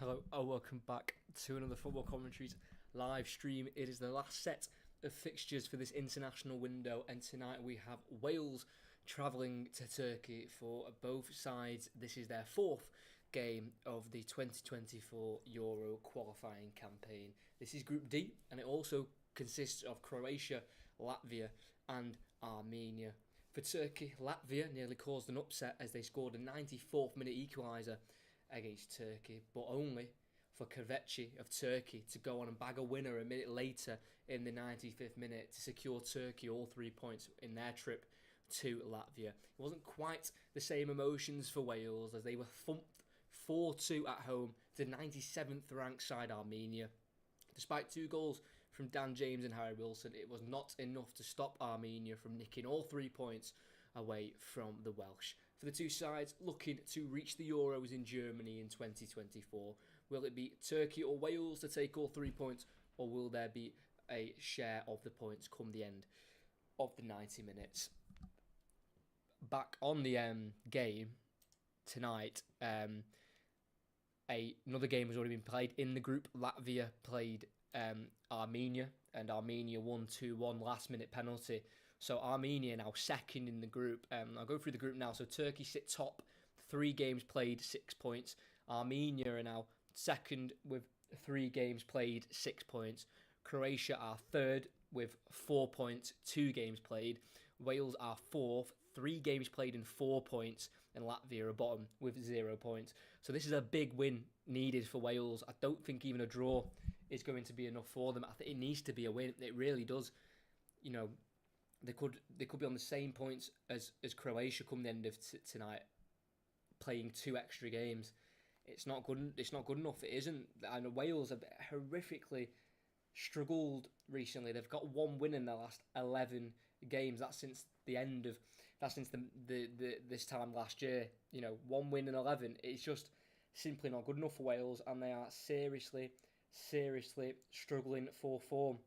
Hello, welcome back to another Football Commentaries live stream. It is the last set of fixtures for this international window, and tonight we have Wales travelling to Turkey for both sides. This is their fourth game of the 2024 Euro qualifying campaign. This is Group D, and it also consists of Croatia, Latvia, and Armenia. For Turkey, Latvia nearly caused an upset as they scored a 94th minute equaliser against Turkey, but only for Kaveci of Turkey to go on and bag a winner a minute later in the 95th minute to secure Turkey all 3 points in their trip to Latvia. It wasn't quite the same emotions for Wales as they were thumped 4-2 at home to the 97th ranked side Armenia. Despite 2 goals from Dan James and Harry Wilson, it was not enough to stop Armenia from nicking all 3 points away from the Welsh. For the two sides looking to reach the Euros in Germany in 2024, will it be Turkey or Wales to take all 3 points, or will there be a share of the points come the end of the 90 minutes? Back on the game tonight, another game has already been played in the group. Latvia played Armenia, and Armenia won 2-1 last minute penalty. So Armenia now second in the group. I'll go through the group now. So Turkey sit top, 3 games played, 6 points. Armenia are now second with 3 games played, 6 points. Croatia are third with 4 points, 2 games played. Wales are fourth, 3 games played and 4 points. And Latvia are bottom with 0 points. So this is a big win needed for Wales. I don't think even a draw is going to be enough for them. I think it needs to be a win. It really does. You know, they could be on the same points as Croatia come the end of tonight, playing 2 extra games. It's not good. It's not good enough. It isn't. And Wales have horrifically struggled recently. They've got 1 win in their last 11 games. That's since the end of. That's since this time last year. You know, 1 win in 11. It's just simply not good enough for Wales, and they are seriously struggling for form.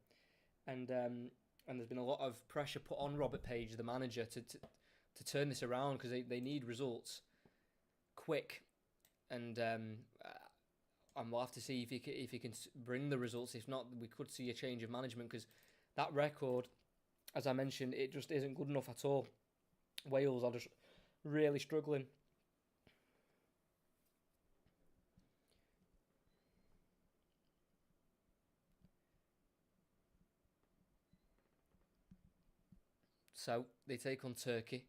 And there's been a lot of pressure put on Robert Page, the manager, to turn this around, because they need results quick. And we'll have to see if he can bring the results. If not, we could see a change of management, because that record, as I mentioned, it just isn't good enough at all. Wales are just really struggling. So they take on Turkey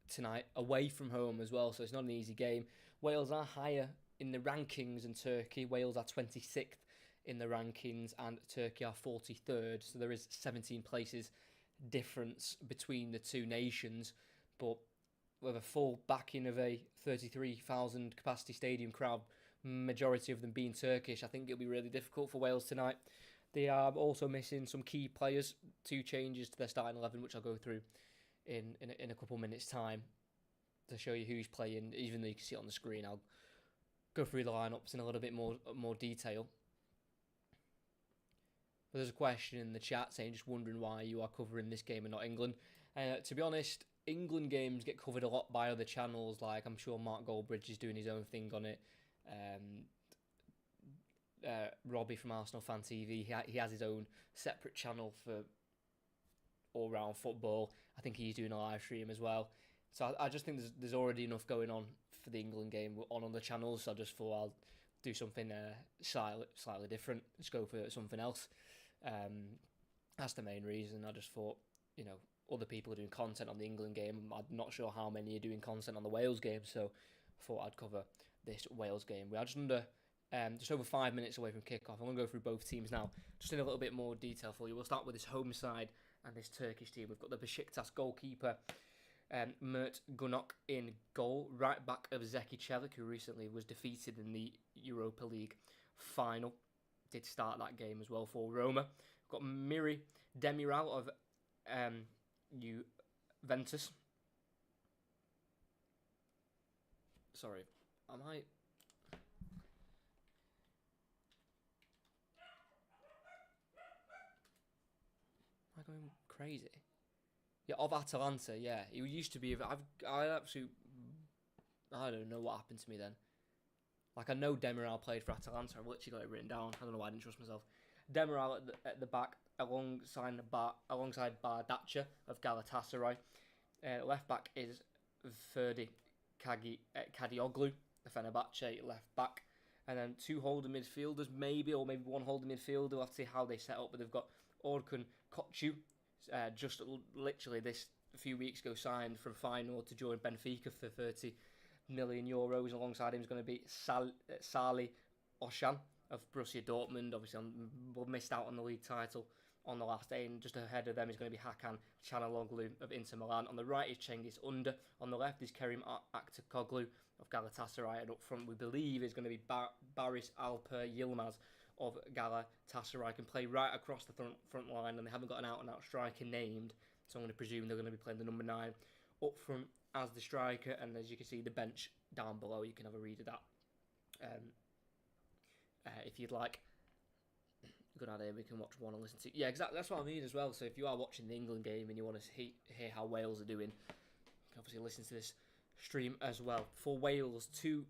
tonight, away from home as well, so it's not an easy game. Wales are higher in the rankings than Turkey. Wales are 26th in the rankings and Turkey are 43rd, so there is 17 places difference between the two nations. But with a full backing of a 33,000 capacity stadium crowd, majority of them being Turkish, I think it'll be really difficult for Wales tonight. They are also missing some key players, 2 changes to their starting 11, which I'll go through in a couple minutes' time to show you who's playing. Even though you can see it on the screen, I'll go through the lineups in a little bit more detail. But there's a question in the chat saying, just wondering why you are covering this game and not England. To be honest, England games get covered a lot by other channels, like I'm sure Mark Goldbridge is doing his own thing on it. Robbie from Arsenal Fan TV, he has his own separate channel for all-round football. I think he's doing a live stream as well. So I just think there's already enough going on for the England game on other channels, so I just thought I'll do something slightly different. Just go for something else. That's the main reason. I just thought, you know, other people are doing content on the England game. I'm not sure how many are doing content on the Wales game, so I thought I'd cover this Wales game. We are just over 5 minutes away from kickoff. I'm going to go through both teams now, just in a little bit more detail for you. We'll start with this home side and this Turkish team. We've got the Besiktas goalkeeper, Mert Gunok in goal. Right back of Zeki Çelik, who recently was defeated in the Europa League final. Did start that game as well for Roma. We've got Miri Demiral of Juventus. Sorry, am I going crazy? Yeah, of Atalanta, yeah. He used to be. I don't know what happened to me then. Like, I know Demiral played for Atalanta. I've literally got it written down. I don't know why I didn't trust myself. Demiral at the back, alongside Bardaccia of Galatasaray. Left back is Ferdi Kadioglu, the Fenerbahce left back. And then 2 holding midfielders, maybe, or maybe 1 holding midfielder. We'll have to see how they set up. But they've got Orkun Koçu, just literally this a few weeks ago signed from Feyenoord to join Benfica for 30 million euros. Alongside him is going to be Salih Oshan of Borussia Dortmund. Obviously, missed out on the league title on the last day, and just ahead of them is going to be Hakan Çalhanoğlu of Inter Milan. On the right is Cengiz Under. On the left is Kerim Aktürkoğlu of Galatasaray, and up front we believe is going to be Barış Alper Yilmaz of Galatasaray. Can play right across the front line, and they haven't got an out-and-out striker named, so I'm going to presume they're going to be playing the number 9 up front as the striker. And as you can see, the bench down below, you can have a read of that if you'd like. Good idea, we can watch one and listen to. Yeah, exactly, that's what I mean as well. So if you are watching the England game and you want to hear how Wales are doing, you can obviously listen to this stream as well. For Wales, two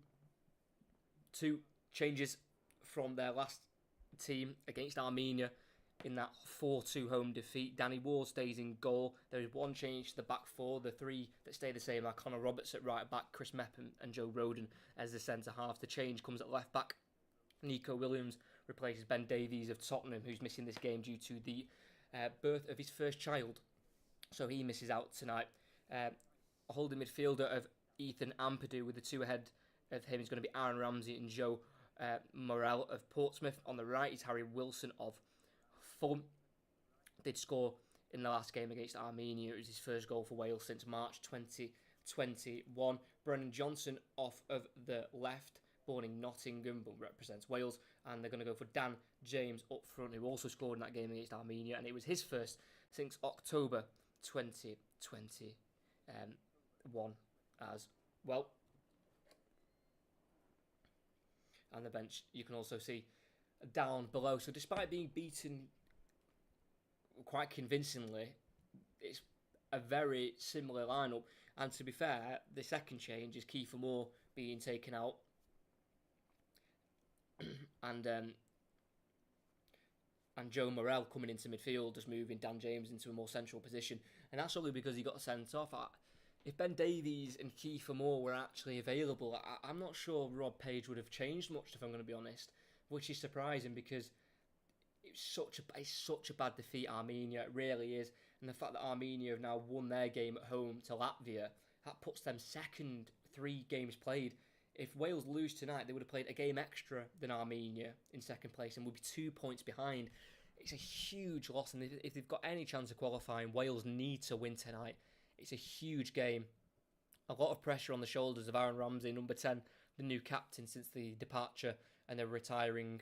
changes from their last team against Armenia in that 4-2 home defeat. Danny Ward stays in goal. There is 1 change to the back 4. The 3 that stay the same are Connor Roberts at right back, Chris Mepham and Joe Rodon as the centre half. The change comes at left back. Nico Williams replaces Ben Davies of Tottenham, who's missing this game due to the birth of his first child. So he misses out tonight. A holding midfielder of Ethan Ampadu, with the 2 ahead of him is going to be Aaron Ramsey and Joe Morel of Portsmouth. On the right is Harry Wilson of Fulham. Did score in the last game against Armenia. It was his first goal for Wales since March 2021. Brennan Johnson off of the left, born in Nottingham but represents Wales, and they're going to go for Dan James up front, who also scored in that game against Armenia, and it was his first since October 2021 as well. And the bench you can also see down below. So despite being beaten quite convincingly, it's a very similar lineup. And to be fair, the second change is Kiefer Moore being taken out, and Joe Morel coming into midfield, just moving Dan James into a more central position. And that's only because he got sent off. If Ben Davies and Kiefer Moore were actually available, I'm not sure Rob Page would have changed much, if I'm going to be honest, which is surprising because it's such a bad defeat, Armenia. It really is. And the fact that Armenia have now won their game at home to Latvia, that puts them second, 3 games played. If Wales lose tonight, they would have played a game extra than Armenia in second place and would be 2 points behind. It's a huge loss, and if they've got any chance of qualifying, Wales need to win tonight. It's a huge game. A lot of pressure on the shoulders of Aaron Ramsey, number 10, the new captain since the departure and the retiring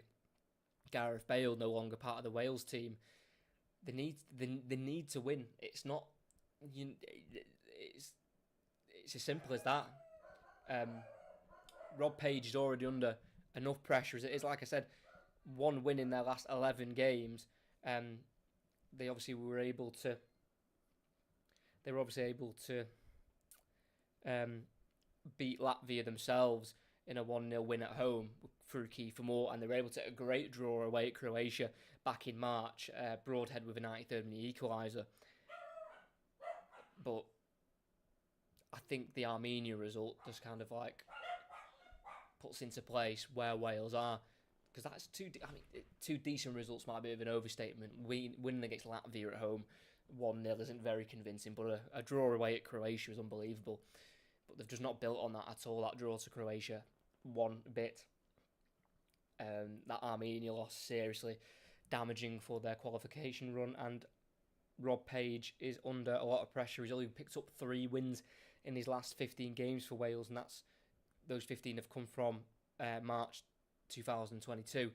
Gareth Bale, no longer part of the Wales team. They need to win. It's not. It's as simple as that. Rob Page is already under enough pressure as it is. Like I said, 1 win in their last 11 games. They obviously were able to. They were obviously able to beat Latvia themselves in a 1-0 win at home through Kiefer Moore, and they were able to get a great draw away at Croatia back in March. Broadhead with a 93rd minute equaliser. But I think the Armenia result just kind of like puts into place where Wales are, because that's 2 decent results might be a bit of an overstatement. Winning against Latvia at home 1-0 isn't very convincing, but a draw away at Croatia is unbelievable. But they've just not built on that at all. That draw to Croatia, one bit. That Armenia loss, seriously damaging for their qualification run, and Rob Page is under a lot of pressure. He's only picked up 3 wins in his last 15 games for Wales, and those 15 have come from March 2022.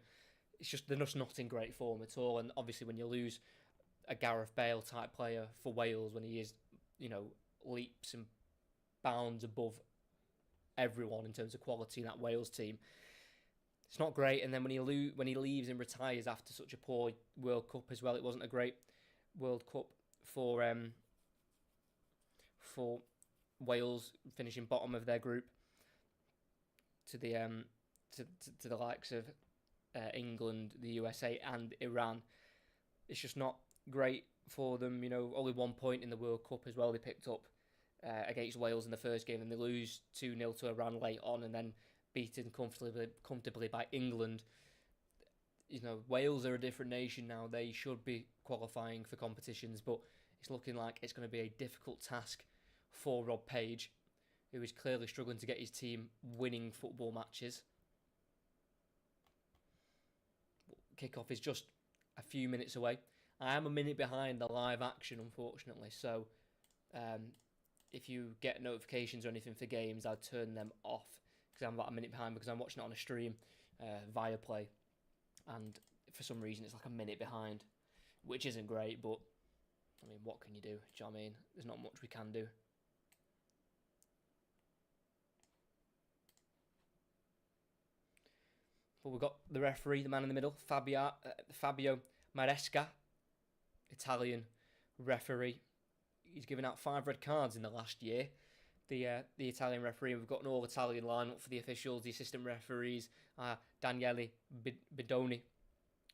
It's just they're just not in great form at all, and obviously when you lose a Gareth Bale type player for Wales, when he is, leaps and bounds above everyone in terms of quality in that Wales team, it's not great. And then when he leaves and retires after such a poor World Cup as well, it wasn't a great World Cup for Wales, finishing bottom of their group to the to the likes of England, the USA, and Iran. It's just not great for them. Only 1 point in the World Cup as well. They picked up against Wales in the first game, and they lose 2-0 to Iran late on, and then beaten comfortably by England. Wales are a different nation now. They should be qualifying for competitions, but it's looking like it's going to be a difficult task for Rob Page, who is clearly struggling to get his team winning football matches. Kickoff is just a few minutes away. I am a minute behind the live action, unfortunately, so if you get notifications or anything for games, I'd turn them off, because I'm about a minute behind, because I'm watching it on a stream via Play, and for some reason it's like a minute behind, which isn't great, but I mean, what can you do? Do you know what I mean? There's not much we can do. But we've got the referee, the man in the middle, Fabio Maresca, Italian referee. He's given out 5 red cards in the last year. The Italian referee. We've got an all-Italian lineup for the officials. The assistant referees are Daniele Bidoni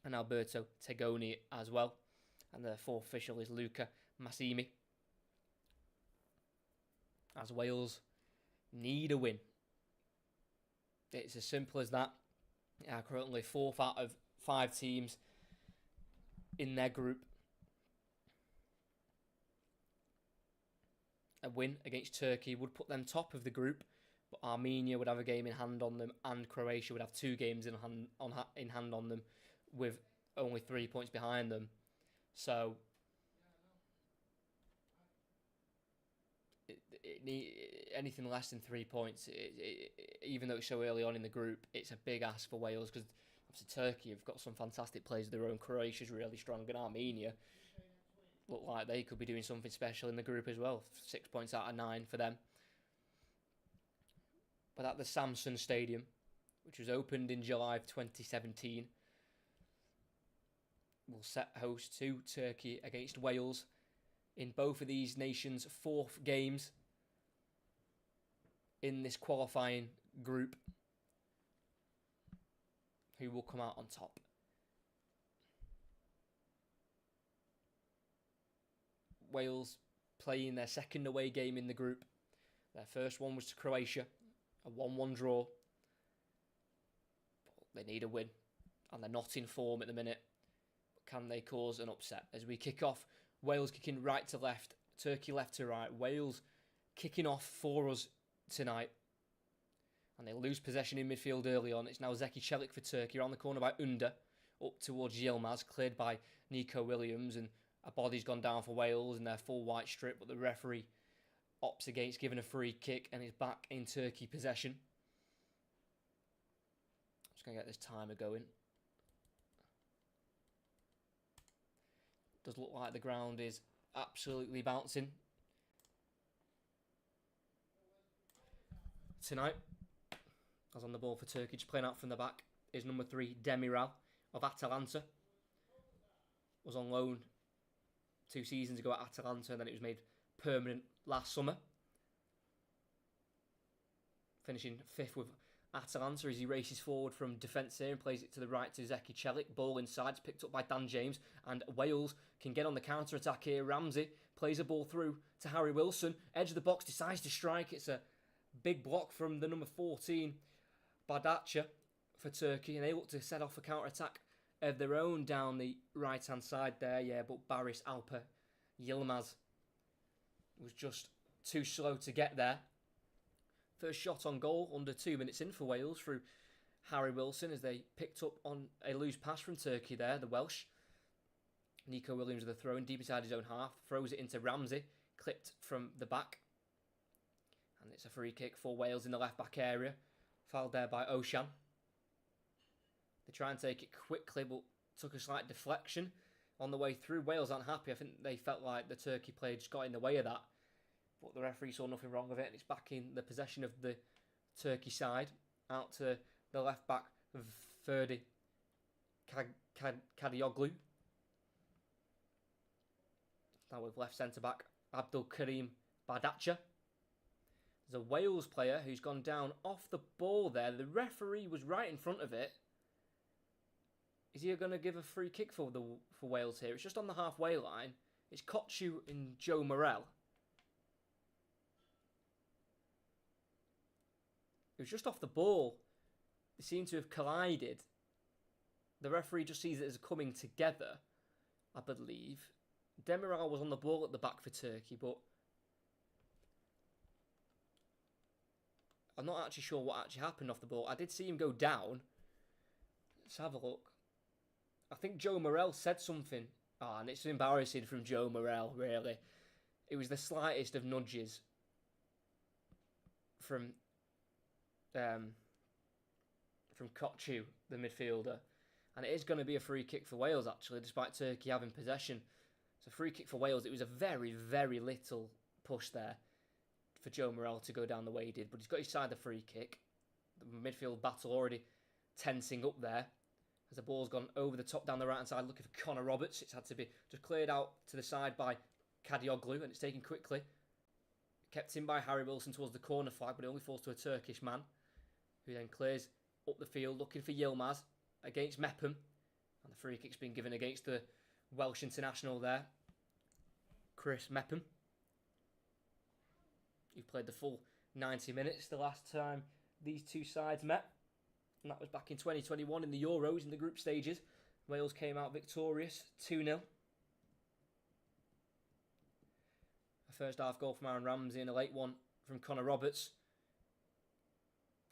and Alberto Tegoni as well. And the fourth official is Luca Massimi. As Wales need a win. It's as simple as that. They are currently 4th out of 5 teams in their group. A win against Turkey would put them top of the group, but Armenia would have a game in hand on them, and Croatia would have 2 games in hand on them, with only 3 points behind them. So anything less than 3 points, even though it's so early on in the group, it's a big ask for Wales, because obviously Turkey have got some fantastic players of their own. Croatia's really strong, and Armenia look like they could be doing something special in the group as well. 6 points out of 9 for them. But at the Samsun Stadium, which was opened in July of 2017, will set host to Turkey against Wales in both of these nations' 4th games in this qualifying group. Who will come out on top? Wales playing their second away game in the group. Their first one was to Croatia, a 1-1 draw. But they need a win, and they're not in form at the minute. Can they cause an upset? As we kick off, Wales kicking right to left, Turkey left to right. Wales kicking off for us tonight. And they lose possession in midfield early on. It's now Zeki Çelik for Turkey, around the corner by Under, up towards Yilmaz, cleared by Nico Williams, and a body's gone down for Wales in their full white strip, but the referee opts against giving a free kick and is back in Turkey possession. Just going to get this timer going. Does look like the ground is absolutely bouncing tonight. As on the ball for Turkey, just playing out from the back, is number 3 Demiral of Atalanta. Was on loan 2 seasons ago at Atalanta, and then it was made permanent last summer. Finishing 5th with Atalanta as he races forward from defence here and plays it to the right to Zeki Çelik. Ball inside, it's picked up by Dan James, and Wales can get on the counter-attack here. Ramsey plays a ball through to Harry Wilson. Edge of the box, decides to strike. It's a big block from the number 14, Badacha, for Turkey, and they look to set off a counter-attack of their own down the right-hand side there, but Barış Alper Yilmaz was just too slow to get there. First shot on goal under 2 minutes in for Wales through Harry Wilson, as they picked up on a loose pass from Turkey there, the Welsh. Nico Williams with a throw in deep inside his own half, throws it into Ramsey, clipped from the back. And it's a free kick for Wales in the left-back area, fouled there by Oshan. They try and take it quickly, but took a slight deflection on the way through. Wales aren't happy. I think they felt like the Turkey player just got in the way of that. But the referee saw nothing wrong with it, and it's back in the possession of the Turkey side. Out to the left-back, Ferdi Kadioglu. Now with left centre-back, Abdul Karim Badacha. There's a Wales player who's gone down off the ball there. The referee was right in front of it. Is he going to give a free kick for Wales here? It's just on the halfway line. It's Kochu and Joe Morrell. It was just off the ball. They seem to have collided. The referee just sees it as coming together, I believe. Demiral was on the ball at the back for Turkey, but I'm not actually sure what actually happened off the ball. I did see him go down. Let's have a look. I think Joe Morrell said something. And it's embarrassing from Joe Morrell, really. It was the slightest of nudges from Kochu, the midfielder. And it is going to be a free kick for Wales, actually, despite Turkey having possession. It's a free kick for Wales. It was a very, very little push there for Joe Morrell to go down the way he did. But he's got his side the free kick. The midfield battle already tensing up there. As the ball's gone over the top down the right-hand side, looking for Connor Roberts. It's had to be just cleared out to the side by Kadioglu, and it's taken quickly. Kept in by Harry Wilson towards the corner flag, but it only falls to a Turkish man, who then clears up the field, looking for Yilmaz against Mepham. And the free kick's been given against the Welsh international there, Chris Mepham. Who played the full 90 minutes the last time these two sides met. And that was back in 2021 in the Euros, in the group stages. Wales came out victorious, 2-0. A first half goal from Aaron Ramsey and a late one from Connor Roberts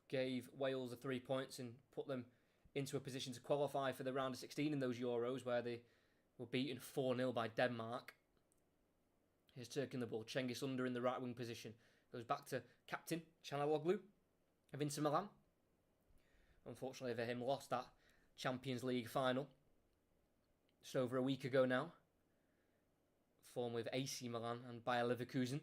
gave Wales the 3 points and put them into a position to qualify for the round of 16 in those Euros, where they were beaten 4-0 by Denmark. Here's Turkey in the ball. Cengiz Under in the right wing position. Goes back to captain Çalhanoğlu of Inter Milan. Unfortunately for him, lost that Champions League final just over a week ago now. Form with AC Milan and Bayer Leverkusen.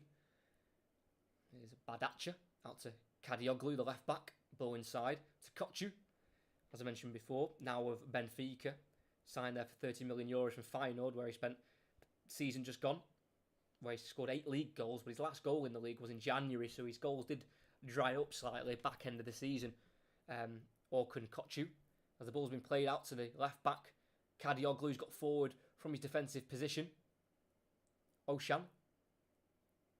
Here's Badacha out to Kadioglu, the left back. Ball inside to Kochu, as I mentioned before, now of Benfica. Signed there for 30 million euros from Feyenoord, where he spent the season just gone, where he scored 8 league goals, but his last goal in the league was in January, so his goals did dry up slightly back end of the season. Orkun Kochu, as the ball's been played out to the left back. Kadioglu's got forward from his defensive position. Oshan,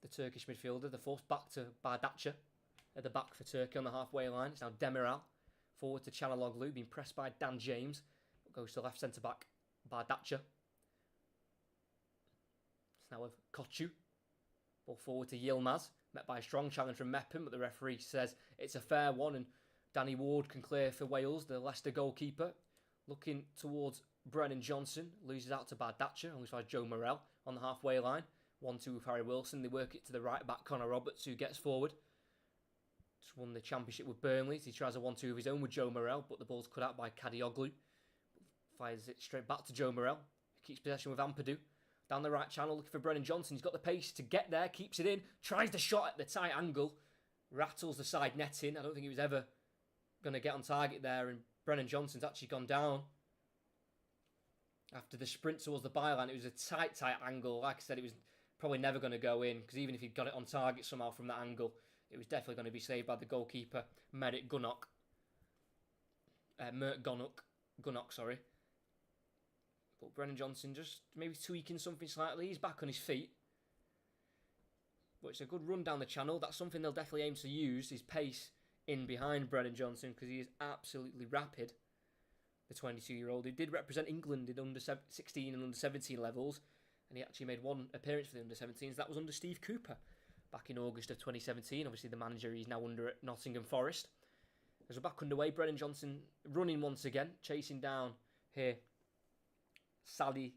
the Turkish midfielder, the forced back to Badacha at the back for Turkey on the halfway line. It's now Demiral forward to Çalhanoğlu, being pressed by Dan James. Goes to left centre back Badacha. It's now with Kochu. Ball forward to Yilmaz, met by a strong challenge from Mepham, but the referee says it's a fair one, and Danny Ward can clear for Wales, the Leicester goalkeeper. Looking towards Brennan Johnson, loses out to Badacha, alongside Joe Morrell on the halfway line. 1-2 with Harry Wilson. They work it to the right back, Connor Roberts, who gets forward. Just won the championship with Burnley. He tries a 1-2 of his own with Joe Morrell, but the ball's cut out by Kadioglu. Fires it straight back to Joe Morrell, who keeps possession with Ampadu. Down the right channel, looking for Brennan Johnson. He's got the pace to get there, keeps it in, tries the shot at the tight angle, rattles the side netting. I don't think he was ever going to get on target there, and Brennan Johnson's actually gone down after the sprint towards the byline. It was a tight angle. Like I said, it was probably never going to go in, because even if he'd got it on target somehow from that angle, it was definitely going to be saved by the goalkeeper, Mert Gunok. But Brennan Johnson just maybe tweaking something slightly. He's back on his feet. But it's a good run down the channel. That's something they'll definitely aim to use, his pace in behind Brennan Johnson, because he is absolutely rapid. The 22-year-old who did represent England in under 16 and under 17 levels, and he actually made one appearance for the under 17s. That was under Steve Cooper back in August of 2017. Obviously, the manager he's now under at Nottingham Forest. As we're back underway, Brennan Johnson running once again, chasing down here Salih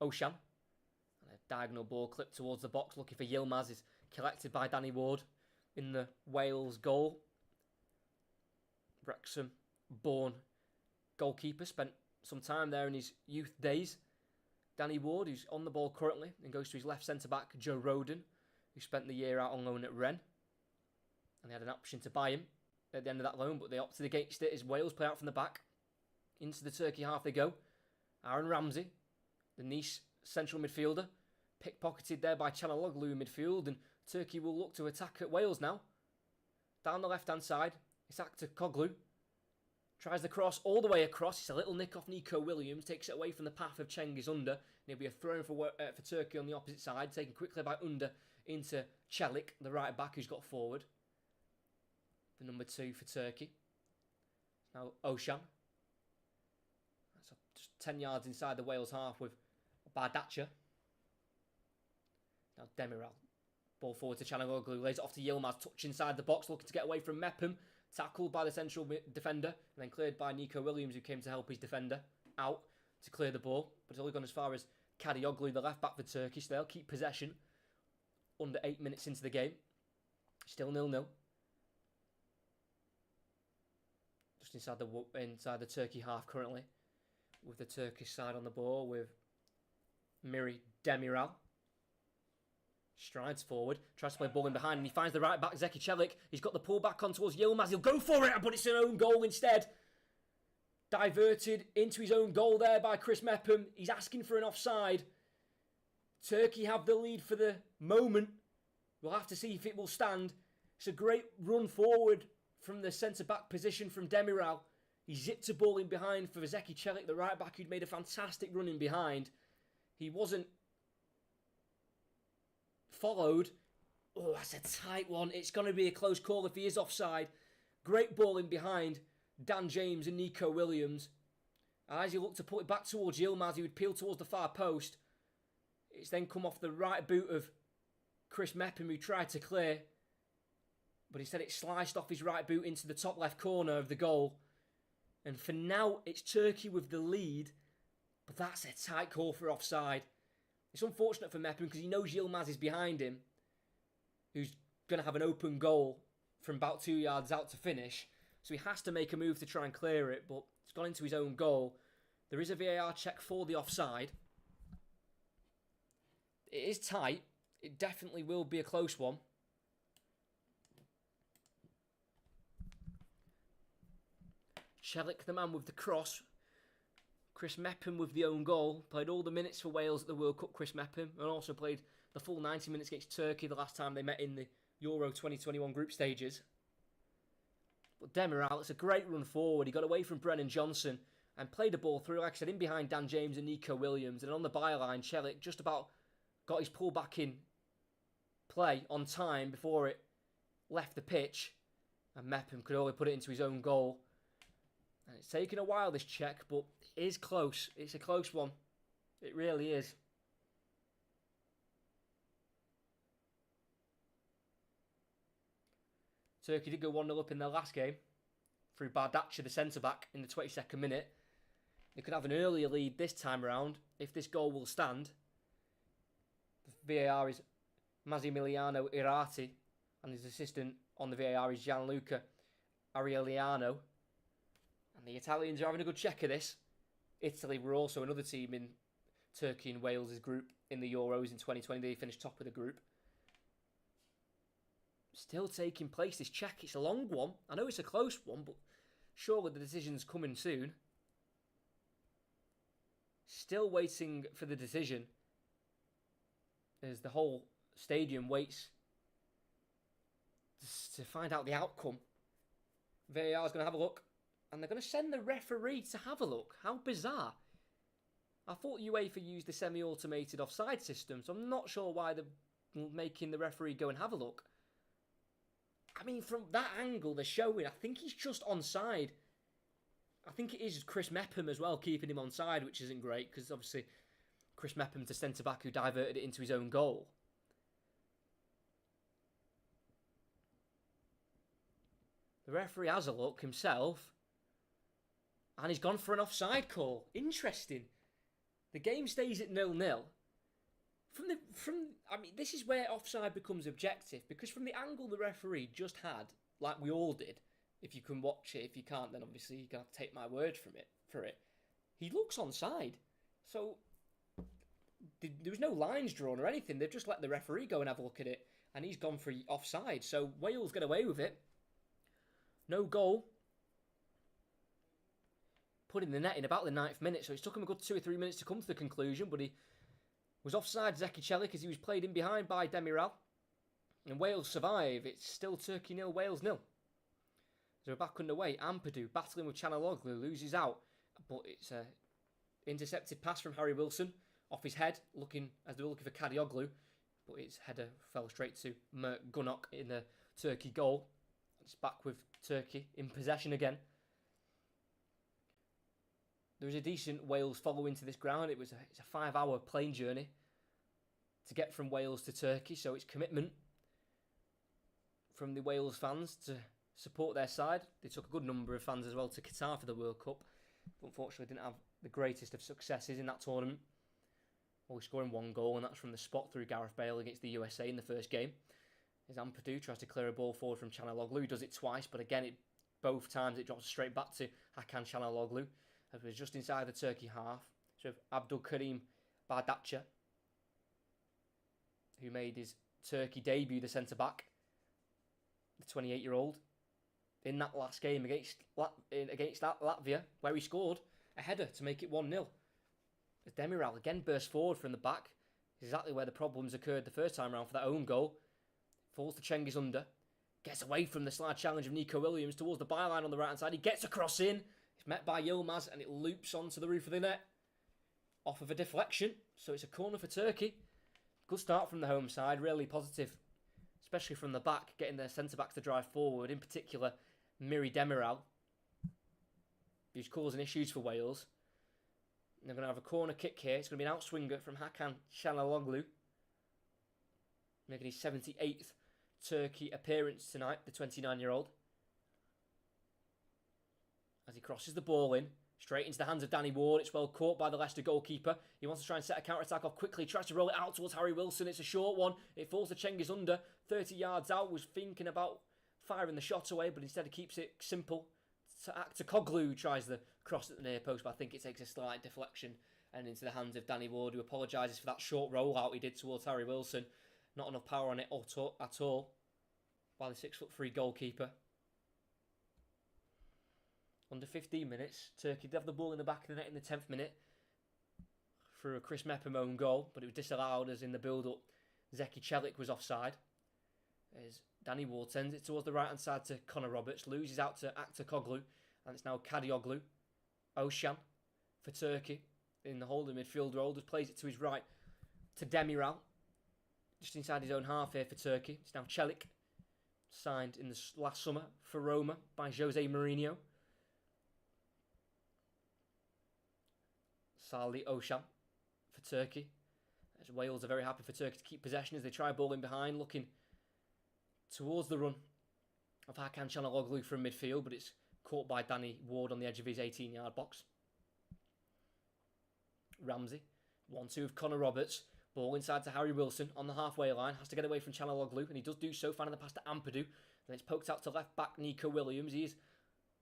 Oshan. And a diagonal ball clipped towards the box, looking for Yilmaz, is collected by Danny Ward in the Wales goal. Wrexham-born goalkeeper, spent some time there in his youth days. Danny Ward, who's on the ball currently, and goes to his left centre-back, Joe Rodon, who spent the year out on loan at Rennes. And they had an option to buy him at the end of that loan, but they opted against it as Wales play out from the back. Into the Turkey half they go. Aaron Ramsey, the Nice central midfielder, pickpocketed there by Çalhanoğlu in midfield and Turkey will look to attack at Wales now. Down the left-hand side, it's Akta Koglu. Tries the cross all the way across. It's a little nick off Nico Williams. Takes it away from the path of Cengiz Under. And it'll be a throw for Turkey on the opposite side. Taken quickly by Under into Çelik, the right back who's got forward. The number 2 for Turkey. Now Oshan. That's just 10 yards inside the Wales half with Bardakçı. Now Demiral. Ball forward to Çalhanoğlu. Lays it off to Yilmaz. Touch inside the box. Looking to get away from Mepham. Tackled by the central defender. And then cleared by Nico Williams, who came to help his defender out to clear the ball. But it's only gone as far as Kadioglu, the left back for Turkey. So they'll keep possession. Under 8 minutes into the game. Still 0-0. Just inside the Turkey half currently. With the Turkish side on the ball with Miri Demiral. Strides forward, tries to play ball in behind, and he finds the right back, Zeki Çelik. He's got the pull back on towards Yilmaz. He'll go for it, but it's an own goal instead. Diverted into his own goal there by Chris Mepham. He's asking for an offside. Turkey have the lead for the moment. We'll have to see if it will stand. It's a great run forward from the centre-back position from Demiral. He zipped a ball in behind for Zeki Çelik, the right back, who'd made a fantastic run in behind. He wasn't followed. Oh, that's a tight one. It's going to be a close call if he is offside. Great ball in behind Dan James and Nico Williams. And as he looked to put it back towards Yilmaz, he would peel towards the far post. It's then come off the right boot of Chris Mepham, who tried to clear. But instead it sliced off his right boot into the top left corner of the goal. And for now, it's Turkey with the lead. But that's a tight call for offside. It's unfortunate for Mepham because he knows Yilmaz is behind him, who's going to have an open goal from about 2 yards out to finish. So he has to make a move to try and clear it, but it's gone into his own goal. There is a VAR check for the offside. It is tight. It definitely will be a close one. Çelik, the man with the cross. Chris Mepham with the own goal. Played all the minutes for Wales at the World Cup, Chris Mepham. And also played the full 90 minutes against Turkey the last time they met in the Euro 2021 group stages. But Demiral, it's a great run forward. He got away from Brennan Johnson and played the ball through, like I said, in behind Dan James and Nico Williams. And on the byline, Çelik just about got his pull back in play on time before it left the pitch. And Mepham could only put it into his own goal. And it's taken a while, this check, but it is close. It's a close one. It really is. Turkey did go 1-0 up in their last game through Bardakçı, the centre-back, in the 22nd minute. They could have an earlier lead this time around if this goal will stand. The VAR is Massimiliano Irati, and his assistant on the VAR is Gianluca Arieliano. And the Italians are having a good check of this. Italy were also another team in Turkey and Wales' group in the Euros in 2020. They finished top of the group. Still taking place, this check. It's a long one. I know it's a close one, but surely the decision's coming soon. Still waiting for the decision as the whole stadium waits to find out the outcome. VAR is going to have a look. And they're going to send the referee to have a look. How bizarre. I thought UEFA used the semi-automated offside system, so I'm not sure why they're making the referee go and have a look. I mean, from that angle they're showing, I think he's just onside. I think it is Chris Mepham as well, keeping him onside, which isn't great, because obviously Chris Mepham's the centre-back who diverted it into his own goal. The referee has a look himself. And he's gone for an offside call. Interesting. The game stays at 0-0. I mean, this is where offside becomes objective, because from the angle the referee just had, like we all did, if you can watch it, if you can't, then obviously you're going to have to take my word for it. He looks onside. So there was no lines drawn or anything. They've just let the referee go and have a look at it, and he's gone for offside. So Wales get away with it. No goal. Put in the net in about the 9th minute, so it took him a good 2 or 3 minutes to come to the conclusion, but he was offside Zeki Çelik as he was played in behind by Demiral. And Wales survive. It's still Turkey 0, Wales 0. So we're back underway. Ampadu battling with Çalhanoğlu, loses out. But it's a intercepted pass from Harry Wilson off his head, looking as they were looking for Çalhanoğlu. But his header fell straight to Mert Gunok in the Turkey goal. It's back with Turkey in possession again. There was a decent Wales follow into this ground. It's a 5-hour plane journey to get from Wales to Turkey, so it's commitment from the Wales fans to support their side. They took a good number of fans as well to Qatar for the World Cup, but unfortunately didn't have the greatest of successes in that tournament. Only scoring one goal, and that's from the spot through Gareth Bale against the USA in the first game. As Ampadu tries to clear a ball forward from Çalhanoğlu, he does it twice, but again, both times it drops straight back to Hakan Çalhanoğlu. It was just inside the Turkey half. So Abdülkerim Bardakçı, who made his Turkey debut, the centre-back, the 28-year-old, in that last game against Latvia, where he scored a header to make it 1-0. As Demiral again burst forward from the back, exactly where the problems occurred the first time around for that own goal. Falls to Cengiz Under, gets away from the slide challenge of Nico Williams towards the byline on the right-hand side. He gets a cross in. It's met by Yilmaz, and it loops onto the roof of the net. Off of a deflection, so it's a corner for Turkey. Good start from the home side, really positive, especially from the back, getting their centre-backs to drive forward, in particular Miri Demiral, who's causing issues for Wales. And they're going to have a corner kick here. It's going to be an outswinger from Hakan Çalhanoğlu, making his 78th Turkey appearance tonight, the 29-year-old. As he crosses the ball in, straight into the hands of Danny Ward. It's well caught by the Leicester goalkeeper. He wants to try and set a counter-attack off quickly. Tries to roll it out towards Harry Wilson. It's a short one. It falls to Cengiz Under. 30 yards out. Was thinking about firing the shot away, but instead he keeps it simple. Koglu tries the cross at the near post, but I think it takes a slight deflection and into the hands of Danny Ward, who apologises for that short rollout he did towards Harry Wilson. Not enough power on it at all by the 6'3" goalkeeper. Under 15 minutes, Turkey did have the ball in the back of the net in the 10th minute through a Chris Mepham own goal, but it was disallowed as in the build-up Zeki Çelik was offside. As Danny Ward sends it towards the right-hand side to Connor Roberts, loses out to Koglu, and it's now Çalhanoğlu. Oshan for Turkey in the holding midfield role, just plays it to his right to Demiral, just inside his own half here for Turkey. It's now Çelik, signed in the last summer for Roma by Jose Mourinho. Salih Oshan for Turkey. As Wales are very happy for Turkey to keep possession as they try balling behind, looking towards the run of Hakan Çalhanoğlu from midfield, but it's caught by Danny Ward on the edge of his 18-yard box. Ramsey, 1-2 of Connor Roberts. Ball inside to Harry Wilson on the halfway line. Has to get away from Çalhanoğlu, and he does do so, finding the pass to Ampadu. Then it's poked out to left back Nico Williams. He is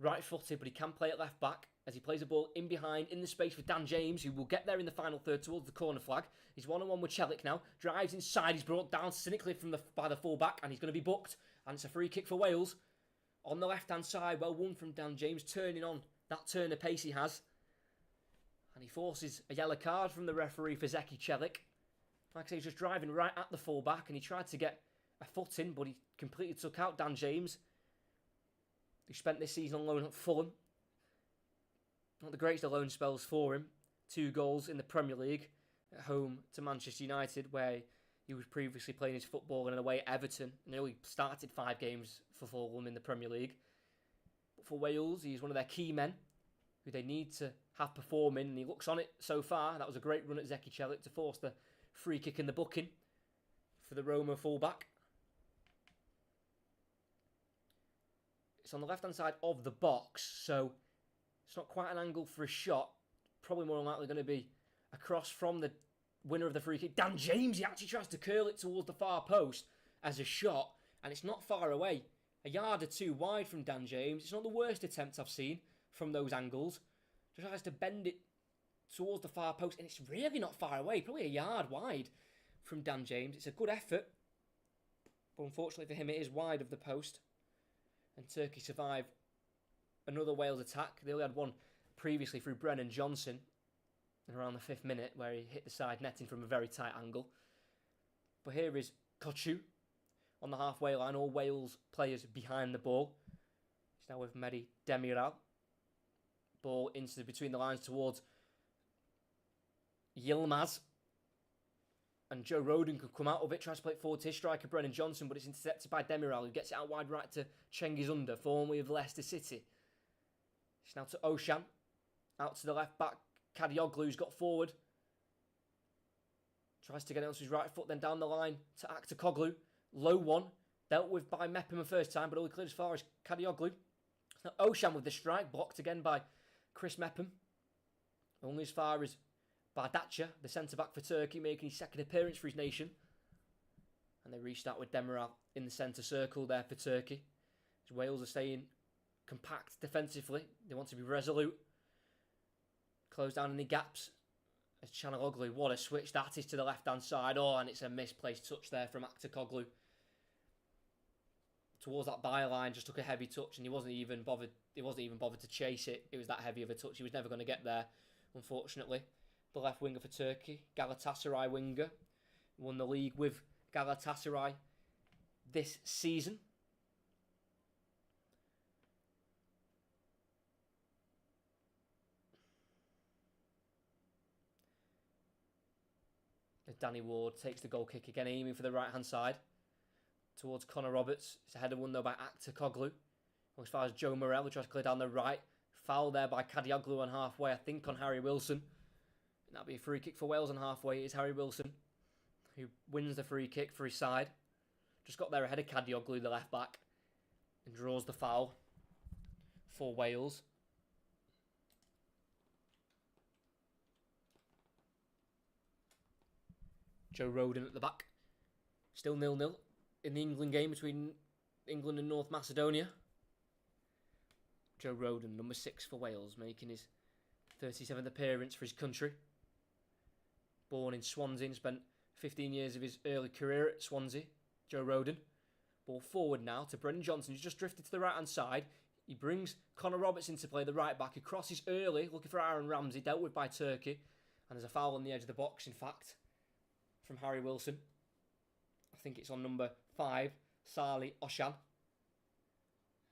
right-footed, but he can play at left back as he plays a ball in behind, in the space with Dan James, who will get there in the final third towards the corner flag. He's one-on-one with Çelik now. Drives inside. He's brought down cynically by the full-back, and he's going to be booked. And it's a free kick for Wales. On the left-hand side, well won from Dan James, turning on that turn of pace he has. And he forces a yellow card from the referee for Zeki Çelik. Like I say, he's just driving right at the full-back, and he tried to get a foot in, but he completely took out Dan James, who spent this season on loan at Fulham. Not the greatest of loan spells for him. 2 goals in the Premier League at home to Manchester United, where he was previously playing his football and away at Everton. And he only started 5 games for Fulham in the Premier League. But for Wales, he's one of their key men who they need to have performing, and he looks on it so far. That was a great run at Zeki Çelik to force the free kick in the booking for the Roma fullback. It's on the left-hand side of the box, so it's not quite an angle for a shot. Probably more than likely going to be a cross from the winner of the free kick. Dan James, he actually tries to curl it towards the far post as a shot, and it's not far away. A yard or 2 wide from Dan James. It's not the worst attempt I've seen from those angles. Just tries to bend it towards the far post, and it's really not far away. Probably a yard wide from Dan James. It's a good effort, but unfortunately for him, it is wide of the post. And Turkey survive another Wales attack. They only had one previously through Brennan Johnson around the 5th minute, where he hit the side netting from a very tight angle. But here is Koçu on the halfway line. All Wales players behind the ball. He's now with Mehdi Demiral. Ball into between the lines towards Yilmaz. And Joe Rodon could come out of it, tries to play it forward to his striker, Brennan Johnson, but it's intercepted by Demiral, who gets it out wide right to Cengiz Under, formerly of Leicester City. It's now to Oshan. Out to the left back. Kadioglu's got forward. Tries to get it onto his right foot, then down the line to Aktakoglu. Low one. Dealt with by Mepham the first time, but only cleared as far as Kadioglu. Now Oshan with the strike, blocked again by Chris Mepham. Only as far as Bardaccia, the centre-back for Turkey, making his second appearance for his nation. And they restart with Demiral in the centre circle there for Turkey. As Wales are staying compact defensively. They want to be resolute. Close down any gaps. As Chanaloglu, what a switch that is to the left-hand side. Oh, and it's a misplaced touch there from Aktakoglu. Towards that byline, just took a heavy touch, and he wasn't even bothered to chase it. It was that heavy of a touch. He was never going to get there, unfortunately. The left winger for Turkey, Galatasaray winger. Won the league with Galatasaray this season. Danny Ward takes the goal kick again, aiming for the right-hand side. Towards Connor Roberts. It's a header won though by Aktakoglu. As far as Joe Morel, who tries to clear down the right. Foul there by Kadioglu on halfway, I think on Harry Wilson. And that'll be a free kick for Wales on halfway. It's Harry Wilson who wins the free kick for his side. Just got there ahead of Kadioglu, the left back. And draws the foul for Wales. Joe Rodon at the back. Still 0-0 in the England game between England and North Macedonia. Joe Rodon, number 6 for Wales, making his 37th appearance for his country. Born in Swansea and spent 15 years of his early career at Swansea. Joe Rodon. Ball forward now to Brennan Johnson, who's just drifted to the right-hand side. He brings Connor Roberts into play, the right back. He crosses early, looking for Aaron Ramsey, dealt with by Turkey. And there's a foul on the edge of the box, in fact, from Harry Wilson. I think it's on number 5, Salih Oshan.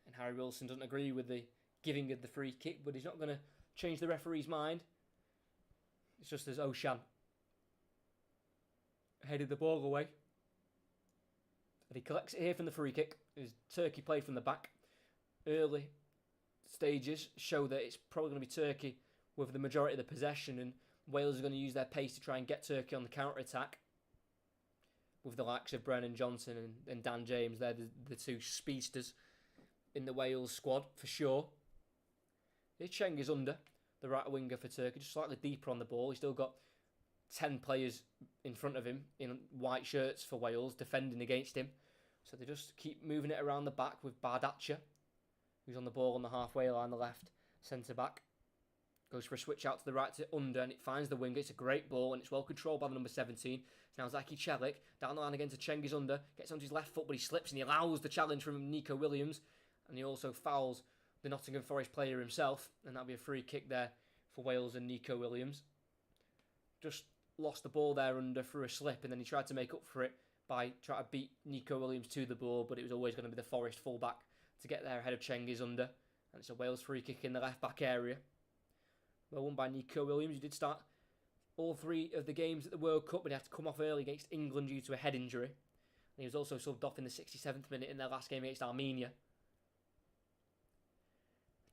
And Harry Wilson doesn't agree with the giving of the free kick, but he's not going to change the referee's mind. It's just as Oshan headed the ball away. And he collects it here from the free kick. As Turkey played from the back. Early stages show that it's probably going to be Turkey with the majority of the possession, and Wales are going to use their pace to try and get Turkey on the counter-attack. With the likes of Brennan Johnson and Dan James, they're the two speedsters in the Wales squad, for sure. Here's Cengiz Under, the right winger for Turkey, just slightly deeper on the ball. He's still got 10 players in front of him in white shirts for Wales, defending against him. So they just keep moving it around the back with Bardaccia, who's on the ball on the halfway line, the left centre-back. Goes for a switch out to the right to Under, and it finds the winger. It's a great ball, and it's well controlled by the number 17. It's now Zaki Celik, down the line again to Cengiz Under. Gets onto his left foot, but he slips, and he allows the challenge from Nico Williams. And he also fouls the Nottingham Forest player himself, and that'll be a free kick there for Wales and Nico Williams. Just lost the ball there Under through a slip, and then he tried to make up for it by trying to beat Nico Williams to the ball, but it was always going to be the Forest fullback to get there ahead of Cengiz Under. And it's a Wales free kick in the left-back area. Well won by Nico Williams, who did start all 3 of the games at the World Cup, but he had to come off early against England due to a head injury. And he was also subbed off in the 67th minute in their last game against Armenia.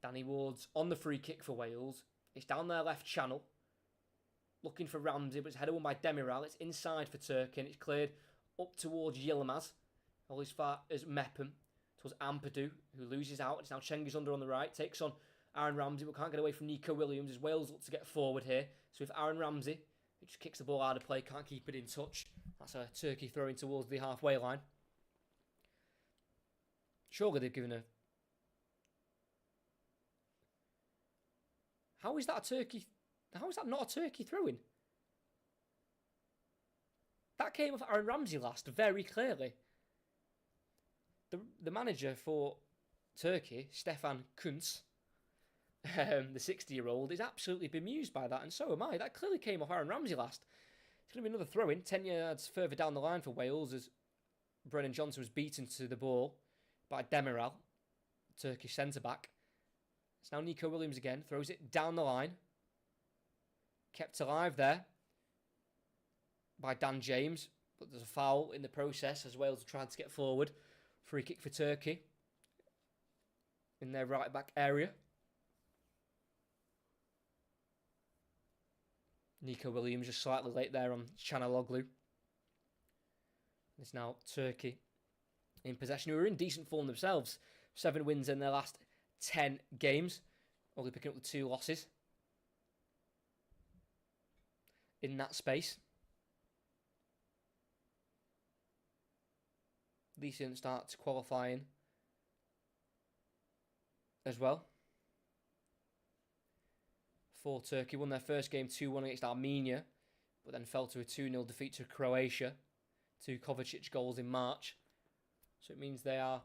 Danny Ward's on the free kick for Wales. It's down their left channel. Looking for Ramsey, but it's headed won by Demiral. It's inside for Turkey, and it's cleared up towards Yilmaz. All as far as Mepham. Towards Ampadu, who loses out. It's now Cengiz Under on the right. Takes on Aaron Ramsey, but can't get away from Nico Williams as Wales look to get forward here. So with Aaron Ramsey, he just kicks the ball out of play, can't keep it in touch. That's a Turkey throwing towards the halfway line. Surely they've given a... How is that a Turkey... How is that not a Turkey throwing? That came off Aaron Ramsey last, very clearly. The manager for Turkey, Stefan Kuntz, the 60-year-old, is absolutely bemused by that, and so am I. That clearly came off Aaron Ramsey last. It's going to be another throw-in, 10 yards further down the line for Wales, as Brennan Johnson was beaten to the ball by Demiral, Turkish centre-back. It's now Nico Williams again, throws it down the line. Kept alive there by Dan James, but there's a foul in the process as Wales are trying to get forward. Free kick for Turkey in their right-back area. Nico Williams just slightly late there on Chanaloglu. It's now Turkey in possession, who are in decent form themselves. 7 wins in their last 10 games, only picking up the 2 losses in that space. Decent start to qualifying as well. For Turkey, won their first game 2-1 against Armenia, but then fell to a 2-0 defeat to Croatia. 2 Kovacic goals in March. So it means they are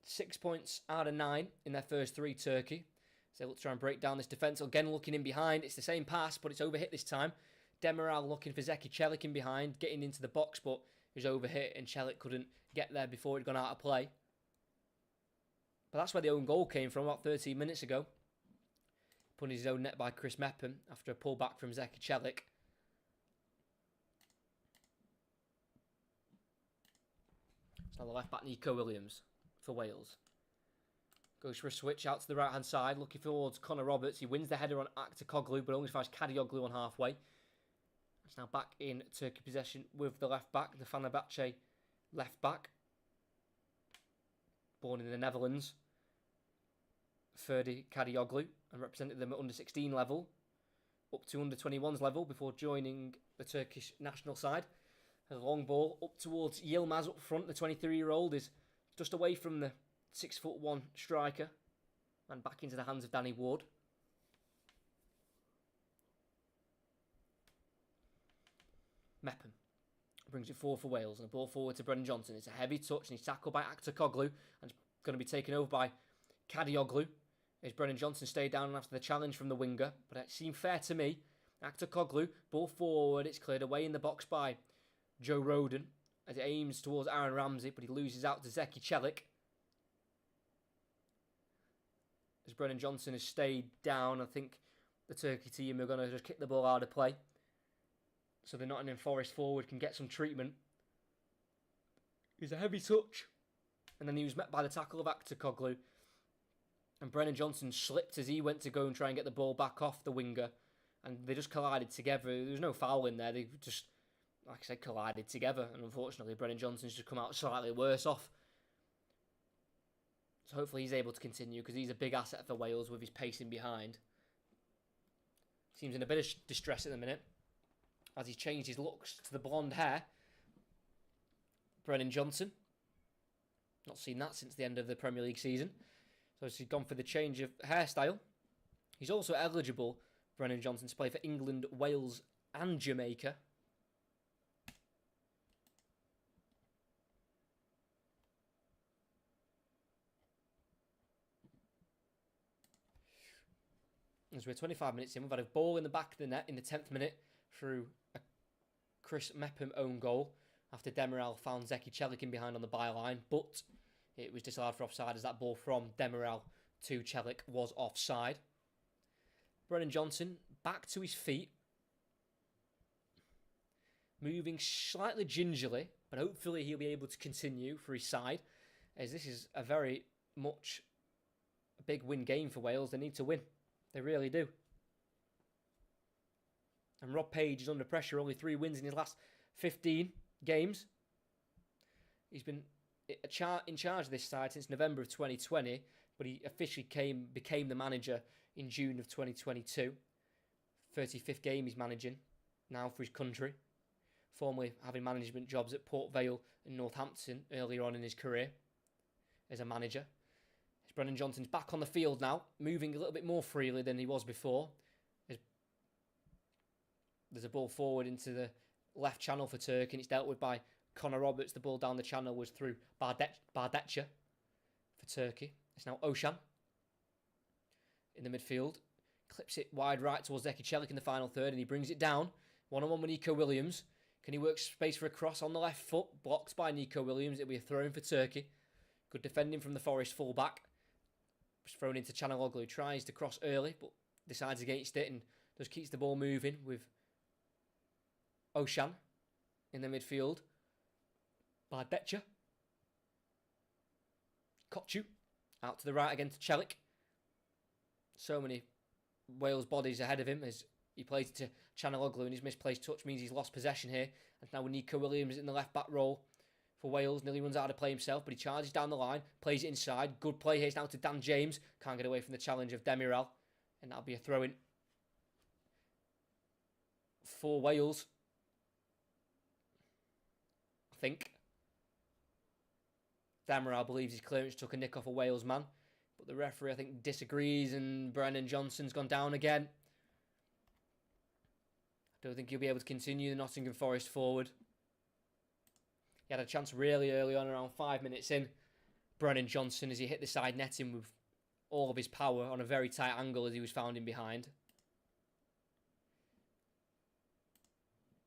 6 points out of 9 in their first 3, Turkey. So they'll try and break down this defence. Again, looking in behind. It's the same pass, but it's overhit this time. Demiral looking for Zeki Celik in behind, getting into the box, but it was overhit and Celik couldn't get there before he'd gone out of play. But that's where the own goal came from about 13 minutes ago. Put in his own net by Chris Mepham after a pullback from Zeki Celik. It's now the left back Nico Williams for Wales. Goes for a switch out to the right hand side, looking towards Connor Roberts. He wins the header on Aktakoglu, but only finds Kadioglu on halfway. It's now back in Turkey possession with the left back, the Fenerbahce left back. Born in the Netherlands. Ferdi Kadioglu, and represented them at under 16 level, up to under 21s level before joining the Turkish national side. A long ball up towards Yilmaz up front. The 23-year-old is just away from the 6'1" striker and back into the hands of Danny Ward. Mepham brings it forward for Wales, and the ball forward to Brennan Johnson. It's a heavy touch and he's tackled by Aktakoglu and it's going to be taken over by Kadioglu. As Brennan Johnson stayed down after the challenge from the winger, but it seemed fair to me. Aktakoglu, ball forward, it's cleared away in the box by Joe Roden as it aims towards Aaron Ramsey, but he loses out to Zeki Celik. As Brennan Johnson has stayed down, I think the Turkey team are going to just kick the ball out of play, so the Nottingham Forest forward can get some treatment. It's a heavy touch, and then he was met by the tackle of Aktakoglu. And Brennan Johnson slipped as he went to go and try and get the ball back off the winger. And they just collided together. There was no foul in there. They just, like I said, collided together. And unfortunately, Brennan Johnson's just come out slightly worse off. So hopefully he's able to continue, because he's a big asset for Wales with his pacing behind. Seems in a bit of distress at the minute, as he's changed his looks to the blonde hair. Brennan Johnson. Not seen that since the end of the Premier League season. So he's gone for the change of hairstyle. He's also eligible, Brennan Johnson, to play for England, Wales and Jamaica. As we're 25 minutes in, we've had a ball in the back of the net in the 10th minute through a Chris Mepham own goal after Demiral found Zeki Celik in behind on the byline, but it was disallowed for offside as that ball from Demiral to Celik was offside. Brennan Johnson back to his feet. Moving slightly gingerly, but hopefully he'll be able to continue for his side, as this is a very much a big win game for Wales. They need to win. They really do. And Rob Page is under pressure. Only 3 wins in his last 15 games. He's been in charge of this side since November of 2020, but he officially became the manager in June of 2022. 35th game he's managing now for his country, formerly having management jobs at Port Vale and Northampton earlier on in his career as a manager. As Brennan Johnson's back on the field now, moving a little bit more freely than he was before. There's a ball forward into the left channel for Turkey, and it's dealt with by Connor Roberts. The ball down the channel was through Bardetcha for Turkey. It's now Oshan in the midfield. Clips it wide right towards Zeki Celik in the final third, and he brings it down. 1-on-1 with Nico Williams. Can he work space for a cross on the left foot? Blocked by Nico Williams. It'll be a throw in for Turkey. Good defending from the Forest full-back. Just thrown into Canaloglu. Tries to cross early, but decides against it and just keeps the ball moving with Oshan in the midfield. By Betcher. Kochu. Out to the right again to Celik. So many Wales bodies ahead of him as he plays it to Canaloglu, and his misplaced touch means he's lost possession here. And now with Nico Williams in the left back role for Wales. Nearly runs out of play himself, but he charges down the line, plays it inside. Good play here. It's now to Dan James. Can't get away from the challenge of Demiral. And that'll be a throw-in for Wales, I think. Demiral believes his clearance took a nick off a Wales man, but the referee, I think, disagrees, and Brennan Johnson's gone down again. I don't think he'll be able to continue the Nottingham Forest forward. He had a chance really early on, around 5 minutes in. Brennan Johnson, as he hit the side netting with all of his power on a very tight angle as he was found in behind.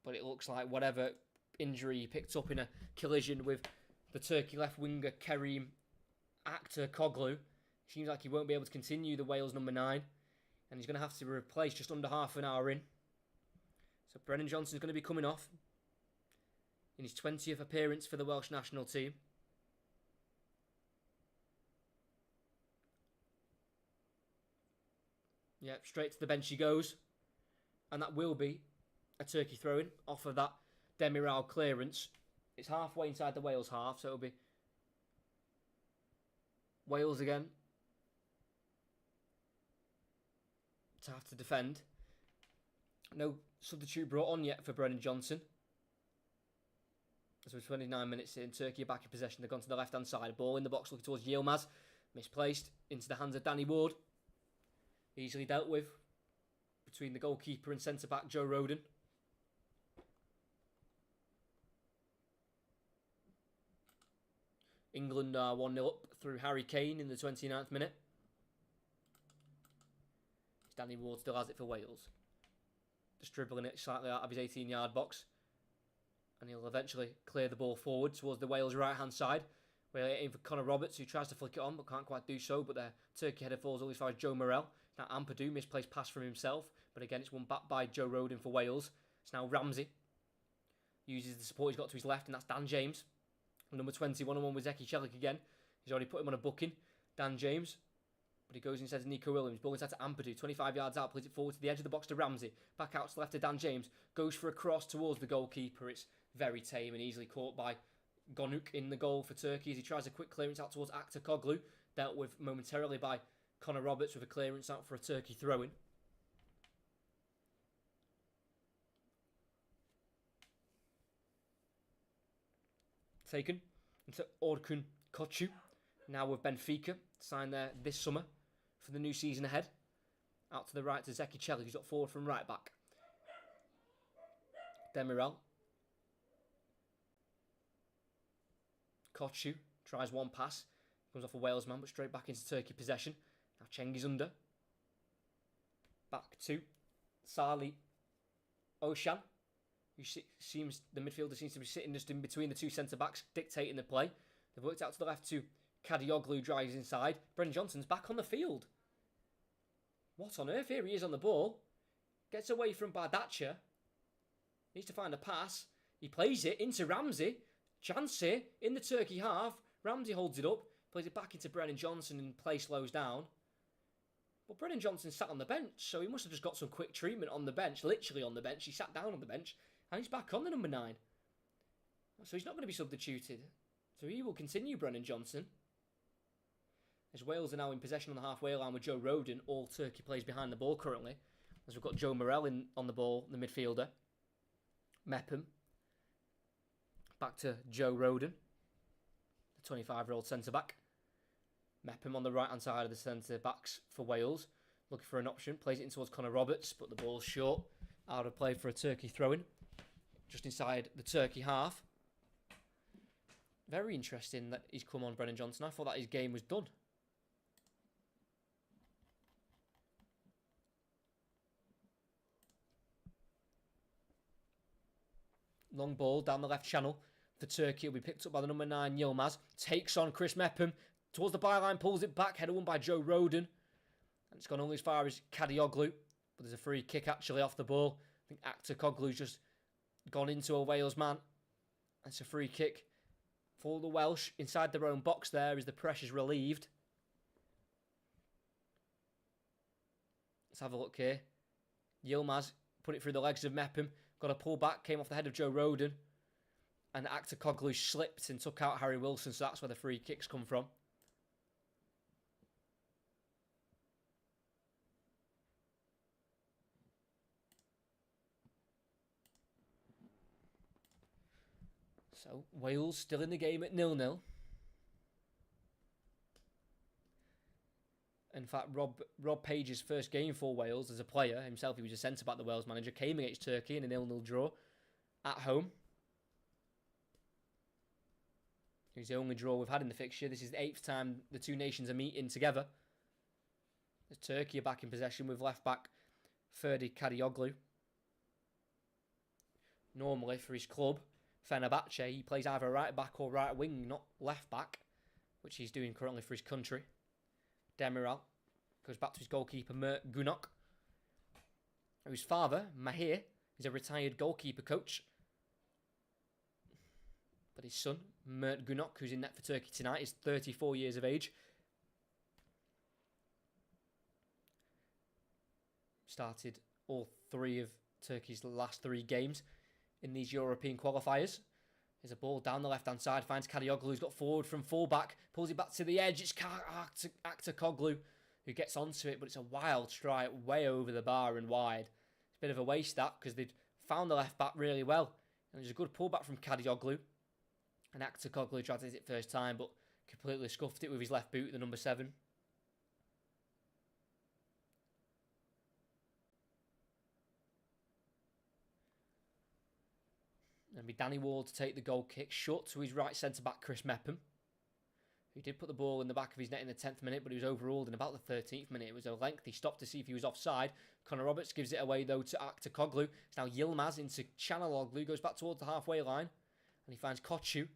But it looks like whatever injury he picked up in a collision with the Turkey left winger Kerim Aktürkoğlu, seems like he won't be able to continue the Wales number 9, and he's going to have to replace just under half an hour in. So Brennan Johnson's going to be coming off in his 20th appearance for the Welsh national team. Yeah, straight to the bench he goes, and that will be a Turkey throw-in off of that Demiral clearance. It's halfway inside the Wales half, so it'll be Wales again to have to defend. No substitute brought on yet for Brennan Johnson. As we're 29 minutes in, Turkey are back in possession. They've gone to the left-hand side. Ball in the box looking towards Yilmaz. Misplaced into the hands of Danny Ward. Easily dealt with between the goalkeeper and centre-back Joe Rodon. England are 1-0 up through Harry Kane in the 29th minute. Danny Ward still has it for Wales. Just dribbling it slightly out of his 18-yard box. And he'll eventually clear the ball forward towards the Wales right-hand side. We're aiming for Connor Roberts, who tries to flick it on but can't quite do so. But the Turkey header falls only as far as Joe Morel. Now Ampadu, misplaced pass from himself. But again, it's won back by Joe Rodon for Wales. It's now Ramsey. Uses the support he's got to his left, and that's Dan James. Number 20, one-on-one with Zeki Celik again. He's already put him on a booking, Dan James. But he goes inside to Nico Williams. Ball inside to Ampadu. 25 yards out. Plays it forward to the edge of the box to Ramsey. Back out to the left to Dan James. Goes for a cross towards the goalkeeper. It's very tame and easily caught by Gonuk in the goal for Turkey as he tries a quick clearance out towards Aktürkoğlu. Dealt with momentarily by Connor Roberts with a clearance out for a Turkey throw-in. Taken into Orkun Koçu, now with Benfica, signed there this summer for the new season ahead. Out to the right to Zeki Celik, who's got forward from right back. Demiral. Koçu tries one pass, comes off a Wales man, but straight back into Turkey possession. Now Cengiz Under. Back to Salih Oshan, who seems, the midfielder seems to be sitting just in between the two centre-backs, dictating the play. They've worked out to the left to Kadioglu, drives inside. Brennan Johnson's back on the field. What on earth? Here he is on the ball. Gets away from Bardacha. Needs to find a pass. He plays it into Ramsey. Chance here in the Turkey half. Ramsey holds it up. Plays it back into Brennan Johnson and play slows down. But Brennan Johnson sat on the bench, so he must have just got some quick treatment on the bench. Literally on the bench. He sat down on the bench. And he's back on the number 9. So he's not going to be substituted. So he will continue, Brennan Johnson. As Wales are now in possession on the halfway line with Joe Rodon. All Turkey plays behind the ball currently. As we've got Joe Morel on the ball, the midfielder. Mepham. Back to Joe Rodon, the 25-year-old centre-back. Mepham on the right-hand side of the centre-backs for Wales. Looking for an option. Plays it in towards Connor Roberts, but the ball's short. Out of play for a Turkey throw-in. Just inside the Turkey half. Very interesting that he's come on, Brennan Johnson. I thought that his game was done. Long ball down the left channel for Turkey. It'll be picked up by the number 9, Yilmaz. Takes on Chris Mepham. Towards the byline, pulls it back. Header won by Joe Roden. And it's gone only as far as Kadioglu. But there's a free kick actually off the ball. I think Aktakoglu's just gone into a Wales man. It's a free kick for the Welsh inside their own box there as the pressure's relieved. Let's have a look here. Yilmaz put it through the legs of Mepham. Got a pull back, came off the head of Joe Roden. And Aktakoglu slipped and took out Harry Wilson, so that's where the free kicks come from. So, Wales still in the game at 0-0. In fact, Rob Page's first game for Wales as a player, himself he was a centre-back, the Wales manager, came against Turkey in a 0-0 draw at home. It was the only draw we've had in the fixture. This is the 8th time the two nations are meeting together. As Turkey are back in possession with left-back Ferdi Kadioglu. Normally, for his club, Fenerbahce, he plays either right back or right wing, not left back, which he's doing currently for his country. Demiral goes back to his goalkeeper, Mert Gunok, whose father, Mahir, is a retired goalkeeper coach. But his son, Mert Gunok, who's in net for Turkey tonight, is 34 years of age. Started all 3 of Turkey's last 3 games in these European qualifiers. There's a ball down the left-hand side, finds Kadioglu, who's got forward from full-back, pulls it back to the edge. It's Aktakoglu who gets onto it, but it's a wild strike way over the bar and wide. It's a bit of a waste, that, because they'd found the left-back really well. And there's a good pullback from Kadioglu. And Aktakoglu tried to hit it first time, but completely scuffed it with his left boot, the number 7. And it'll be Danny Ward to take the goal kick, short to his right centre-back, Chris Mepham, who did put the ball in the back of his net in the 10th minute, but he was overruled in about the 13th minute. It was a lengthy stop to see if he was offside. Connor Roberts gives it away, though, to Aktakoglu. It's now Yilmaz into Chanaloglu, goes back towards the halfway line, and he finds Koçu.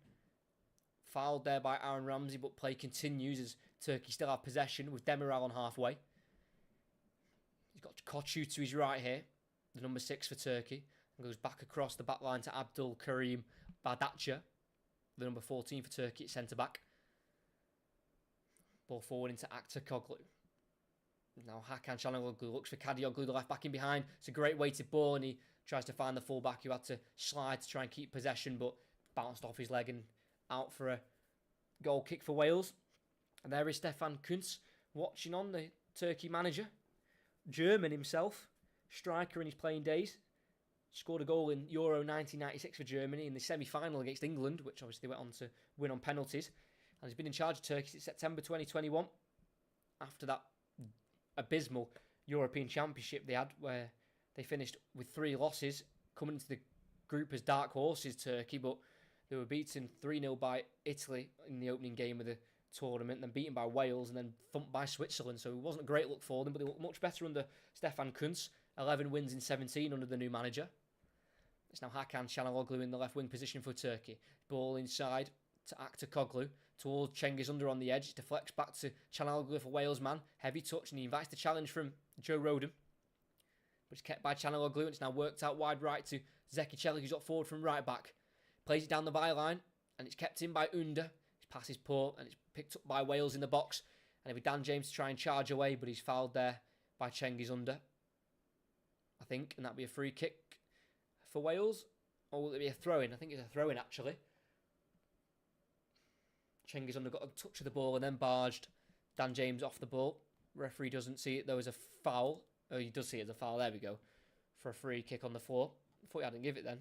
Fouled there by Aaron Ramsey, but play continues as Turkey still have possession with Demiral on halfway. He's got Koçu to his right here, the number 6 for Turkey, and goes back across the back line to Abdul Karim Bardakçı, the number 14 for Turkey at centre-back. Ball forward into Aktakoglu. Now Hakan Çalhanoğlu looks for Kadioglu, the left back in behind. It's a great weighted ball, and he tries to find the full-back who had to slide to try and keep possession, but bounced off his leg and out for a goal kick for Wales. And there is Stefan Kuntz watching on, the Turkey manager. German himself, striker in his playing days. Scored a goal in Euro 1996 for Germany in the semi-final against England, which obviously they went on to win on penalties. And he's been in charge of Turkey since September 2021. After that abysmal European Championship they had, where they finished with 3 losses, coming into the group as dark horses, Turkey, but they were beaten 3-0 by Italy in the opening game of the tournament, then beaten by Wales, and then thumped by Switzerland. So it wasn't a great look for them, but they looked much better under Stefan Kuntz. 11 wins in 17 under the new manager. It's now Hakan Çalhanoğlu in the left wing position for Turkey. Ball inside to Aktakoglu towards Cengiz Under on the edge. Deflects back to Çalhanoğlu for Wales man. Heavy touch, and he invites the challenge from Joe Roden. But it's kept by Çalhanoğlu, and it's now worked out wide right to Zeki Çelik, who's got forward from right back. Plays it down the byline, and it's kept in by Under. His pass is poor, and it's picked up by Wales in the box. And it'll be Dan James to try and charge away, but he's fouled there by Cengiz Under, I think, and that'll be a free kick for Wales. Or will it be a throw-in? I think it's a throw-in, actually. Cengiz Under got a touch of the ball and then barged Dan James off the ball. Referee doesn't see it, though, as a foul. Oh, he does see it as a foul. There we go. For a free kick on the floor. I thought he hadn't give it then.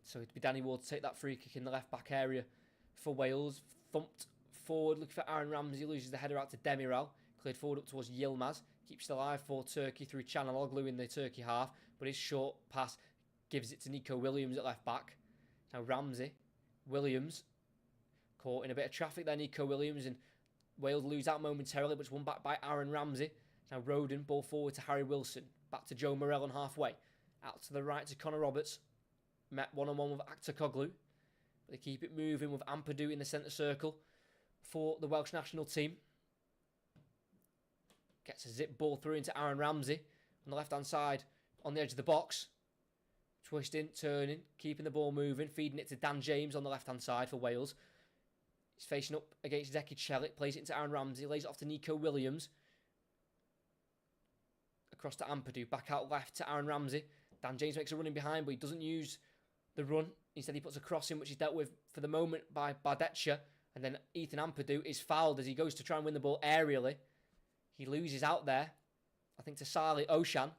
So it'd be Danny Ward to take that free kick in the left-back area for Wales. Thumped forward, looking for Aaron Ramsey, loses the header out to Demiral. Cleared forward up towards Yilmaz. Keeps it alive for Turkey through Çalhanoğlu in the Turkey half. But his short pass gives it to Nico Williams at left-back. Now Ramsey, Williams, Caught in a bit of traffic there, Nico Williams, and Wales lose out momentarily, but it's won back by Aaron Ramsey. Now Roden, ball forward to Harry Wilson. Back to Joe Morel on halfway. Out to the right to Connor Roberts. Met one-on-one with Aktakoglu. But they keep it moving with Ampadu in the centre circle for the Welsh national team. Gets a zip ball through into Aaron Ramsey on the left-hand side on the edge of the box. Twisting, turning, keeping the ball moving, feeding it to Dan James on the left-hand side for Wales. He's facing up against Zeki Chelik, plays it into Aaron Ramsey, lays it off to Nico Williams. Across to Ampadu, back out left to Aaron Ramsey. Dan James makes a run in behind, but he doesn't use the run. Instead, he puts a cross in, which is dealt with for the moment by Bardetcha. And then Ethan Ampadu is fouled as he goes to try and win the ball aerially. He loses out there, I think, to Salih Oshan.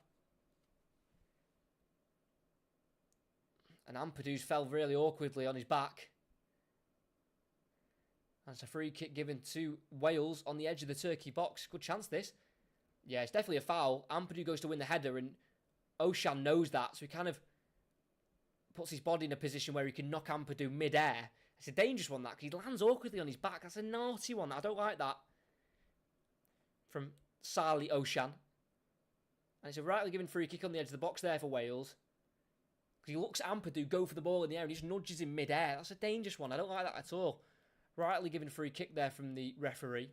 And Ampadu's fell really awkwardly on his back. That's a free kick given to Wales on the edge of the Turkey box. Good chance, this. Yeah, it's definitely a foul. Ampadu goes to win the header, and Oshan knows that, so he kind of puts his body in a position where he can knock Ampadu mid-air. It's a dangerous one, that, because he lands awkwardly on his back. That's a naughty one. I don't like that. From Salih Oshan. And it's a rightly given free kick on the edge of the box there for Wales. Because he looks at Ampadu go for the ball in the air and he just nudges him mid-air. That's a dangerous one. I don't like that at all. Rightly given free kick there from the referee.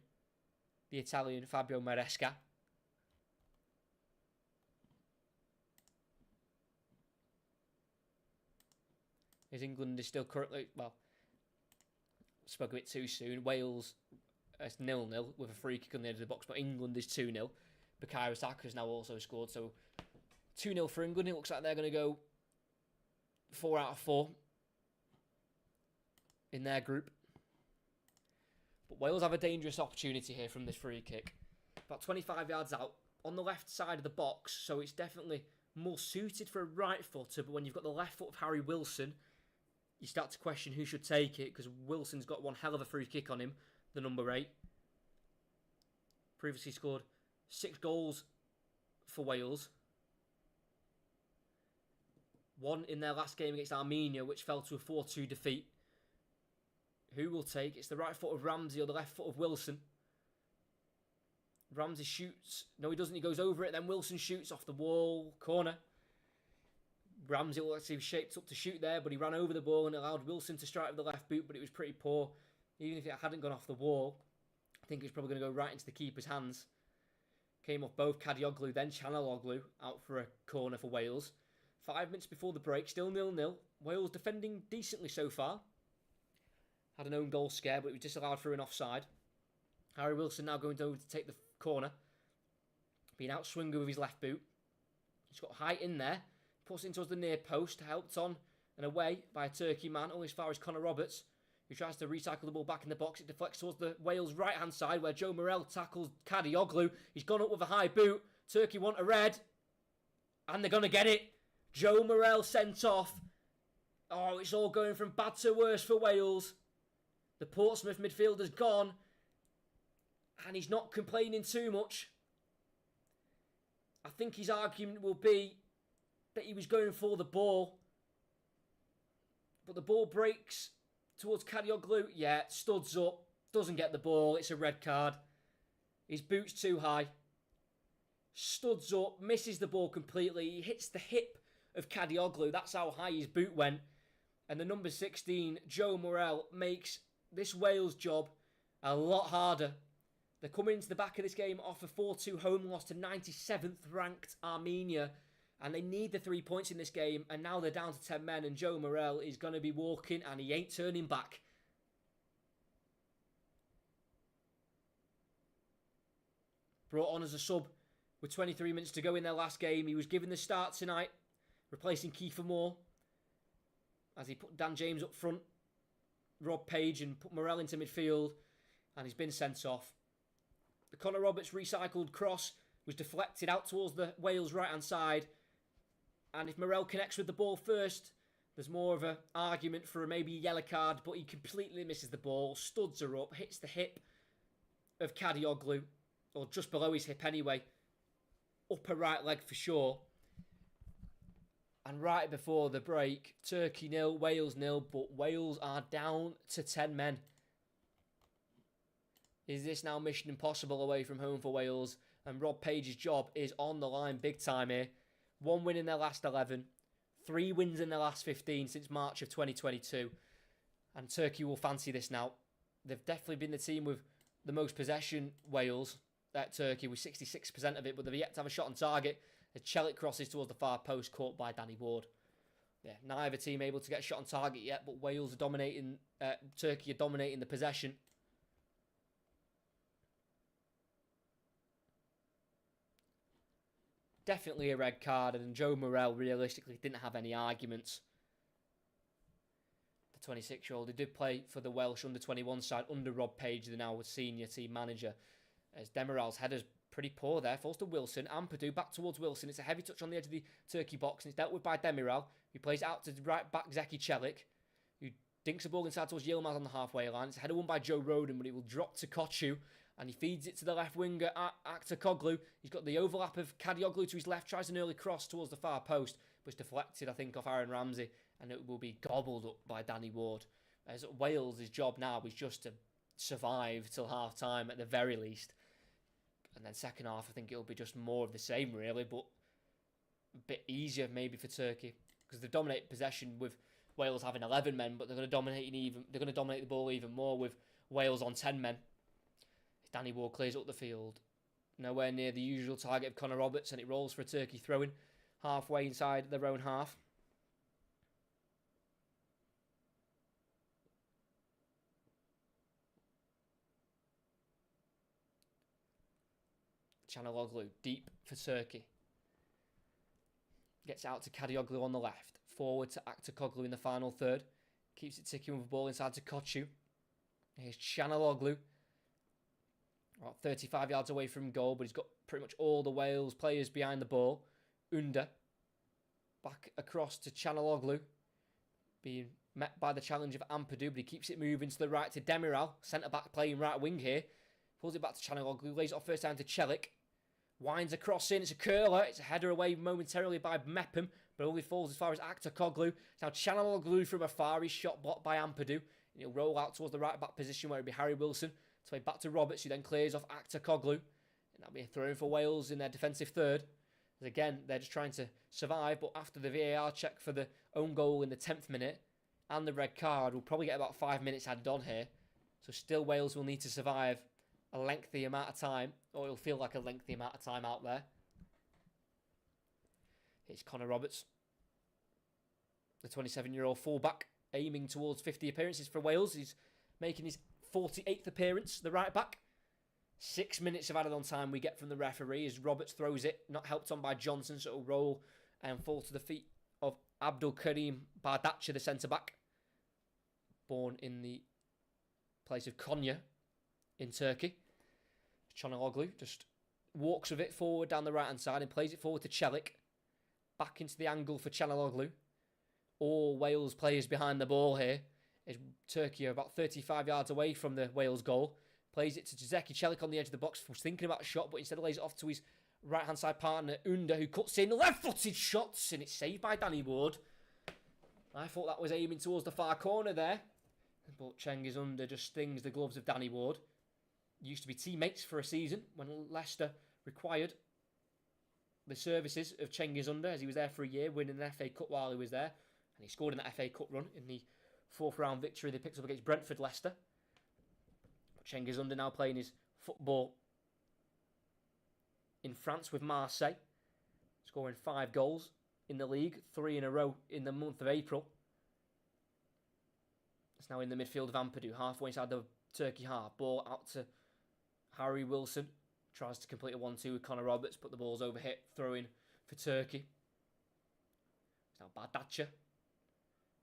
The Italian Fabio Maresca. As England is still currently, well, spoke a bit too soon. Wales is 0-0 with a free kick on the edge of the box, but England is 2-0. Bukayo Saka has now also scored, so 2-0 for England. It looks like they're going to go 4 out of 4 in their group. But Wales have a dangerous opportunity here from this free kick. About 25 yards out on the left side of the box, so it's definitely more suited for a right footer, but when you've got the left foot of Harry Wilson, you start to question who should take it, because Wilson's got one hell of a free kick on him, the number 8. Previously scored 6 goals for Wales. 1 in their last game against Armenia, which fell to a 4-2 defeat. Who will take? It's the right foot of Ramsey or the left foot of Wilson. Ramsey shoots. No, he doesn't. He goes over it. Then Wilson shoots off the wall. Corner. Ramsey will actually shaped up to shoot there, but he ran over the ball and allowed Wilson to strike with the left boot, but it was pretty poor. Even if it hadn't gone off the wall, I think it's probably going to go right into the keeper's hands. Came off both Kadioglu, then Chanaloglu, out for a corner for Wales. 5 minutes before the break, still 0-0. Wales defending decently so far. Had an own goal scare, but it was disallowed through an offside. Harry Wilson now going to take the corner. Being outswinger with his left boot. He's got height in there. Puts it towards the near post. Helped on and away by a Turkey man, only as far as Connor Roberts, who tries to recycle the ball back in the box. It deflects towards the Wales right-hand side, where Joe Morel tackles Kadioglu. He's gone up with a high boot. Turkey want a red. And they're going to get it. Joe Morel sent off. Oh, it's all going from bad to worse for Wales. The Portsmouth midfielder's gone. And he's not complaining too much. I think his argument will be that he was going for the ball. But the ball breaks towards Kadioglu. Yeah, studs up. Doesn't get the ball. It's a red card. His boot's too high. Studs up. Misses the ball completely. He hits the hip of Kadioglu. That's how high his boot went. And the number 16, Joe Morel, makes this Wales job a lot harder. They're coming into the back of this game off a 4-2 home loss to 97th ranked Armenia. And they need the 3 points in this game. And now they're down to 10 men. And Joe Morel is going to be walking and he ain't turning back. Brought on as a sub with 23 minutes to go in their last game. He was given the start tonight, replacing Kiefer Moore. As he put Dan James up front, Rob Page, and put Morel into midfield. And he's been sent off. The Connor Roberts recycled cross was deflected out towards the Wales right-hand side. And if Morel connects with the ball first, there's more of an argument for maybe a yellow card, but he completely misses the ball, studs her up, hits the hip of Kadioglu, or just below his hip anyway. Upper right leg for sure. And right before the break, Turkey 0, Wales 0, but Wales are down to 10 men. Is this now mission impossible away from home for Wales? And Rob Page's job is on the line big time here. 1 win in their last 11. 3 wins in their last 15 since March of 2022. And Turkey will fancy this now. They've definitely been the team with the most possession, Wales, at Turkey, with 66% of it, but they've yet to have a shot on target as Celik crosses towards the far post, caught by Danny Ward. Yeah, neither team able to get a shot on target yet, but Wales are dominating, Turkey are dominating the possession. Definitely a red card, and Joe Morrell realistically didn't have any arguments. The 26-year-old, who did play for the Welsh under-21 side under Rob Page, the now senior team manager, as Demiral's header's pretty poor there, falls to Wilson. Ampadu back towards Wilson. It's a heavy touch on the edge of the Turkey box, and it's dealt with by Demiral, who plays out to right back Zeki Celik, who dinks the ball inside towards Yilmaz on the halfway line. It's a header won by Joe Roden, but it will drop to Kochu, and he feeds it to the left winger, Aktakoglu. He's got the overlap of Kadioglu to his left, tries an early cross towards the far post, but it's deflected, I think, off Aaron Ramsey, and it will be gobbled up by Danny Ward. As Wales' job now is just to survive till half-time at the very least. And then second half, I think it'll be just more of the same, really, but a bit easier maybe for Turkey, because they dominate possession with Wales having 11 men, but they're going to dominate the ball even more with Wales on 10 men. Danny Ward clears up the field, nowhere near the usual target of Connor Roberts, and it rolls for a Turkey throw-in halfway inside their own half. Çalhanoğlu deep for Turkey. Gets out to Kadioglu on the left. Forward to Aktakoglu in the final third. Keeps it ticking with the ball inside to Kochu. Here's Çalhanoğlu. About 35 yards away from goal, but he's got pretty much all the Wales players behind the ball. Under. Back across to Çalhanoğlu. Being met by the challenge of Ampadu, but he keeps it moving to the right to Demiral. Centre-back playing right wing here. Pulls it back to Çalhanoğlu. Lays it off first time to Celik. Winds across in. It's a curler. It's a header away momentarily by Mepham, but only falls as far as Aktakoglu. It's now Çalhanoğlu from afar. He's shot blocked by Ampadu. And he'll roll out towards the right-back position where it'll be Harry Wilson. So back to Roberts, who then clears off Aktakoglu. And that'll be a throw for Wales in their defensive third. As again, they're just trying to survive, but after the VAR check for the own goal in the 10th minute and the red card, we'll probably get about 5 minutes added on here. So still Wales will need to survive a lengthy amount of time, or it'll feel like a lengthy amount of time out there. Here's Connor Roberts, the 27-year-old fullback, aiming towards 50 appearances for Wales. He's making his 48th appearance, the right back. 6 minutes of added on time we get from the referee as Roberts throws it, not helped on by Johnson, so it'll roll and fall to the feet of Abdul Karim Bardakçı, the centre-back, born in the place of Konya in Turkey. Çalhanoğlu just walks with it forward down the right-hand side and plays it forward to Celik. Back into the angle for Çalhanoğlu. All Wales players behind the ball here. As Turkey are about 35 yards away from the Wales goal. Plays it to Zeki Celik on the edge of the box. Was thinking about a shot, but instead lays it off to his right-hand side partner, Under, who cuts in left-footed shots, and it's saved by Danny Ward. I thought that was aiming towards the far corner there, but Cengiz Under just stings the gloves of Danny Ward. Used to be teammates for a season when Leicester required the services of Cengiz Under, as he was there for a year, winning an FA Cup while he was there, and he scored in that FA Cup run in the 4th round victory they picked up against Brentford Leicester. But Cengiz Under now playing his football in France with Marseille, scoring 5 goals in the league, 3 in a row in the month of April. It's now in the midfield of Ampadu, halfway inside the Turkey half. Ball out to Harry Wilson. Tries to complete a 1-2 with Connor Roberts, but the ball's overhit. Throw in for Turkey. It's now Bardakçı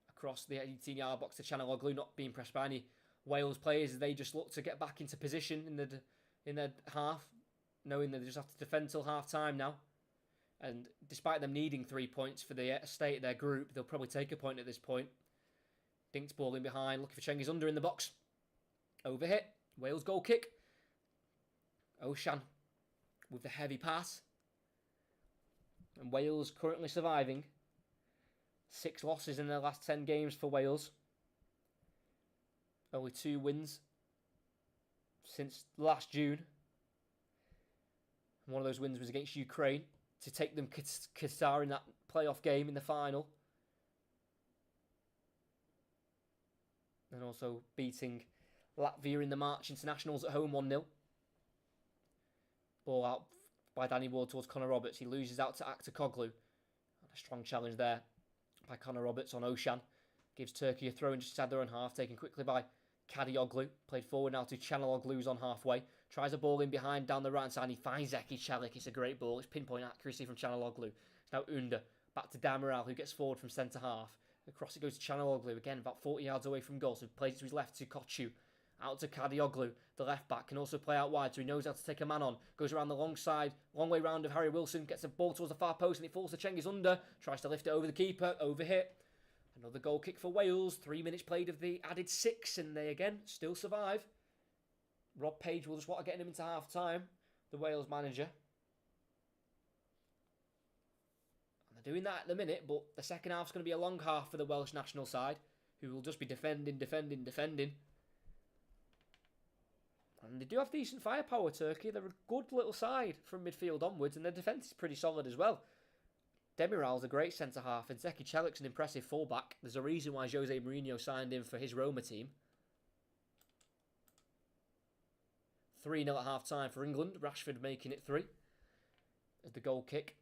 across the 18-yard box to Çalhanoğlu, not being pressed by any Wales players. They just look to get back into position in their half, knowing that they just have to defend till half-time now. And despite them needing 3 points for the state of their group, they'll probably take a point at this point. Dink's ball in behind, looking for Cengiz Under in the box. Overhit. Wales goal kick. Oshan with the heavy pass. And Wales currently surviving. 6 losses in their last 10 games for Wales. Only 2 wins since last June. One of those wins was against Ukraine to take them Qatar in that playoff game in the final. And also beating Latvia in the March Internationals at home 1-0. Ball out by Danny Ward towards Connor Roberts. He loses out to Aktakoglu. A strong challenge there by Connor Roberts on Oshan. Gives Turkey a throw in just inside their own half. Taken quickly by Kadioglu. Played forward now to Chanaloglu, who's on halfway. Tries a ball in behind down the right hand side. He finds Zeki Celik. It's a great ball. It's pinpoint accuracy from Chanaloglu. It's now Under. Back to Damiral, who gets forward from centre half. Across it goes to Chanaloglu. Again, about 40 yards away from goal. So he plays it to his left to Kochu. Out to Kadioglu. The left back can also play out wide, so he knows how to take a man on. Goes around the long side, long way round of Harry Wilson. Gets the ball towards the far post and it falls to Cengiz Under. Tries to lift it over the keeper. Overhit. Another goal kick for Wales. 3 minutes played of the added 6, and they again still survive. Rob Page will just want to get him into half time, the Wales manager. And they're doing that at the minute, but the second half's going to be a long half for the Welsh national side, who will just be defending. And they do have decent firepower, Turkey. They're a good little side from midfield onwards, and their defence is pretty solid as well. Demiral's a great centre-half, and Zeki Celik's an impressive full-back. There's a reason why Jose Mourinho signed him for his Roma team. 3-0 at half-time for England. Rashford making it 3. As the goal kick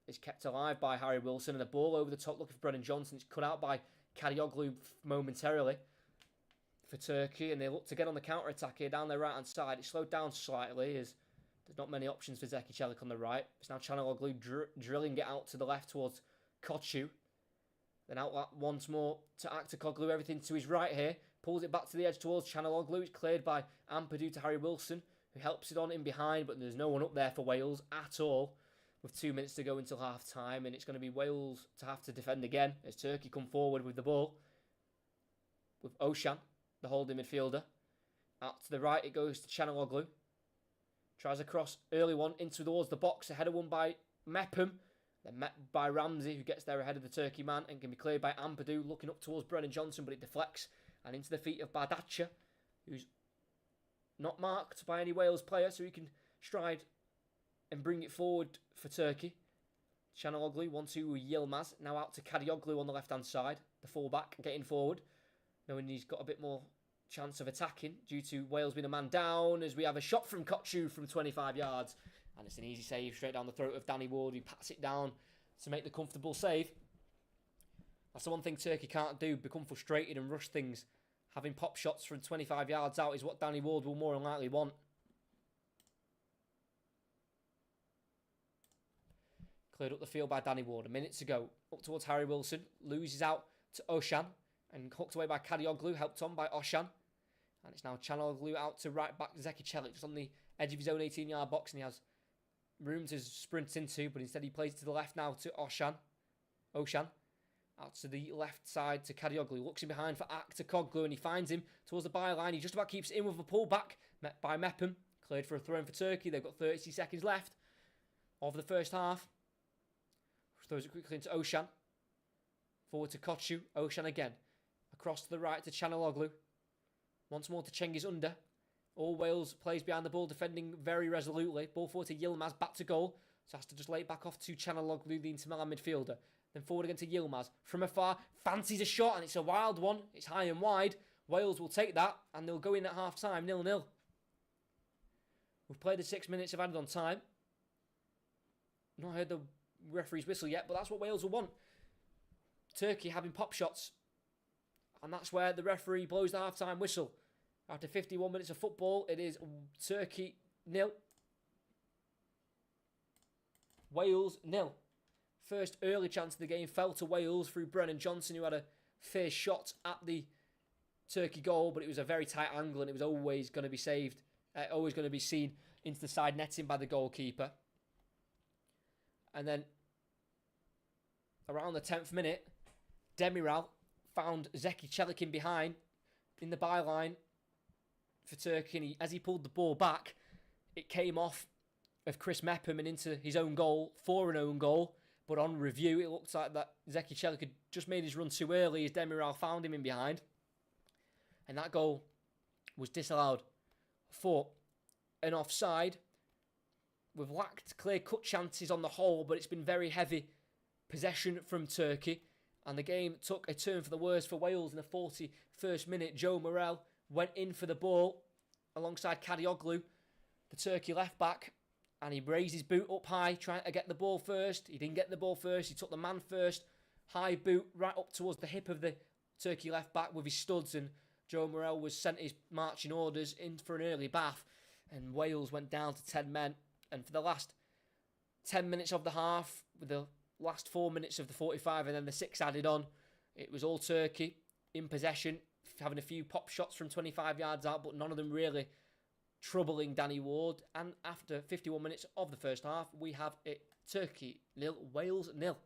is kept alive by Harry Wilson, and the ball over the top looking for Brennan Johnson. It's cut out by Kadioglu momentarily for Turkey, and they look to get on the counter-attack here down their right-hand side. It's slowed down slightly as there's not many options for Zeki Celik on the right. It's now Chanaloglu drilling it out to the left towards Kochu. Then out once more to Aktakoglu. Everything to his right here. Pulls it back to the edge towards Chanaloglu. It's cleared by Ampadu to Harry Wilson, who helps it on in behind, but there's no one up there for Wales at all. With 2 minutes to go until half-time, and it's going to be Wales to have to defend again as Turkey come forward with the ball. With Oshan, the holding midfielder. Out to the right, it goes to Chanaloglu. Tries a cross, early one, into towards the box. A header won by Mepham. Then met by Ramsey, who gets there ahead of the Turkey man and can be cleared by Ampadu, looking up towards Brennan Johnson, but it deflects. And into the feet of Bardaccia, who's not marked by any Wales player, so he can stride and bring it forward for Turkey. Chanaloglu, 1-2 with Yilmaz. Now out to Kadioglu on the left-hand side, the full-back, getting forward. Knowing he's got a bit more chance of attacking due to Wales being a man down, as we have a shot from Kochu from 25 yards. And it's an easy save straight down the throat of Danny Ward, who pats it down to make the comfortable save. That's the one thing Turkey can't do, become frustrated and rush things. Having pop shots from 25 yards out is what Danny Ward will more than likely want. Cleared up the field by Danny Ward. A minute to go. Up towards Harry Wilson. Loses out to Oshan. And hooked away by Kadioglu. Helped on by Oshan. And it's now Chanaloglu out to right back Zeki Celik. Just on the edge of his own 18-yard box. And he has room to sprint into. But instead he plays it to the left now to Oshan. Out to the left side to Kadioglu. Looks in behind for Aktakoglu. And he finds him towards the byline. He just about keeps it in with a pullback. Met by Mepham. Cleared for a throw in for Turkey. They've got 30 seconds left of the first half. Throws it quickly into Oshan. Forward to Kochu. Oshan again. Across to the right to Chanaloglu. Once more to Cengiz Under. All Wales plays behind the ball, defending very resolutely. Ball forward to Yilmaz, back to goal. So has to just lay it back off to Chanaloglu, the Inter Milan midfielder. Then forward again to Yilmaz. From afar, fancies a shot, and it's a wild one. It's high and wide. Wales will take that, and they'll go in at half-time, 0-0. We've played the 6 minutes of added on time. Not heard the referee's whistle yet, but that's what Wales will want. Turkey having pop shots. And that's where the referee blows the half-time whistle. After 51 minutes of football, it is Turkey 0. Wales 0. First early chance of the game fell to Wales through Brennan Johnson, who had a fierce shot at the Turkey goal, but it was a very tight angle and it was always going to be saved, always going to be seen into the side netting by the goalkeeper. And then around the 10th minute, Demiral found Zeki Celik in behind in the byline for Turkey, and as he pulled the ball back, it came off of Chris Mepham and into his own goal for an own goal. But on review, it looks like that Zeki Celik had just made his run too early as Demiral found him in behind. And that goal was disallowed for an offside. We've lacked clear-cut chances on the whole, but it's been very heavy possession from Turkey. And the game took a turn for the worse for Wales in the 41st minute. Joe Morrell went in for the ball alongside Kadioglu, the Turkey left-back. And he raised his boot up high, trying to get the ball first. He didn't get the ball first. He took the man first. High boot right up towards the hip of the Turkey left-back with his studs. And Joe Morrell was sent his marching orders in for an early bath. And Wales went down to 10 men. And for the last 10 minutes of the half, with the last 4 minutes of the 45 and then the 6 added on, it was all Turkey in possession, having a few pop shots from 25 yards out, but none of them really troubling Danny Ward. And after 51 minutes of the first half, we have it Turkey 0, Wales 0.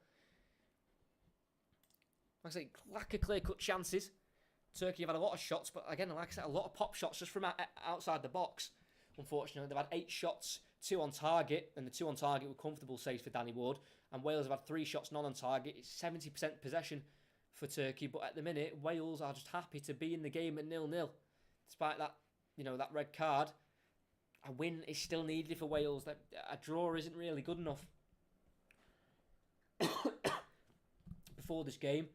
Like I say, lack of clear-cut chances. Turkey have had a lot of shots, but again, like I said, a lot of pop shots just from outside the box. Unfortunately, they've had 8 shots, 2 on target, and the 2 on target were comfortable saves for Danny Ward. And Wales have had 3 shots, none on target. It's 70% possession for Turkey, but at the minute, Wales are just happy to be in the game at 0-0. Despite that, that red card, a win is still needed for Wales. A draw isn't really good enough. Before this game,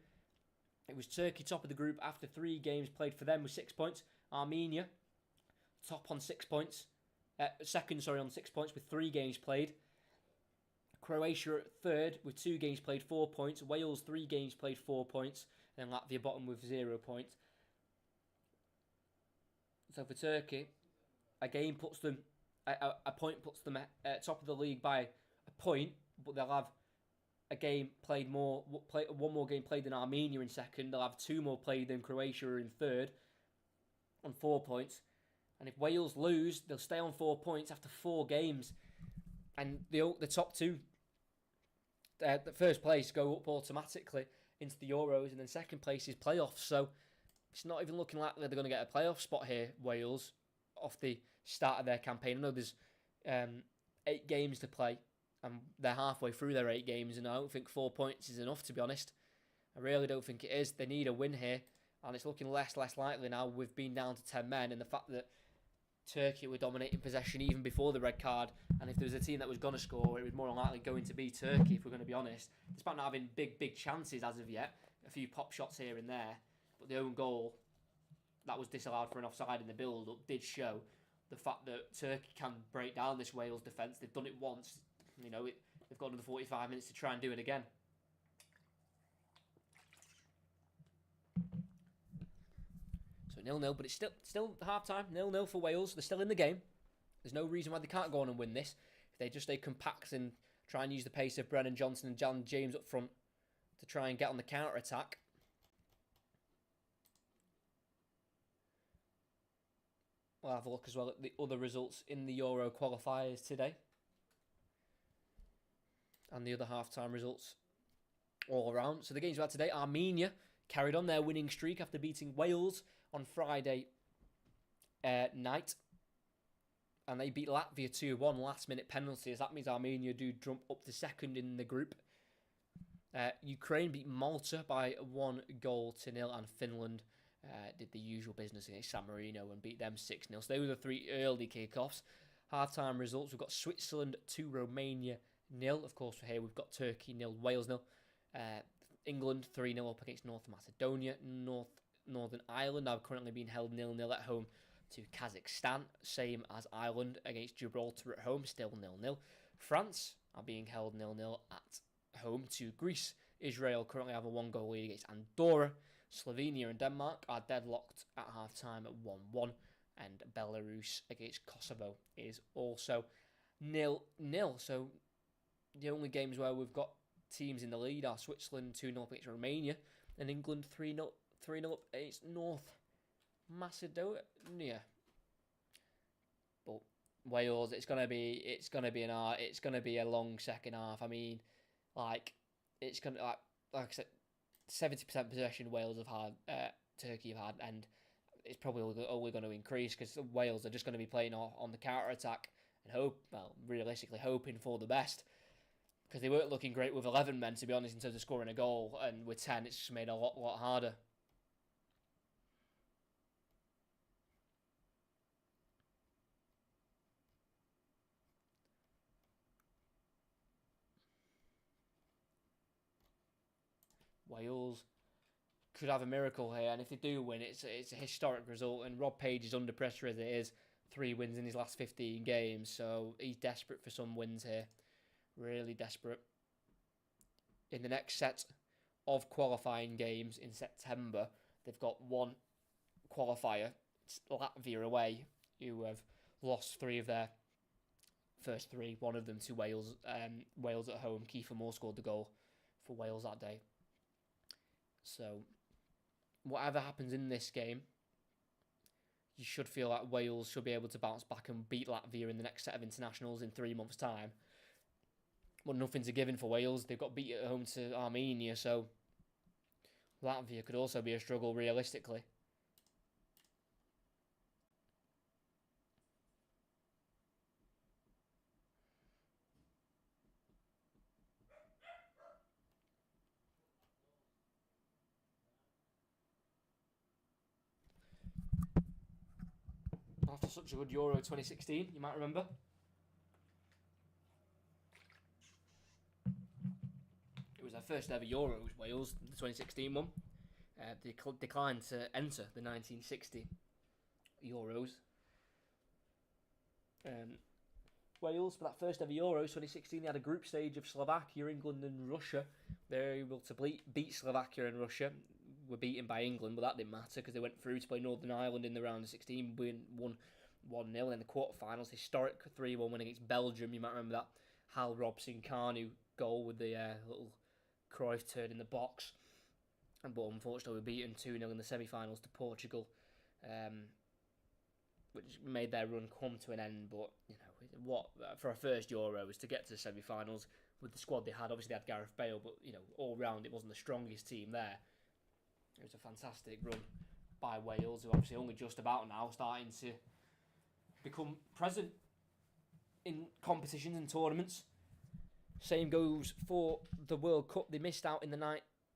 it was Turkey top of the group after 3 games played for them with 6 points. Armenia top on 6 points. Second on 6 points with 3 games played. Croatia at third with 2 games played, 4 points. Wales 3 games played, 4 points. And then Latvia bottom with 0 points. So for Turkey, a game puts them, a point puts them at top of the league by a point, but they'll have a game played more, one more game played than Armenia in second. They'll have 2 more played than Croatia in third on 4 points. And if Wales lose, they'll stay on 4 points after 4 games. And the top 2, the first place, go up automatically into the Euros, and then second place is playoffs. So it's not even looking like they're going to get a playoff spot here, Wales, off the start of their campaign. I know there's 8 games to play, and they're halfway through their 8 games, and I don't think 4 points is enough, to be honest. I really don't think it is. They need a win here, and it's looking less likely now. We've been down to 10 men, and the fact that Turkey were dominating possession even before the red card, and if there was a team that was going to score, it was more than likely going to be Turkey, if we're going to be honest. Despite not having big chances as of yet, a few pop shots here and there, but the own goal that was disallowed for an offside in the build-up did show the fact that Turkey can break down this Wales defence. They've done it once, they've got another 45 minutes to try and do it again. So 0-0, but it's still half-time, 0-0 for Wales. They're still in the game. There's no reason why they can't go on and win this. If they just stay compact and try and use the pace of Brennan Johnson and Jan James up front to try and get on the counter-attack. We'll have a look as well at the other results in the Euro qualifiers today. And the other half-time results all around. So the games we had today, Armenia carried on their winning streak after beating Wales on Friday night. And they beat Latvia 2-1 last-minute penalties. That means Armenia do jump up to second in the group. Ukraine beat Malta by 1-0, and Finland did the usual business against San Marino and beat them 6-0. So they were the 3 early kickoffs. Half-time results, we've got Switzerland 2, Romania 0. Of course, here we've got Turkey 0, Wales 0. England 3-0 up against North Macedonia. Northern Ireland are currently being held 0-0 at home to Kazakhstan. Same as Ireland against Gibraltar at home, still 0-0. France are being held 0-0 at home to Greece. Israel currently have a 1-goal lead against Andorra. Slovenia and Denmark are deadlocked at half-time at 1-1. And Belarus against Kosovo is also 0-0. So the only games where we've got teams in the lead are Switzerland 2-0 against Romania and England 3-0 against North Macedonia. But Wales, it's gonna be a long second half. I mean, like I said, 70% possession Wales have had, Turkey have had, and it's probably only going to increase because Wales are just going to be playing on the counter attack and realistically hoping for the best. Because they weren't looking great with 11 men, to be honest, in terms of scoring a goal, and with 10, it's just made it a lot harder. Wales could have a miracle here, and if they do win, it's a historic result. And Rob Page is under pressure as it is, 3 wins in his last 15 games, so he's desperate for some wins here, really desperate. In the next set of qualifying games in September, they've got one qualifier. It's Latvia away, who have lost 3 of their first 3, one of them to Wales. Wales at home. Kiefer Moore scored the goal for Wales that day. So whatever happens in this game, you should feel like Wales should be able to bounce back and beat Latvia in the next set of internationals in 3 months' time. But nothing's a given for Wales. They've got beat at home to Armenia, so Latvia could also be a struggle realistically. After such a good Euro 2016, you might remember. It was their first ever Euros, Wales, the 2016 one. They declined to enter the 1960 Euros. Wales, for that first ever Euros 2016, they had a group stage of Slovakia, England and Russia. They were able to beat Slovakia and Russia. Were beaten by England, but that didn't matter because they went through to play Northern Ireland in the round of 16, won 1-0 in the quarterfinals. Historic 3-1 win against Belgium. You might remember that Hal Robson-Kanu goal with the little Cruyff turn in the box. But unfortunately, we were beaten 2-0 in the semi-finals to Portugal, which made their run come to an end. But you know, what for a first Euros to get to the semi-finals with the squad they had. Obviously, they had Gareth Bale, but you know, all round it wasn't the strongest team there. It was a fantastic run by Wales, who obviously only just about now starting to become present in competitions and tournaments. Same goes for the World Cup. They missed out in the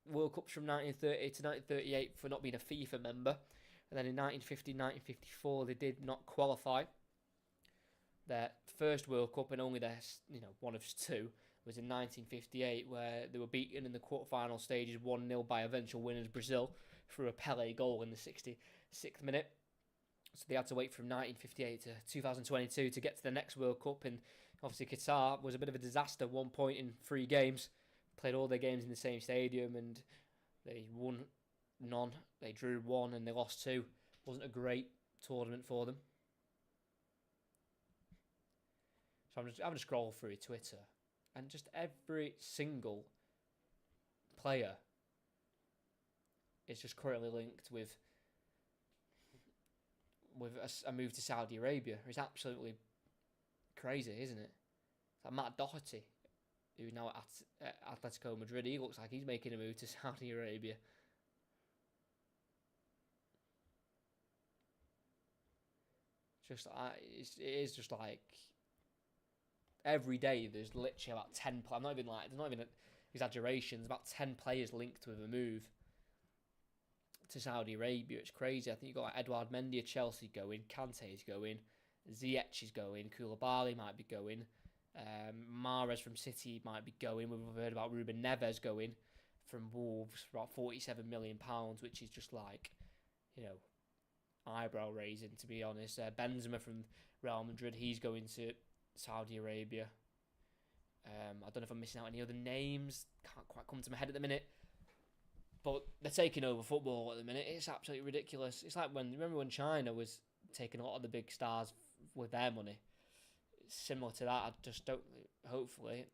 World Cups from 1930 to 1938 for not being a FIFA member. And then in 1950, 1954, they did not qualify. Their first World Cup, and only their one of 2, was in 1958, where they were beaten in the quarterfinal stages 1-0 by eventual winners Brazil through a Pelé goal in the 66th minute. So they had to wait from 1958 to 2022 to get to the next World Cup. And obviously Qatar was a bit of a disaster. 1 point in 3 games. Played all their games in the same stadium, and they won none. They drew 1 and they lost 2. Wasn't a great tournament for them. So I'm just having a scroll through Twitter, and just every single player is just currently linked with a move to Saudi Arabia. It's absolutely crazy, isn't it? It's like Matt Doherty, who's now at Atletico Madrid. He looks like he's making a move to Saudi Arabia. It is just like every day there's literally about 10. There's not even an exaggeration. There's about 10 players linked with a move to Saudi Arabia. It's crazy. I think you've got like Edouard Mendy of Chelsea going, Kante is going, Ziyech is going, Koulibaly might be going, Mahrez from City might be going. We've heard about Ruben Neves going from Wolves for about £47 million, which is just like, eyebrow raising, to be honest. Benzema from Real Madrid, he's going to Saudi Arabia. I don't know if I'm missing out any other names. Can't quite come to my head at the minute. But they're taking over football at the minute. It's absolutely ridiculous. It's like remember when China was taking a lot of the big stars with their money? It's similar to that. I just don't. Hopefully,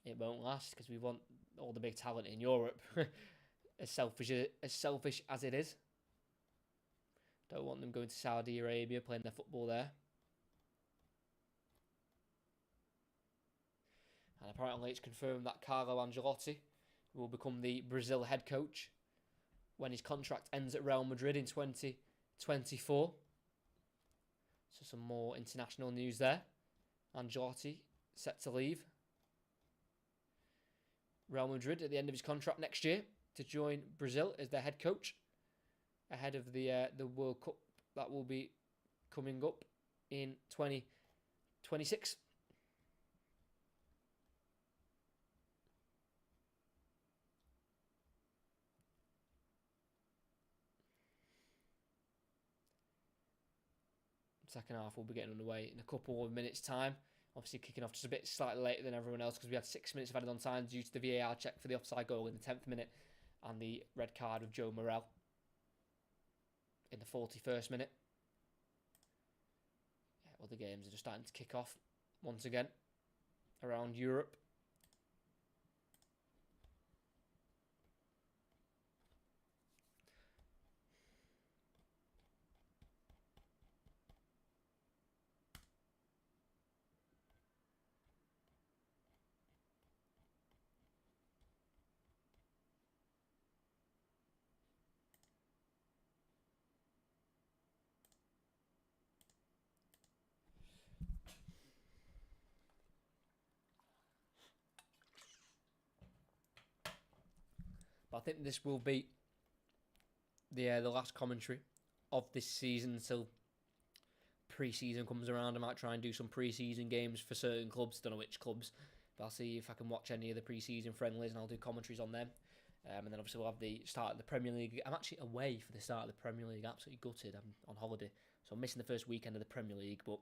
it won't last because we want all the big talent in Europe. as selfish as it is. Don't want them going to Saudi Arabia playing their football there. And apparently, it's confirmed that Carlo Ancelotti will become the Brazil head coach when his contract ends at Real Madrid in 2024. So some more international news there. Ancelotti set to leave Real Madrid at the end of his contract next year to join Brazil as their head coach ahead of the World Cup that will be coming up in 2026. Second half will be getting underway in a couple of minutes' time. Obviously kicking off just a bit slightly later than everyone else because we had 6 minutes of added on time due to the VAR check for the offside goal in the 10th minute and the red card of Joe Morrell in the 41st minute. Yeah, other games are just starting to kick off once again around Europe. But I think this will be the last commentary of this season until pre-season comes around. I might try and do some pre-season games for certain clubs. Don't know which clubs, but I'll see if I can watch any of the pre-season friendlies and I'll do commentaries on them. And then obviously we'll have the start of the Premier League. I'm actually away for the start of the Premier League. Absolutely gutted. I'm on holiday, so I'm missing the first weekend of the Premier League. But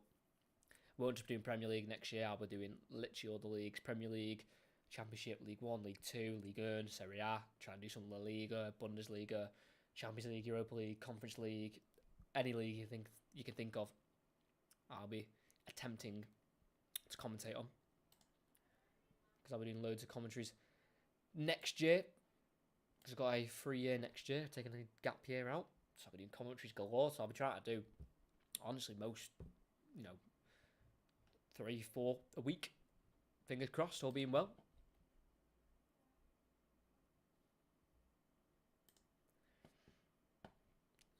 we won't just be doing Premier League next year. I'll be doing literally all the leagues: Premier League, Championship, League 1, League 2, League 1, Serie A. Try and do some La Liga, Bundesliga, Champions League, Europa League, Conference League, any league you can think of. I'll be attempting to commentate on because I'll be doing loads of commentaries next year. Because I've got a 3-year next year, taking a gap year out, so I'll be doing commentaries galore. So I'll be trying to do, honestly, most, 3-4 a week. Fingers crossed, all being well.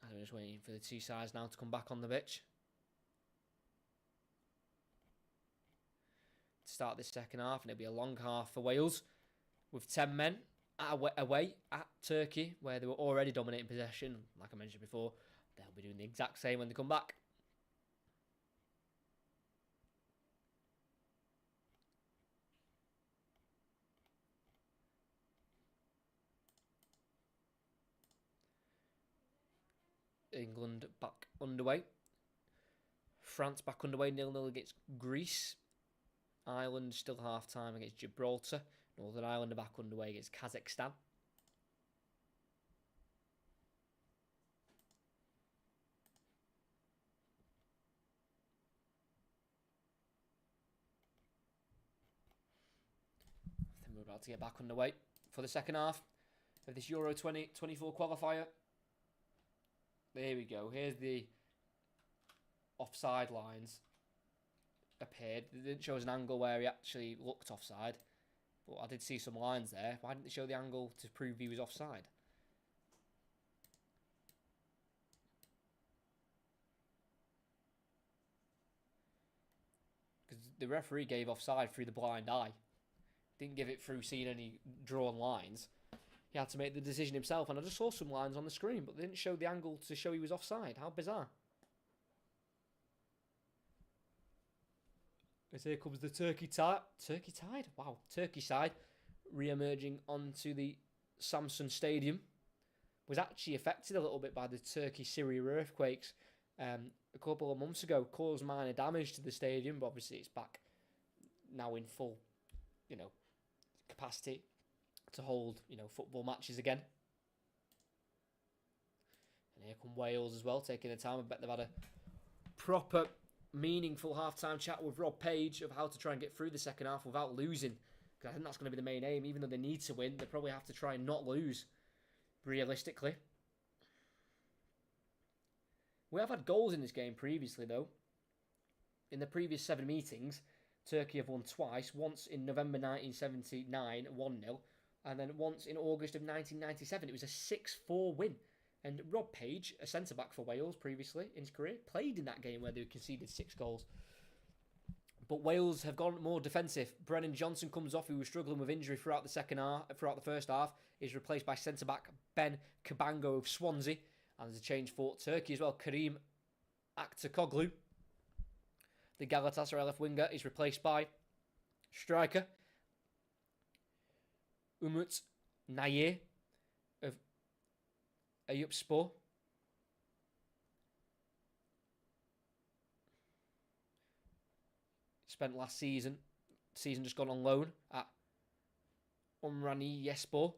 I'm just waiting for the two sides now to come back on the pitch to start this second half, and it'll be a long half for Wales with 10 men away at Turkey, where they were already dominating possession. Like I mentioned before, they'll be doing the exact same when they come back. England back underway. France back underway, 0-0 against Greece. Ireland still half-time against Gibraltar. Northern Ireland are back underway against Kazakhstan. I think we're about to get back underway for the second half of this Euro 2024 qualifier. There we go. Here's the offside lines appeared. They didn't show us an angle where he actually looked offside, but I did see some lines there. Why didn't they show the angle to prove he was offside? Because the referee gave offside through the blind eye. Didn't give it through seeing any drawn lines. He had to make the decision himself, and I just saw some lines on the screen, but they didn't show the angle to show he was offside. How bizarre. As here comes the Turkey tide. Wow. Turkey side re-emerging onto the Samsun Stadium. Was actually affected a little bit by the Turkey-Syria earthquakes a couple of months ago. Caused minor damage to the stadium, but obviously it's back now in full, capacity to hold, football matches again. And here come Wales as well, taking the time. I bet they've had a proper, meaningful half-time chat with Rob Page of how to try and get through the second half without losing. Because I think that's going to be the main aim. Even though they need to win, they probably have to try and not lose, realistically. We have had goals in this game previously, though. In the previous 7 meetings, Turkey have won twice. Once in November 1979, 1-0. And then once in August of 1997, it was a 6-4 win. And Rob Page, a centre-back for Wales previously in his career, played in that game where they conceded 6 goals. But Wales have gone more defensive. Brennan Johnson comes off, who was struggling with injury throughout the first half. Is replaced by centre-back Ben Kabango of Swansea. And there's a change for Turkey as well. Karim Aktürkoğlu, the Galatasaray left winger, is replaced by striker Umut Nayir of Eyüpspor. spent last season just gone on loan at Umrani Yespor.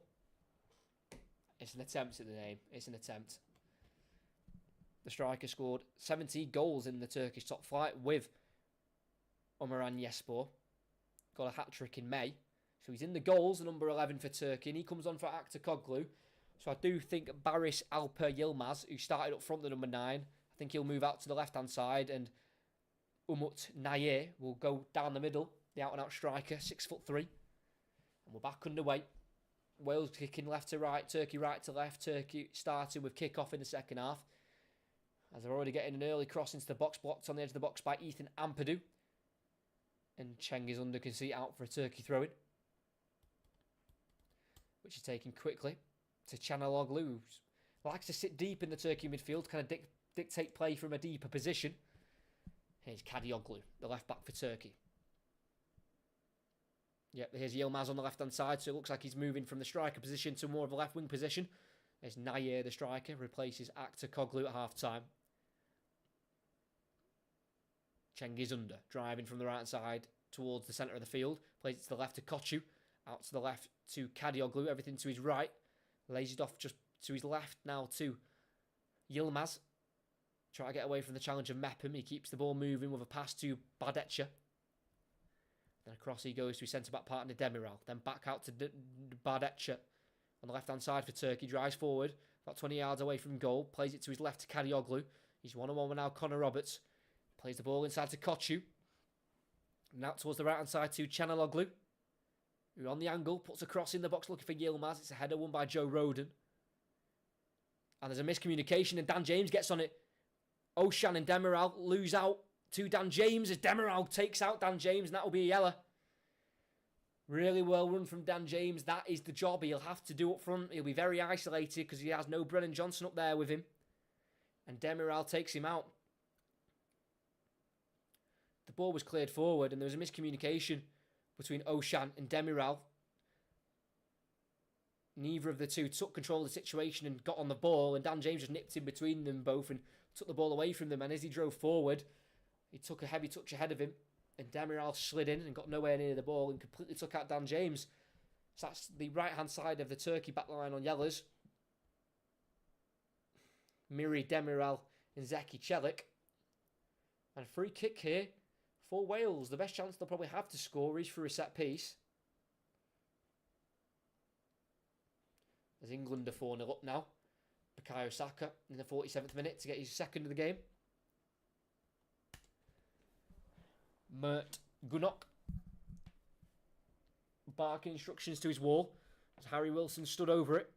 It's an attempt at the name. It's an attempt. The striker scored 70 goals in the Turkish top flight with Umran Yespor. Got a hat-trick in May. So he's in the goals, number 11 for Turkey, and he comes on for Aktakoglu. So I do think Barış Alper Yilmaz, who started up front, the number 9, I think he'll move out to the left-hand side, and Umut Nayer will go down the middle, the out-and-out striker, 6'3". And we're back underway. Wales kicking left to right, Turkey right to left. Turkey starting with kick-off in the second half. As they're already getting an early cross into the box, blocked on the edge of the box by Ethan Ampadu. And Cengiz Under can see out for a Turkey throw-in, which is taken quickly to Çalhanoğlu, who likes to sit deep in the Turkey midfield, kind of dictate play from a deeper position. Here's Çalhanoğlu, the left back for Turkey. Yep, here's Yilmaz on the left-hand side, so it looks like he's moving from the striker position to more of a left-wing position. There's Nayer, the striker, replaces Aktakoglu at half-time. Cengiz Under, driving from the right-hand side towards the centre of the field. Plays it to the left to Koçu. Out to the left to Çalhanoğlu, everything to his right. Lays it off just to his left now to Yilmaz. Try to get away from the challenge of Mepham. He keeps the ball moving with a pass to Bardetçi. Then across he goes to his centre-back partner Demiral. Then back out to Bardetçi on the left-hand side for Turkey. Drives forward, about 20 yards away from goal. Plays it to his left to Çalhanoğlu. He's one-on-one with now Connor Roberts. Plays the ball inside to Koçu. And out towards the right-hand side to Çalhanoğlu, who on the angle puts a cross in the box looking for Yilmaz. It's a header won by Joe Roden. And there's a miscommunication and Dan James gets on it. Oshan and Demiral lose out to Dan James as Demiral takes out Dan James, and that will be a yellow. Really well run from Dan James. That is the job he'll have to do up front. He'll be very isolated because he has no Brennan Johnson up there with him. And Demiral takes him out. The ball was cleared forward and there was a miscommunication between Oshan and Demiral. Neither of the two took control of the situation and got on the ball, and Dan James just nipped in between them both and took the ball away from them. And as he drove forward, he took a heavy touch ahead of him, and Demiral slid in and got nowhere near the ball and completely took out Dan James. So that's the right-hand side of the Turkey backline on yellows. Miri, Demiral and Zeki Çelik. And a free kick here for Wales. The best chance they'll probably have to score is through a set piece. As England are 4-0 up now. Bukayo Saka in the 47th minute to get his second of the game. Mert Gunok barking instructions to his wall as Harry Wilson stood over it.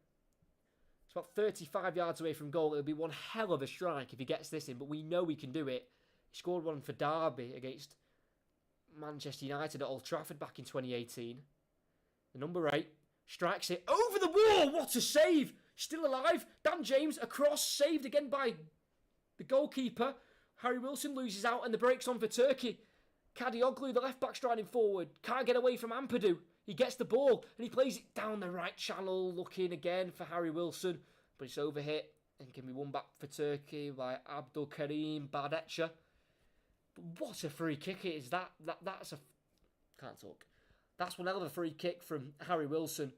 It's about 35 yards away from goal. It'll be one hell of a strike if he gets this in, but we know he can do it. He scored one for Derby against Manchester United at Old Trafford back in 2018. The number 8 strikes it over the wall. What a save! Still alive. Dan James across, saved again by the goalkeeper. Harry Wilson loses out and the break's on for Turkey. Çalhanoğlu, the left back, striding forward. Can't get away from Ampadu. He gets the ball and he plays it down the right channel, looking again for Harry Wilson. But it's overhit and can be won back for Turkey by Abdülkerim Bardetçi. But what a free kick it is. That's a... Can't talk. That's one hell of a free kick from Harry Wilson.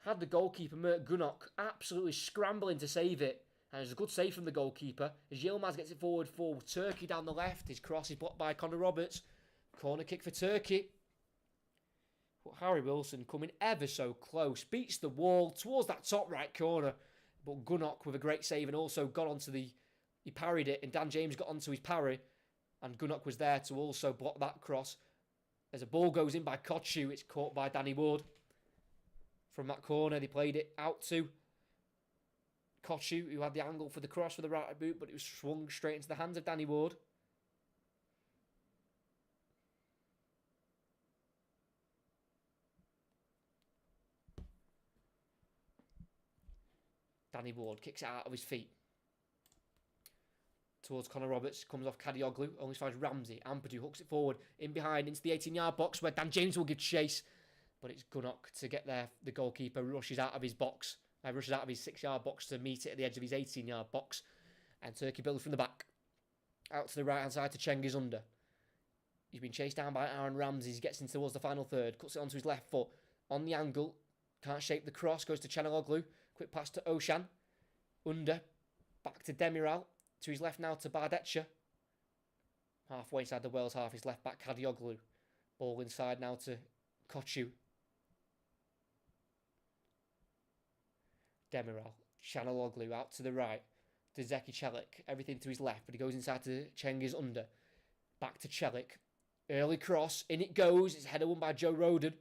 Had the goalkeeper, Mert Gunok, absolutely scrambling to save it. And it's a good save from the goalkeeper. As Yilmaz gets it forward for Turkey down the left. His cross is blocked by Connor Roberts. Corner kick for Turkey. But Harry Wilson coming ever so close. Beats the wall towards that top right corner. But Gunok with a great save and also got onto the... He parried it and Dan James got onto his parry. And Gunok was there to also block that cross. As a ball goes in by Koçu, it's caught by Danny Ward. From that corner, they played it out to Koçu, who had the angle for the cross with the right boot, but it was swung straight into the hands of Danny Ward. Danny Ward kicks it out of his feet towards Connor Roberts, comes off Çalhanoğlu, only finds Ramsey. Ampadu hooks it forward, in behind, into the 18-yard box where Dan James will give chase. But it's Gunok to get there. The goalkeeper rushes out of his box. Rushes out of his 6-yard box to meet it at the edge of his 18-yard box. And Turkey builds from the back. Out to the right-hand side to Cengiz Under. He's been chased down by Aaron Ramsey. He gets in towards the final third. Cuts it onto his left foot. On the angle. Can't shape the cross. Goes to Chanaloglu. Quick pass to Oshan. Under. Back to Demiral. To his left now to Bardetcha. Halfway inside the Wales half. His left back Kadioglu. Ball inside now to Kochu. Demiral. Chanaloglu out to the right. To Zeki Chelik. Everything to his left. But he goes inside to Cengiz Under. Back to Chelik. Early cross. In it goes. It's header won by Joe Roden.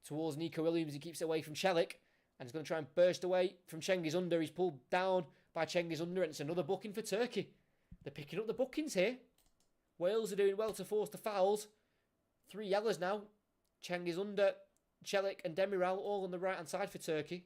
Towards Nico Williams. He keeps it away from Chelik. And he's going to try and burst away from Cengiz Under. He's pulled down by Cengiz Under. And it's another booking for Turkey. They're picking up the bookings here. Wales are doing well to force the fouls. 3 yellows now. Cengiz Under, Chelik and Demiral all on the right hand side for Turkey.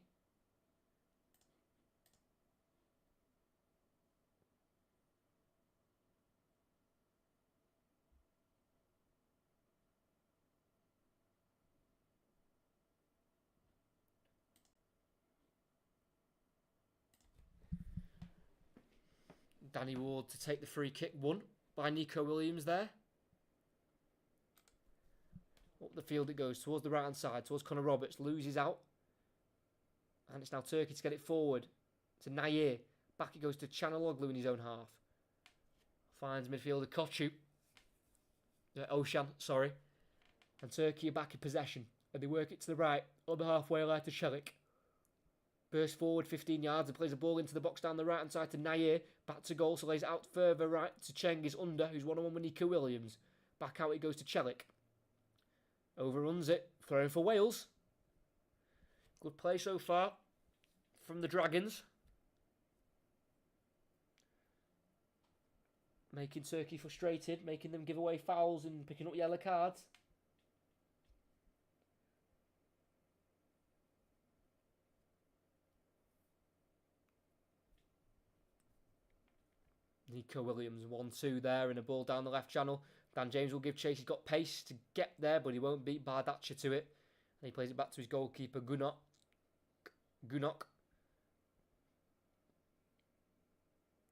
Danny Ward to take the free kick, won by Nico Williams there. Up the field it goes, towards the right hand side, towards Connor Roberts, loses out. And it's now Turkey to get it forward to Nair. Back it goes to Chanaloglu in his own half. Finds midfielder Kochu. Oshan, sorry. And Turkey are back in possession. And they work it to the right, on the halfway line to Chelik. Bursts forward 15 yards and plays the ball into the box down the right hand side to Nair. Back to goal, so lays it out further right to Cengiz Under, who's 1-on-1 with Nico Williams. Back out it goes to Chelik. Overruns it, throwing for Wales. Good play so far from the Dragons. Making Turkey frustrated, making them give away fouls and picking up yellow cards. Nico Williams 1-2 there and a ball down the left channel. Dan James will give chase. He's got pace to get there, but he won't beat Bardetcha to it. And he plays it back to his goalkeeper, Gunok.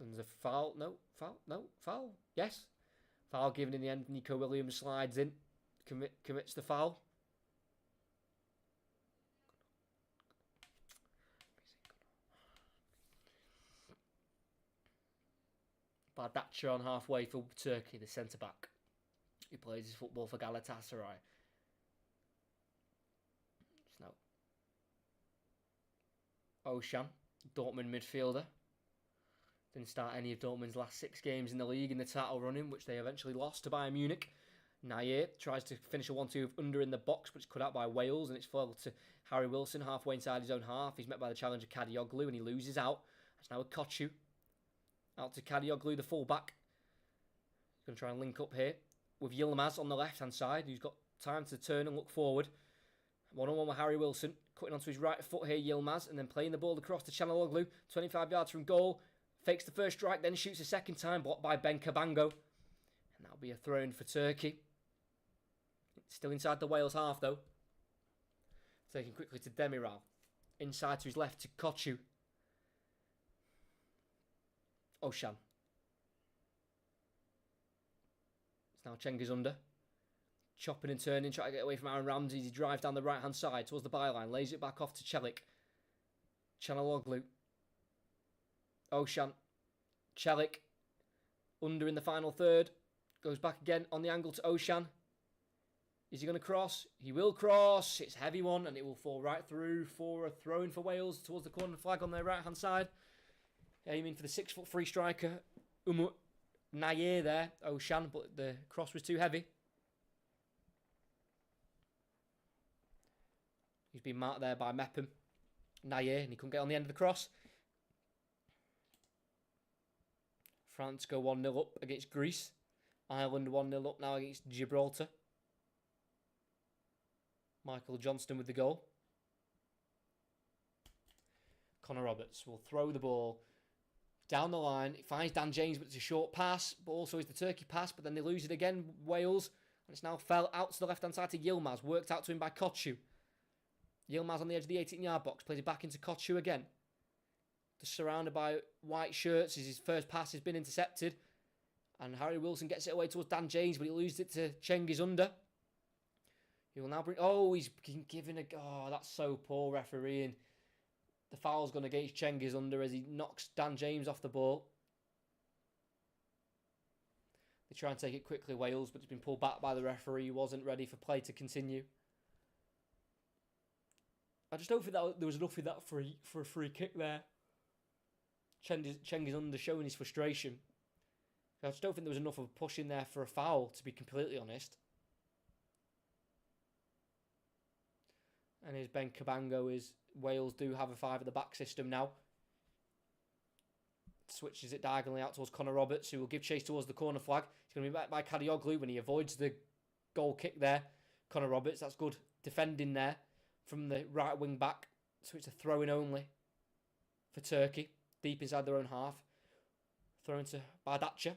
And there's a foul. No, foul. Yes. Foul given in the end. Nico Williams slides in. Commits the foul. Bardetcha on halfway for Turkey, the centre-back. He plays his football for Galatasaray. It's now Oshan, Dortmund midfielder. Didn't start any of Dortmund's last 6 games in the league in the title running, which they eventually lost to Bayern Munich. Nair tries to finish a 1-2 with Under in the box, but it's cut out by Wales, and it's full to Harry Wilson halfway inside his own half. He's met by the challenger Kadioglu, and he loses out. It's now a Kochu. Out to Kadioglu, the fullback. He's going to try and link up here with Yilmaz on the left-hand side, who's got time to turn and look forward. 1-on-1 with Harry Wilson. Cutting onto his right foot here, Yilmaz, and then playing the ball across to Chanaloglu. 25 yards from goal. Fakes the first strike, then shoots a second time, blocked by Ben Kabango. And that'll be a throw-in for Turkey. Still inside the Wales half, though. Taken quickly to Demiral. Inside to his left to Kochu. Oshan. It's now Cengiz Under. Chopping and turning, trying to get away from Aaron Ramsey. He drives down the right-hand side towards the byline. Lays it back off to Chelik. Chanaloglu. Oshan. Chelik. Under in the final third. Goes back again on the angle to Oshan. Is he going to cross? He will cross. It's a heavy one and it will fall right through for a throw-in for Wales towards the corner flag on their right-hand side. Aiming for the 6'3" striker, Nair there, Oshan, but the cross was too heavy. He's been marked there by Mepham, Nair, and he couldn't get on the end of the cross. France go 1-0 up against Greece. Ireland 1-0 up now against Gibraltar. Michael Johnston with the goal. Connor Roberts will throw the ball down the line. It finds Dan James, but it's a short pass. But also is the Turkey pass, but then they lose it again, Wales. And it's now fell out to the left-hand side to Yilmaz. Worked out to him by Kochu. Yilmaz on the edge of the 18-yard box. Plays it back into Kochu again. Just surrounded by white shirts as his first pass has been intercepted. And Harry Wilson gets it away towards Dan James, but he loses it to Cengiz Under. He will now bring... Oh, he's given a... Oh, that's so poor refereeing. The foul's gone against Cengiz Under as he knocks Dan James off the ball. They try and take it quickly, Wales, but it's been pulled back by the referee. He wasn't ready for play to continue. I just don't think that there was enough in that for a free kick there. Cengiz Under showing his frustration. I just don't think there was enough of a push in there for a foul, to be completely honest. And here's Ben Cabango. Wales do have a 5 at the back system now. Switches it diagonally out towards Connor Roberts, who will give chase towards the corner flag. He's going to be back by Kadioglu when he avoids the goal kick there. Connor Roberts, that's good defending there from the right wing back. So it's a throw-in only for Turkey, deep inside their own half. Thrown to Bardaccia.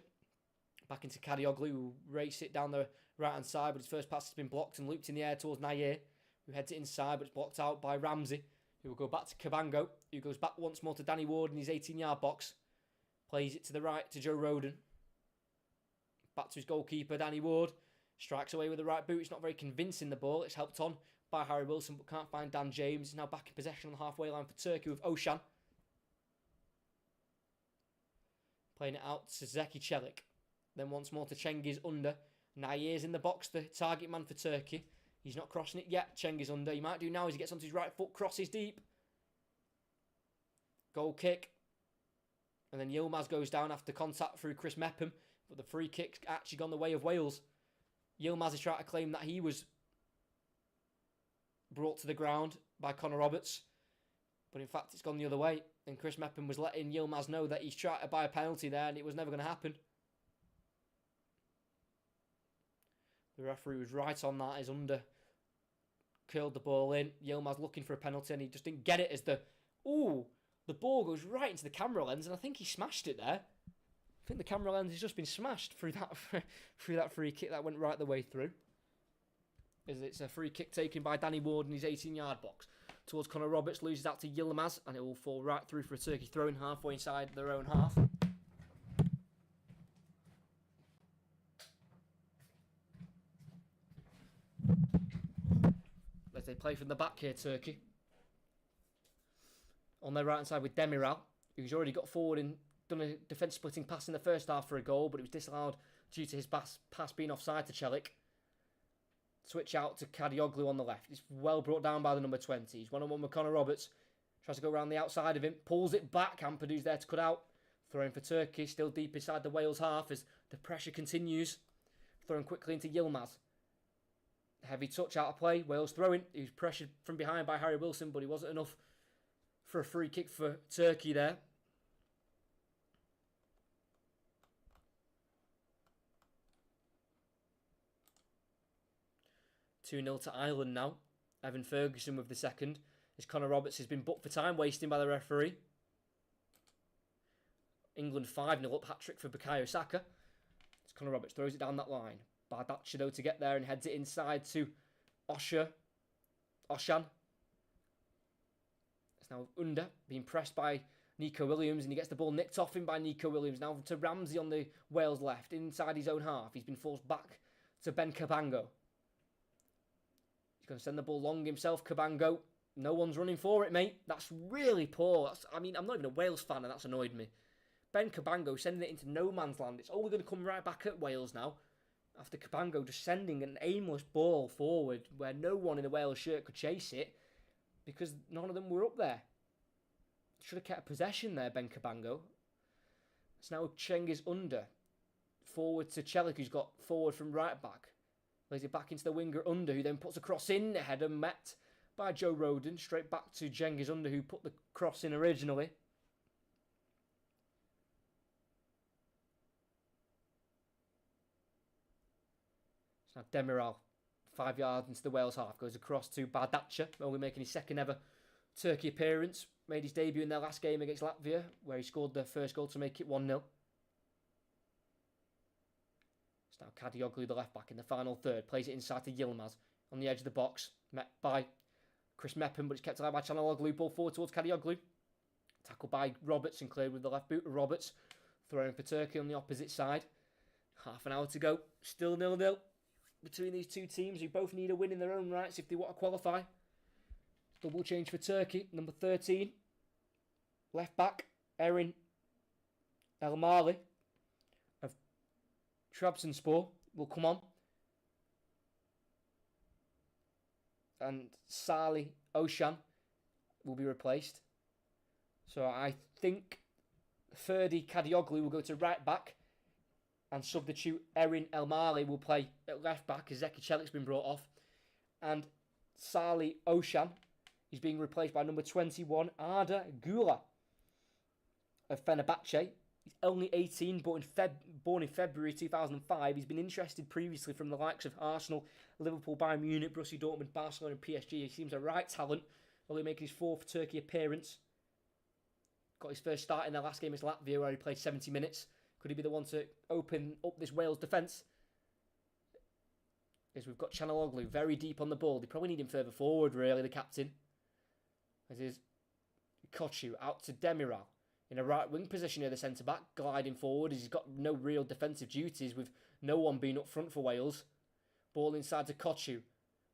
Back into Kadioglu, who race it down the right-hand side, but his first pass has been blocked and looped in the air towards Nair, who heads it inside, but it's blocked out by Ramsey, who will go back to Cabango, who goes back once more to Danny Ward in his 18-yard box. Plays it to the right to Joe Rodon. Back to his goalkeeper, Danny Ward. Strikes away with the right boot. It's not very convincing, the ball. It's helped on by Harry Wilson, but can't find Dan James. He's now back in possession on the halfway line for Turkey with Oshan. Playing it out to Zeki Çelik. Then once more to Cengiz Under. Nair's in the box, the target man for Turkey. He's not crossing it yet, Cengiz Under. He might do now as he gets onto his right foot, crosses deep. Goal kick. And then Yilmaz goes down after contact through Chris Mepham. But the free kick's actually gone the way of Wales. Yilmaz is trying to claim that he was brought to the ground by Connor Roberts. But in fact, it's gone the other way. And Chris Mepham was letting Yilmaz know that he's trying to buy a penalty there and it was never going to happen. The referee was right on that as Under curled the ball in. Yilmaz looking for a penalty and he just didn't get it as the... Ooh! The ball goes right into the camera lens, and I think he smashed it there. I think the camera lens has just been smashed through that free kick that went right the way through. As it's a free kick taken by Danny Ward in his 18-yard box towards Connor Roberts, loses out to Yilmaz, and it will fall right through for a Turkey throw-in halfway inside their own half. As they play from the back here, Turkey. On their right-hand side with Demiral, who's already got forward and done a defence-splitting pass in the first half for a goal, but it was disallowed due to his pass being offside to Çelik. Switch out to Kadioglu on the left. It's well brought down by the number 20. He's one-on-one with Connor Roberts. Tries to go around the outside of him. Pulls it back. Ampadu's there to cut out. Throwing for Turkey. Still deep inside the Wales half as the pressure continues. Throwing quickly into Yilmaz. Heavy touch out of play. Wales throwing. He was pressured from behind by Harry Wilson, but he wasn't enough for a free kick for Turkey there. (2-0) to Ireland now. Evan Ferguson with the second. As Connor Roberts has been booked for time wasting by the referee. England 5-0 up, hat-trick for Bukayo Saka. As Connor Roberts throws it down that line. Bardaccia though to get there and heads it inside to Oshan. It's now Under, being pressed by Nico Williams, and he gets the ball nicked off him by Nico Williams. Now to Ramsey on the Wales left, inside his own half. He's been forced back to Ben Cabango. He's going to send the ball long himself, Cabango. No one's running for it, mate. That's really poor. I'm not even a Wales fan, and that's annoyed me. Ben Cabango sending it into no man's land. It's only going to come right back at Wales now. After Cabango just sending an aimless ball forward where no one in the Wales shirt could chase it because none of them were up there. Should have kept possession there, Ben Cabango. It's now Cengiz Under. Forward to Çelik, who's got forward from right back. Lays it back into the winger Under, who then puts a cross in. The header met by Joe Rodon. Straight back to Cengiz Under, who put the cross in originally. It's now Demiral, 5 yards into the Wales half. Goes across to Bardaccia, only making his second ever Turkey appearance. Made his debut in their last game against Latvia, where he scored the first goal to make it 1-0. It's now Kadioglu, the left back, in the final third. Plays it inside to Yilmaz on the edge of the box. Met by Chris Mepham, but it's kept alive by Çalhanoğlu. Ball forward towards Kadioglu. Tackled by Roberts and cleared with the left boot. Roberts throwing for Turkey on the opposite side. Half an hour to go. Still 0-0 between these two teams who both need a win in their own rights if they want to qualify. Double change for Turkey. Number 13. Left back, Erin Elmali of Trabzonspor will come on. And Salih Oshan will be replaced. So I think Ferdi Kadioglu will go to right back and substitute Erin Elmali will play at left back as Zeki Çelik's been brought off. And Salih Oshan is being replaced by number 21, Arda Güler of Fenerbahce. He's only 18, born in February 2005. He's been interested previously from the likes of Arsenal, Liverpool, Bayern Munich, Borussia Dortmund, Barcelona and PSG. He seems a right talent, only making his fourth Turkey appearance. Got his first start in their last game against Latvia where he played 70 minutes. Could he be the one to open up this Wales defence? As we've got Çalhanoğlu very deep on the ball. They probably need him further forward, really, the captain. As is Koçu out to Demiral in a right wing position here, the centre-back, gliding forward as he's got no real defensive duties with no one being up front for Wales. Ball inside to Koçu.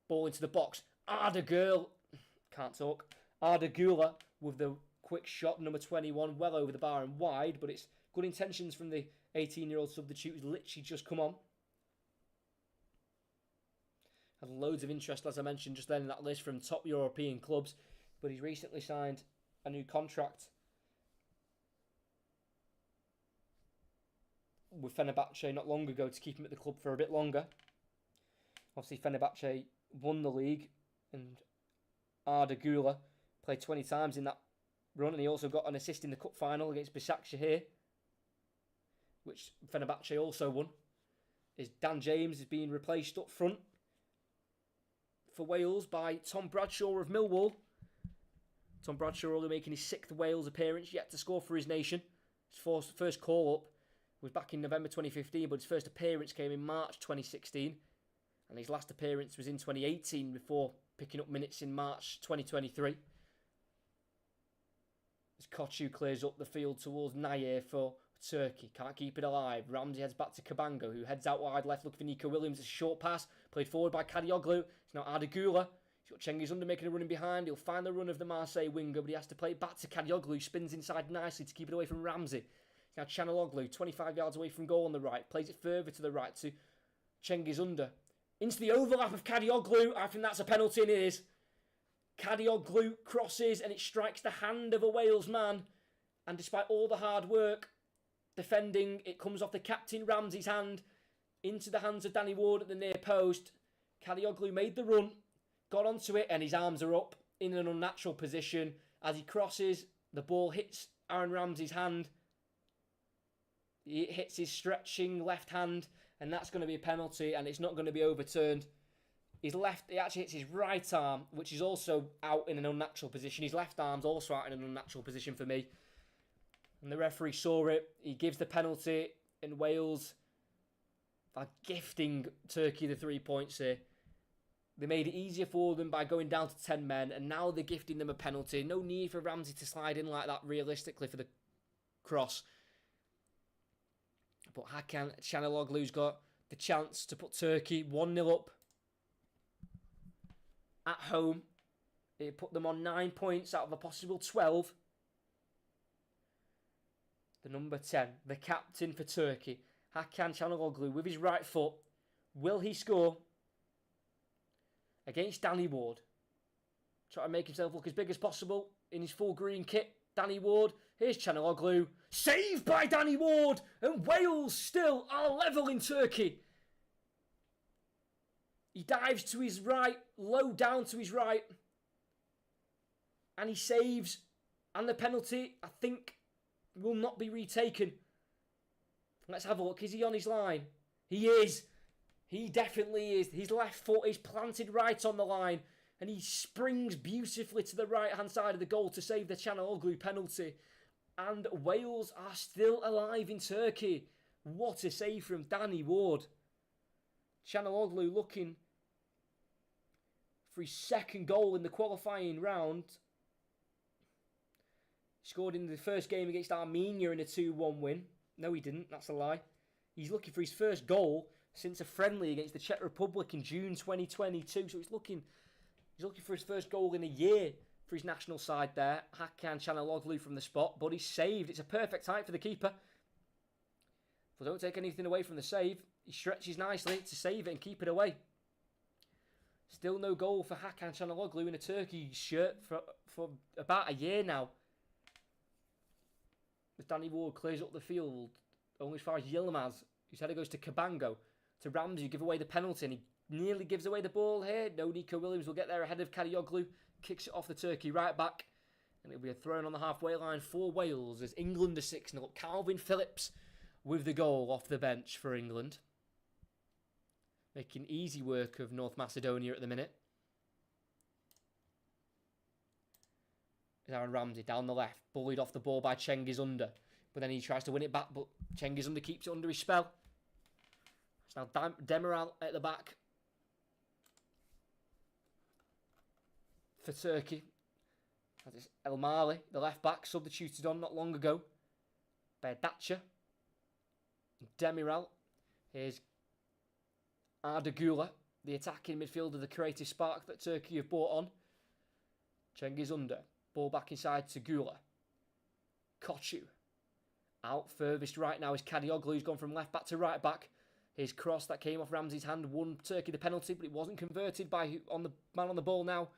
Ball into the box. Arda Güler with the quick shot, number 21, well over the bar and wide, but it's good intentions from the 18-year-old substitute who's literally just come on. Had loads of interest, as I mentioned just then, in that list from top European clubs, but he's recently signed a new contract with Fenerbahce not long ago to keep him at the club for a bit longer. Obviously, Fenerbahce won the league, and Arda Güler played 20 times in that run, and he also got an assist in the cup final against Başakşehir, which Fenerbahce also won. Is Dan James is being replaced up front for Wales by Tom Bradshaw of Millwall. Tom Bradshaw only making his 6th Wales appearance, yet to score for his nation. His first call-up was back in November 2015, but his first appearance came in March 2016. And his last appearance was in 2018 before picking up minutes in March 2023. As Koçu clears up the field towards Nair for Turkey. Can't keep it alive. Ramsey heads back to Cabango, who heads out wide left looking for Nico Williams. It's a short pass, played forward by Kadioglu. It's now Arda Güler. He's got Cengiz Under making a run in behind. He'll find the run of the Marseille winger, but he has to play it back to Kadioglu, who spins inside nicely to keep it away from Ramsey. It's now Çalhanoğlu, 25 yards away from goal on the right. Plays it further to the right to Cengiz Under. Into the overlap of Kadioglu. I think that's a penalty, and it is. Kadioglu crosses, and it strikes the hand of a Wales man. And despite all the hard work defending, it comes off the captain Ramsey's hand into the hands of Danny Ward at the near post. Kadioglu made the run, got onto it, and his arms are up in an unnatural position. As he crosses, the ball hits Aaron Ramsey's hand. It hits his stretching left hand, and that's going to be a penalty, and it's not going to be overturned. It actually hits his right arm, which is also out in an unnatural position. His left arm's also out in an unnatural position for me. And the referee saw it. He gives the penalty, and Wales are gifting Turkey the 3 points here. They made it easier for them by going down to 10 men, and now they're gifting them a penalty. No need for Ramsey to slide in like that realistically for the cross. But Hakan Çalhanoğlu's got the chance to put Turkey 1-0 up at home. It put them on 9 points out of a possible 12. The number 10, the captain for Turkey, Hakan Çalhanoğlu, with his right foot. Will he score against Danny Ward? Try to make himself look as big as possible in his full green kit. Danny Ward, here's Çalhanoğlu. Saved by Danny Ward, and Wales still are level in Turkey. He dives to his right, low down to his right, and he saves. And the penalty, I think, will not be retaken. Let's have a look. Is he on his line? He is. He definitely is. His left foot is planted right on the line, and he springs beautifully to the right-hand side of the goal to save the Çalhanoğlu penalty. And Wales are still alive in Turkey. What a save from Danny Ward. Çalhanoğlu looking for his second goal in the qualifying round. Scored in the first game against Armenia in a 2-1 win. No, he didn't. That's a lie. He's looking for his first goal since a friendly against the Czech Republic in June 2022. So he's looking for his first goal in a year for his national side there. Hakan Çalhanoğlu from the spot, but he's saved. It's a perfect height for the keeper. But don't take anything away from the save. He stretches nicely to save it and keep it away. Still no goal for Hakan Çalhanoğlu in a Turkey shirt for about a year now. As Danny Ward clears up the field, only as far as Yilmaz, whose header goes to Cabango. To Ramsey, who give away the penalty, and he nearly gives away the ball here. No, Nico Williams will get there ahead of Çalhanoğlu. Kicks it off the Turkey right back. And it'll be a throw on the halfway line for Wales as England are 6-0. Calvin Phillips with the goal off the bench for England. Making easy work of North Macedonia at the minute. Aaron Ramsey down the left. Bullied off the ball by Cengiz Under. But then he tries to win it back, but Cengiz Under keeps it under his spell. It's now Demiral at the back for Turkey. That's El Mali, the left back, substituted on not long ago. Berdaccia. Demiral. Here's Arda Güler, the attacking midfielder, the creative spark that Turkey have brought on. Cengiz Under. Ball back inside to Güler. Koçu. Out furthest right now is Çalhanoğlu, who's gone from left back to right back. His cross that came off Ramsey's hand won Turkey the penalty, but it wasn't converted by the man on the ball now.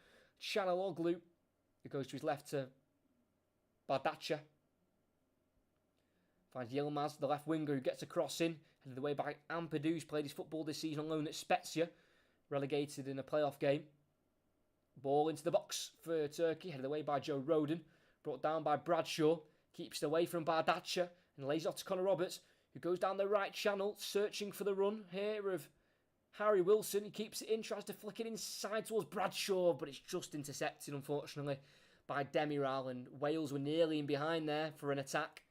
Çalhanoğlu, who goes to his left to Berdaccia. Finds Yilmaz, the left winger, who gets a cross in. Headed the way by Ampadu, who's played his football this season on loan at Spezia. Relegated in a playoff game. Ball into the box for Turkey. Headed away by Joe Rodon. Brought down by Bradshaw. Keeps it away from Berdaccia. And lays off to Connor Roberts, who goes down the right channel, searching for the run here of Harry Wilson. He keeps it in, tries to flick it inside towards Bradshaw, but it's just intercepted, unfortunately, by Demiral. And Wales were nearly in behind there for an attack.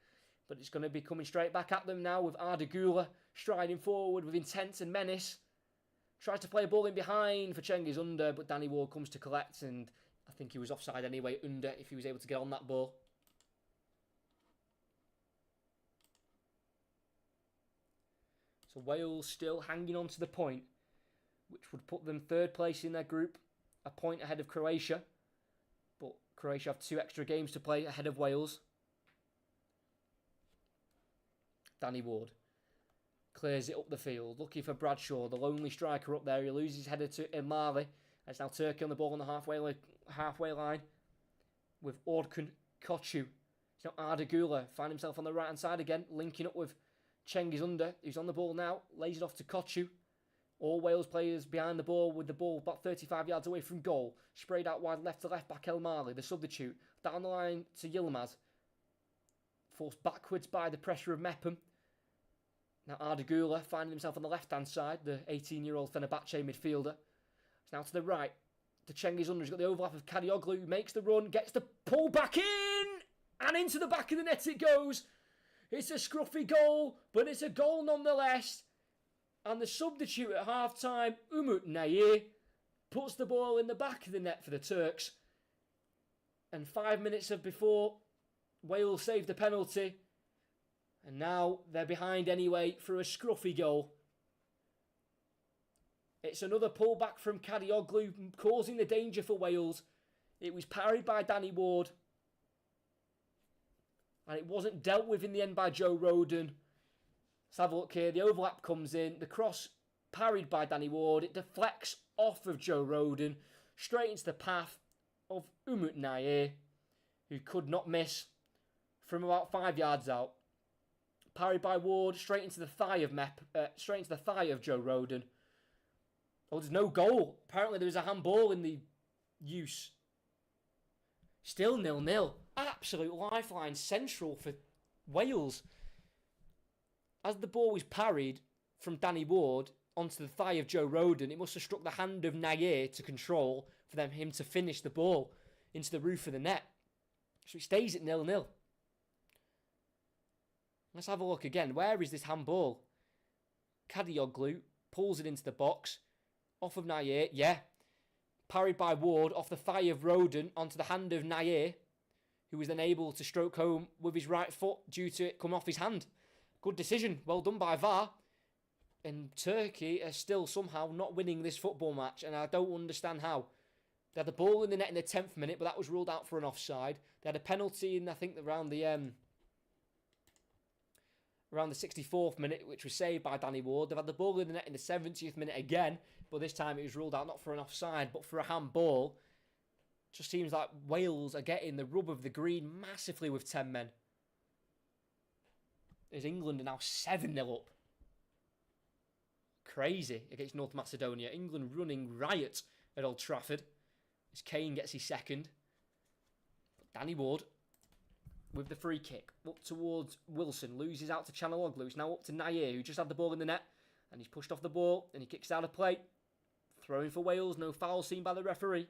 But it's going to be coming straight back at them now with Arda Güler striding forward with intent and menace. Tries to play a ball in behind for Cengiz Under, but Danny Ward comes to collect, and I think he was offside anyway, Under, if he was able to get on that ball. So Wales still hanging on to the point, which would put them third place in their group, a point ahead of Croatia. But Croatia have 2 extra games to play ahead of Wales. Danny Ward clears it up the field, looking for Bradshaw, the lonely striker up there. He loses his header to Emali. It's now Turkey on the ball on the halfway line with Orkun Koçu. It's now Arda Güler, find himself on the right hand side again, linking up with Cengiz Under, who's on the ball now, lays it off to Koçu. All Wales players behind the ball with the ball about 35 yards away from goal. Sprayed out wide left to left back El Mali, the substitute. Down the line to Yilmaz. Forced backwards by the pressure of Mepham. Now Arda Güler finding himself on the left-hand side, the 18-year-old Fenerbahce midfielder. It's now to the right. To Cengiz Under. He's got the overlap of Çalhanoğlu, who makes the run, gets the pull back in, and into the back of the net it goes. It's a scruffy goal, but it's a goal nonetheless. And the substitute at half-time, Umut Nayir, puts the ball in the back of the net for the Turks. And 5 minutes before, Wales saved the penalty. And now they're behind anyway for a scruffy goal. It's another pullback from Çalhanoğlu, causing the danger for Wales. It was parried by Danny Ward. And it wasn't dealt with in the end by Joe Rodon. Let's have a look here. The overlap comes in. The cross parried by Danny Ward. It deflects off of Joe Rodon, straight into the path of Umut Nayir, who could not miss from about 5 yards out. Parried by Ward, straight into the thigh of Joe Rodon. Oh, there's no goal. Apparently there's a handball in the use. Still 0-0. Absolute lifeline central for Wales. As the ball was parried from Danny Ward onto the thigh of Joe Rodon, it must have struck the hand of Nayir to control for him to finish the ball into the roof of the net. So it stays at 0-0. Let's have a look again. Where is this handball? Çalhanoğlu pulls it into the box. Off of Nayir. Yeah. Parried by Ward off the thigh of Rodon onto the hand of Nayir, who was then able to stroke home with his right foot due to it come off his hand. Good decision. Well done by VAR. And Turkey are still somehow not winning this football match, and I don't understand how. They had the ball in the net in the 10th minute, but that was ruled out for an offside. They had a penalty in, I think, around the 64th minute, which was saved by Danny Ward. They've had the ball in the net in the 70th minute again, but this time it was ruled out not for an offside, but for a handball. Just seems like Wales are getting the rub of the green massively with 10 men. As England are now 7-0 up. Crazy against North Macedonia. England running riot at Old Trafford as Kane gets his second. But Danny Ward with the free kick up towards Wilson, loses out to Chanaloglu. It's now up to Nair, who just had the ball in the net, and he's pushed off the ball and he kicks out of play. Throwing for Wales, no foul seen by the referee.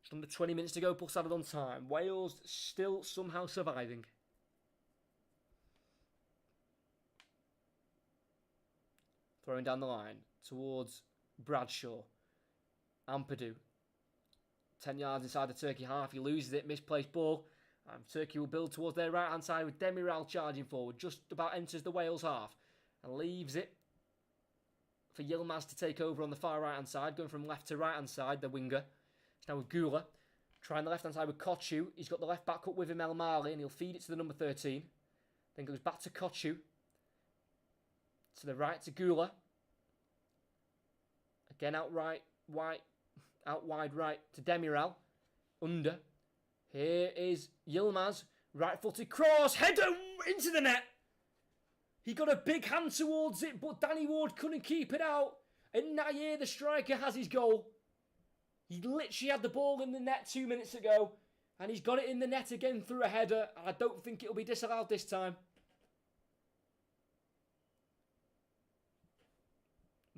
Just under 20 minutes to go, plus added on time. Wales still somehow surviving. Throwing down the line towards Bradshaw. Ampadu. 10 yards inside the Turkey half. He loses it. Misplaced ball. And Turkey will build towards their right-hand side with Demiral charging forward. Just about enters the Wales half. And leaves it for Yilmaz to take over on the far right-hand side. Going from left to right-hand side, the winger. It's now with Gula. Trying the left-hand side with Kochu. He's got the left back up with him, El Mali. And he'll feed it to the number 13. Then goes back to Kochu. To the right to Gula. Again out wide right to Demiral. Under. Here is Yilmaz. Right-footed cross. Header into the net. He got a big hand towards it, but Danny Ward couldn't keep it out. And Nair, the striker, has his goal. He literally had the ball in the net 2 minutes ago. And he's got it in the net again through a header. And I don't think it'll be disallowed this time.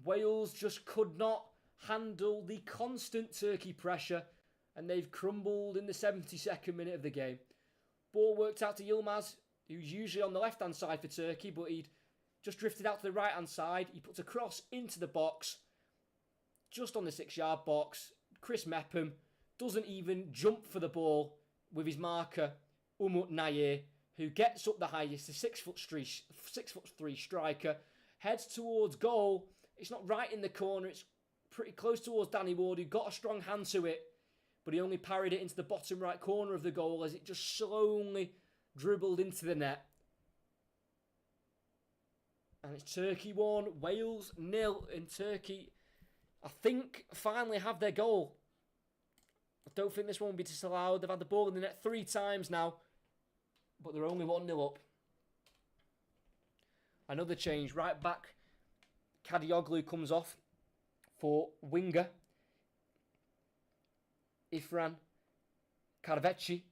Wales just could not handle the constant Turkey pressure, and they've crumbled in the 72nd minute of the game. Ball worked out to Yilmaz, who's usually on the left-hand side for Turkey, but he'd just drifted out to the right-hand side. He puts a cross into the box, just on the 6-yard box. Chris Mepham doesn't even jump for the ball with his marker, Umut Nair, who gets up the highest, the 6'3" striker, heads towards goal. It's not right in the corner. It's pretty close towards Danny Ward, who got a strong hand to it, but he only parried it into the bottom right corner of the goal as it just slowly dribbled into the net. And it's Turkey 1, Wales 0, and Turkey, I think, finally have their goal. I don't think this one will be disallowed. They've had the ball in the net 3 times now, but they're only 1-0 up. Another change, right back. Kadioglu comes off for winger Ifran Karveci.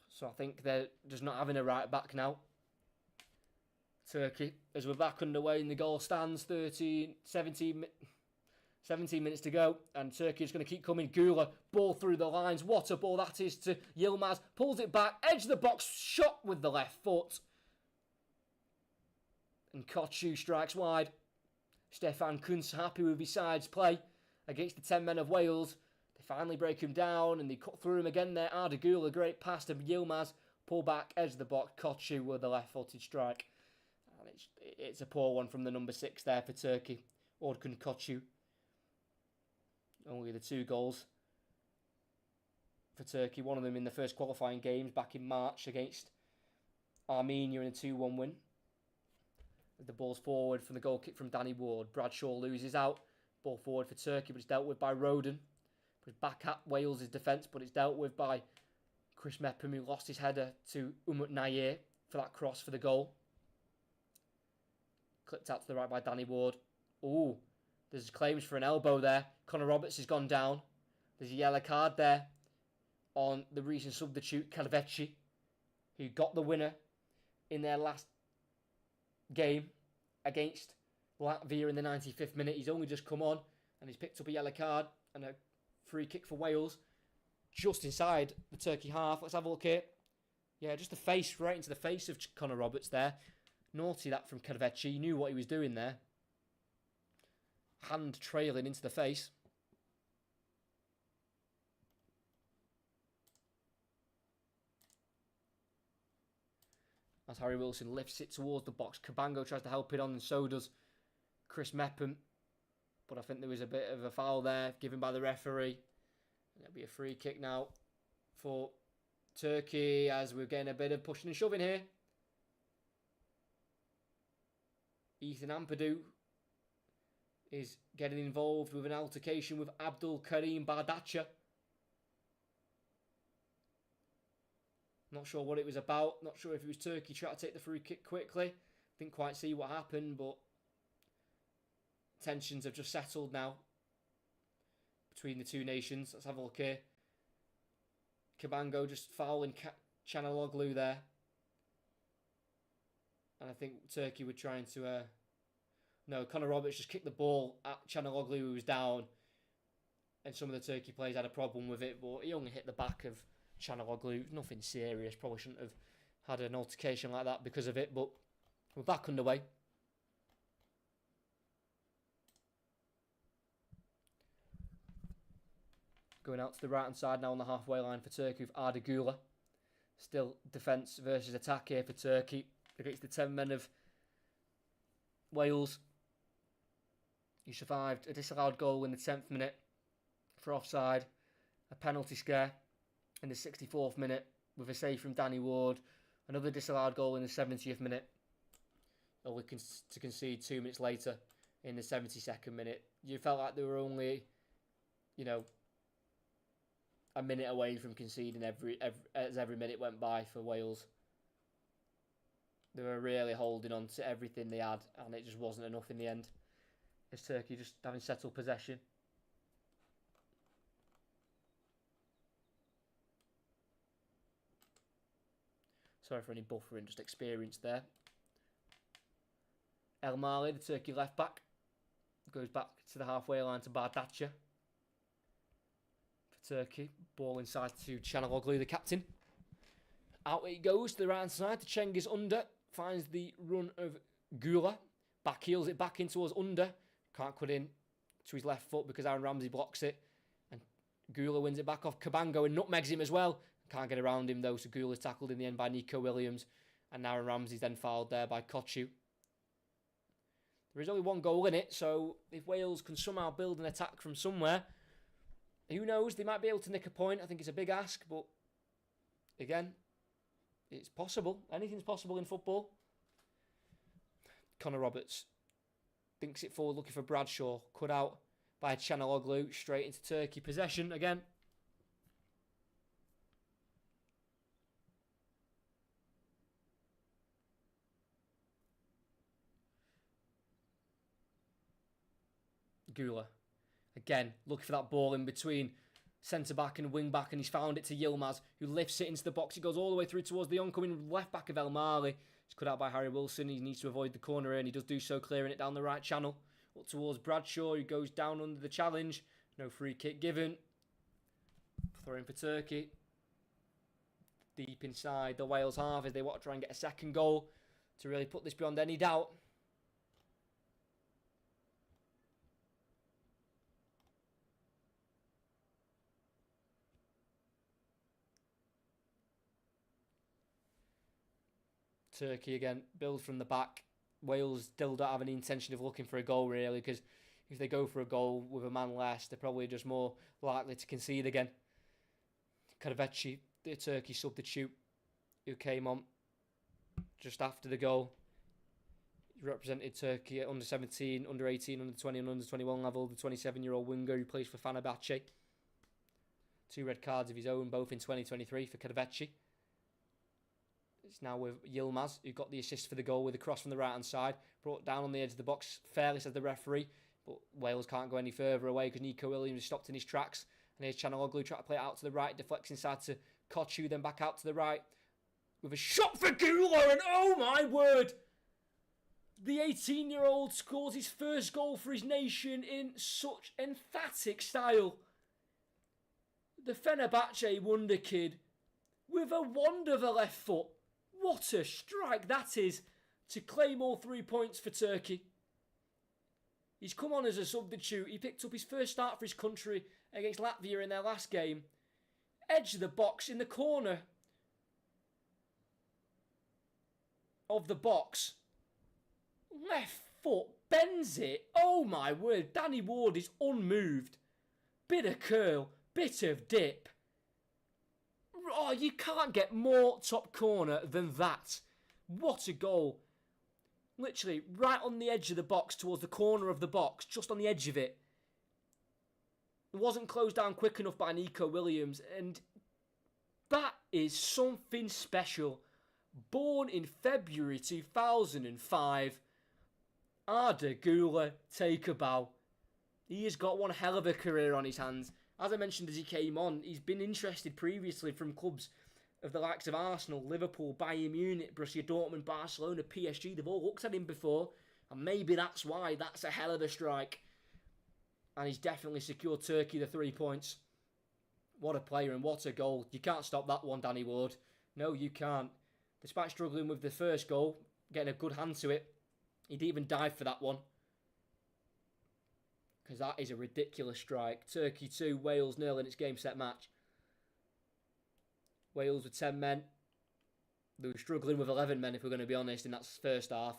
So I think they're just not having a right back now. Turkey, as we're back underway in the goal stands, 17 minutes to go, and Turkey is going to keep coming. Gula, ball through the lines. What a ball that is to Yilmaz. Pulls it back, edge of the box, shot with the left foot. And Kochu strikes wide. Stefan Kuntz happy with his side's play against the 10 men of Wales. They finally break him down and they cut through him again there. Arda Gula, great pass to Yilmaz. Pull back, edge of the box. Kochu with the left-footed strike. And it's a poor one from the number 6 there for Turkey. Orkun Kochu. Only the 2 goals for Turkey. One of them in the first qualifying games back in March against Armenia in a 2-1 win. The ball's forward from the goal kick from Danny Ward. Bradshaw loses out. Ball forward for Turkey, but it's dealt with by Roden. It's back at Wales' defence, but it's dealt with by Chris Mepham, who lost his header to Umut Nair for that cross for the goal. Clipped out to the right by Danny Ward. Ooh, there's claims for an elbow there. Connor Roberts has gone down. There's a yellow card there on the recent substitute, Calvecchi, who got the winner in their last game against Latvia in the 95th minute. He's only just come on and he's picked up a yellow card and a free kick for Wales just inside the Turkey half. Let's have a look here. Yeah, just the face, right into the face of Connor Roberts there. Naughty that from Calvecchi. He knew what he was doing there. Hand trailing into the face. as Harry Wilson lifts it towards the box. Cabango tries to help it on, and so does Chris Mepham. But I think there was a bit of a foul there given by the referee. It'll be a free kick now for Turkey as we're getting a bit of pushing and shoving here. Ethan Ampadu is getting involved with an altercation with Abdul Karim Bardacha. Not sure what it was about. Not sure if it was Turkey trying to take the free kick quickly. Didn't quite see what happened, but tensions have just settled now between the two nations. Let's have a look here. Cabango just fouling Chanaloglu there. And I think Turkey were trying to... No, Connor Roberts just kicked the ball at Chanaloglu, who was down. And some of the Turkey players had a problem with it, but he only hit the back of Chanaloglu. Nothing serious. Probably shouldn't have had an altercation like that because of it, but we're back underway. Going out to the right-hand side now on the halfway line for Turkey with Arda Güler. Still defence versus attack here for Turkey against the 10 men of Wales. He survived a disallowed goal in the 10th minute for offside, a penalty scare in the 64th minute with a save from Danny Ward, another disallowed goal in the 70th minute, only to concede 2 minutes later in the 72nd minute. You felt like they were only, a minute away from conceding as every minute went by for Wales. They were really holding on to everything they had, and it just wasn't enough in the end. It's Turkey just having settled possession. Sorry for any buffering, just experience there. El Mali, the Turkey left back, goes back to the halfway line to Bardacha. For Turkey, ball inside to Chanaloglu, the captain. Out it goes to the right hand side to Cengiz Under. Finds the run of Güler. Back heels it back in towards Under. Can't cut in to his left foot because Aaron Ramsey blocks it. And Güler wins it back off Cabango and nutmegs him as well. Can't get around him though, so Güler's tackled in the end by Nico Williams. And Aaron Ramsey's then fouled there by Kochu. There is only one goal in it, so if Wales can somehow build an attack from somewhere, who knows, they might be able to nick a point. I think it's a big ask, but again, it's possible. Anything's possible in football. Connor Roberts thinks it forward, looking for Bradshaw. Cut out by Chanaloglu. Straight into Turkey. Possession again. Güler. Again, looking for that ball in between centre-back and wing-back, and he's found it to Yilmaz, who lifts it into the box. It goes all the way through towards the oncoming left-back of El Mali. It's cut out by Harry Wilson. He needs to avoid the corner, and he does do so, clearing it down the right channel. Up towards Bradshaw, who goes down under the challenge. No free kick given. Throwing for Turkey. Deep inside the Wales half as they want to try and get a second goal to really put this beyond any doubt. Turkey again, build from the back. Wales still don't have any intention of looking for a goal really, because if they go for a goal with a man less, they're probably just more likely to concede again. Karaveci, the Turkey substitute, who came on just after the goal. He represented Turkey at under 17, under 18, under 20 and under 21 level. The 27-year-old winger who plays for Fenerbahce. 2 red cards of his own, both in 2023 for Karaveci. It's now with Yilmaz, who got the assist for the goal with a cross from the right-hand side. Brought down on the edge of the box, fairly said the referee. But Wales can't go any further away because Nico Williams is stopped in his tracks. And here's Chanaloglu trying to play it out to the right, deflects inside to Kochu, then back out to the right. With a shot for Güler, and oh my word! The 18-year-old scores his first goal for his nation in such emphatic style. The Fenerbahce wonder kid with a wonder of a left foot. What a strike that is to claim all 3 points for Turkey. He's come on as a substitute. He picked up his first start for his country against Latvia in their last game. Edge of the box in the corner. of the box. Left foot bends it. Oh my word, Danny Ward is unmoved. Bit of curl, bit of dip. Oh, you can't get more top corner than that. What a goal. Literally right on the edge of the box, towards the corner of the box, just on the edge of it. It wasn't closed down quick enough by Nico Williams, and that is something special. Born in February 2005, Arda Güler, take a bow. He has got one hell of a career on his hands. As I mentioned as he came on, he's been interested previously from clubs of the likes of Arsenal, Liverpool, Bayern Munich, Borussia Dortmund, Barcelona, PSG. They've all looked at him before, and maybe that's why. That's a hell of a strike. And he's definitely secured Turkey the 3 points. What a player and what a goal. You can't stop that one, Danny Ward. No, you can't. Despite struggling with the first goal, getting a good hand to it, he'd even dive for that one. Because that is a ridiculous strike. Turkey 2, Wales 0 in its game set match. Wales with 10 men. They were struggling with 11 men, if we're going to be honest, in that first half.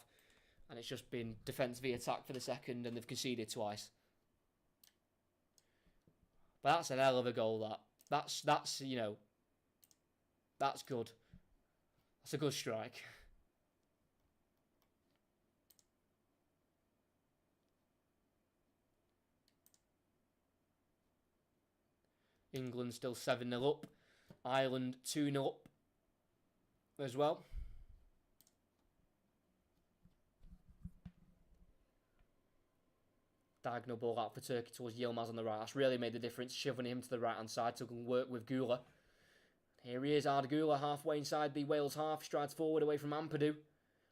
And it's just been defence v attack for the second, and they've conceded twice. But that's an hell of a goal, that. That's you know, that's good. That's a good strike. England still 7-0 up. Ireland 2-0 up as well. Diagonal ball out for Turkey towards Yilmaz on the right. That's really made the difference, shoving him to the right-hand side to work with Güler. Here he is, Arda Güler, halfway inside the Wales half. Strides forward away from Ampadu.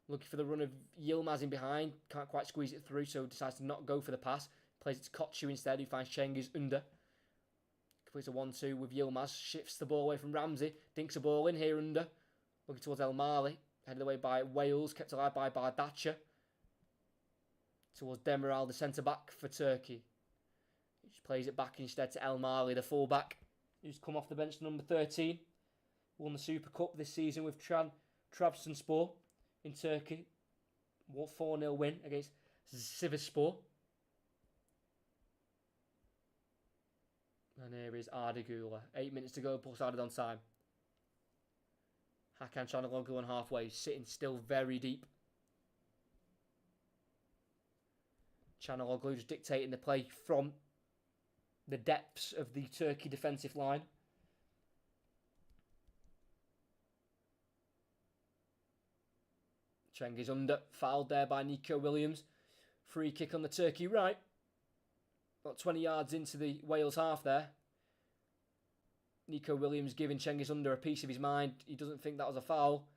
Looking for the run of Yilmaz in behind. Can't quite squeeze it through, so decides to not go for the pass. Plays it to Koçu instead, who finds Cengiz under. Completes a 1-2 with Yilmaz. Shifts the ball away from Ramsey. Dinks a ball in here under. Looking towards El Mali. Headed away by Wales. Kept alive by Bardaccia. Towards Demiral, the centre-back for Turkey. He just plays it back instead to El Mali, the full-back, who's come off the bench, number 13. Won the Super Cup this season with Trabzonspor in Turkey. 4-0 win against Sivasspor. And here is Arda Güler. 8 minutes to go, plus added on time. Hakan Çalhanoğlu on halfway, sitting still very deep. Çalhanoğlu just dictating the play from the depths of the Turkey defensive line. Cengiz under, fouled there by Nico Williams. Free kick on the Turkey right. About 20 yards into the Wales half there. Nico Williams giving Cengiz under a piece of his mind. He doesn't think that was a foul.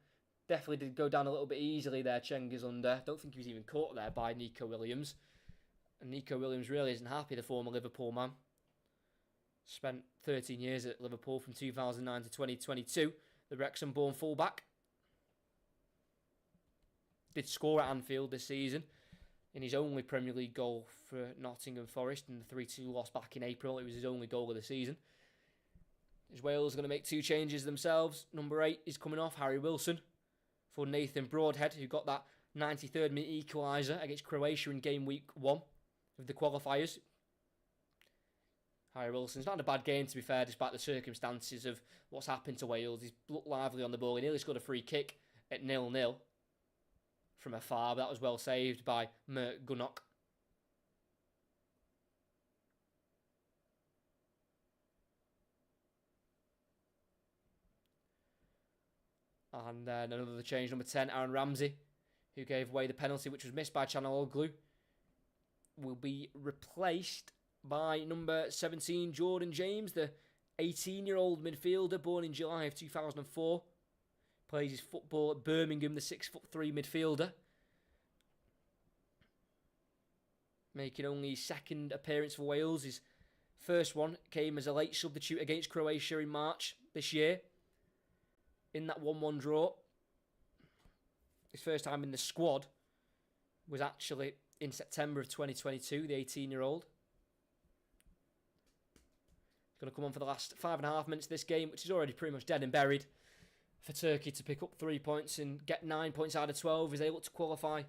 Definitely did go down a little bit easily there, Cengiz under. Don't think he was even caught there by Nico Williams. And Nico Williams really isn't happy, the former Liverpool man. Spent 13 years at Liverpool from 2009 to 2022. The Wrexham-born fullback. Did score at Anfield this season in his only Premier League goal for Nottingham Forest in the 3-2 loss back in April. It was his only goal of the season. Is Wales going to make 2 changes themselves? Number 8 is coming off, Harry Wilson, for Nathan Broadhead, who got that 93rd minute equaliser against Croatia in game week 1 of the qualifiers. Harry Wilson's not had a bad game, to be fair, despite the circumstances of what's happened to Wales. He's looked lively on the ball. He nearly scored a free kick at 0-0 from afar, but that was well saved by Mert Gunok. And then another change, number 10, Aaron Ramsey, who gave away the penalty, which was missed by Çalhanoğlu, will be replaced by number 17, Jordan James, the 18-year-old midfielder born in July of 2004. Plays his football at Birmingham, the 6'3" midfielder. Making only his second appearance for Wales. His first one came as a late substitute against Croatia in March this year, in that 1-1 draw. His first time in the squad was actually in September of 2022, the 18-year-old. He's going to come on for the last 5.5 minutes of this game, which is already pretty much dead and buried. for Turkey to pick up 3 points and get 9 points out of 12 as they look to qualify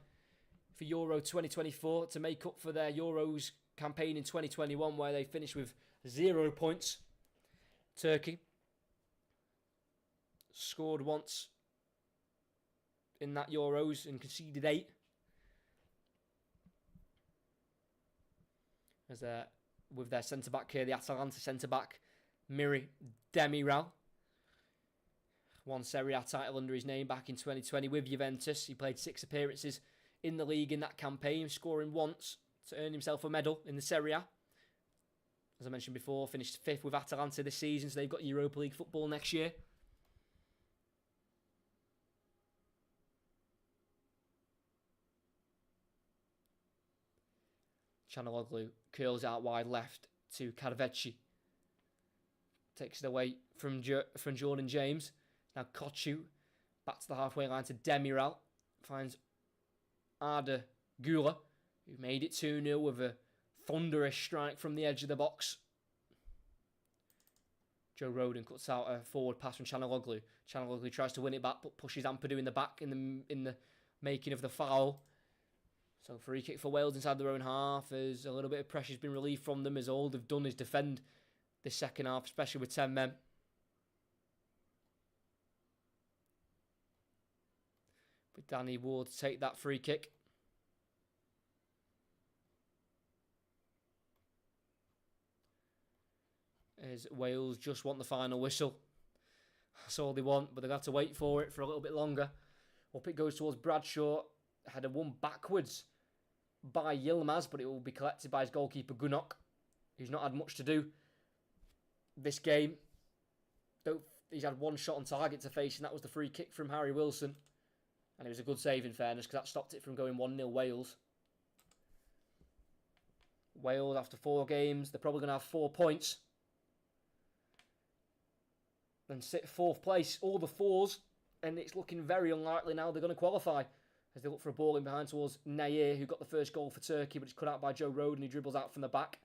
for Euro 2024 to make up for their Euros campaign in 2021 where they finished with 0 points. Turkey scored once in that Euros and conceded 8. As with their centre-back here, the Atalanta centre-back, Miri Demiral. Won Serie A title under his name back in 2020 with Juventus. He played 6 appearances in the league in that campaign, scoring once to earn himself a medal in the Serie A. As I mentioned before, finished 5th with Atalanta this season, so they've got Europa League football next year. Çalhanoğlu curls out wide left to Kadeveci. Takes it away from Jordan James. Now Koçu back to the halfway line to Demiral. Finds Arda Güler, who made it 2-0 with a thunderous strike from the edge of the box. Joe Rodon cuts out a forward pass from Çalhanoğlu. Çalhanoğlu tries to win it back, but pushes Ampadu in the back in the making of the foul. So free kick for Wales inside their own half as a little bit of pressure's been relieved from them as all they've done is defend this second half, especially with 10 men. With Danny Ward to take that free kick. As Wales just want the final whistle. That's all they want, but they've got to wait for it for a little bit longer. Up it goes towards Bradshaw. Header won backwards by Yilmaz, but it will be collected by his goalkeeper Gunok, who's not had much to do this game. He's had one shot on target to face, and that was the free kick from Harry Wilson. And it was a good save in fairness, because that stopped it from going 1-0 Wales. Wales, after 4 games, they're probably going to have 4 points. And sit 4th place, all the 4s, and it's looking very unlikely now they're going to qualify. As they look for a ball in behind towards Nair, who got the first goal for Turkey, but it's cut out by Joe Rodon, who dribbles out from the back.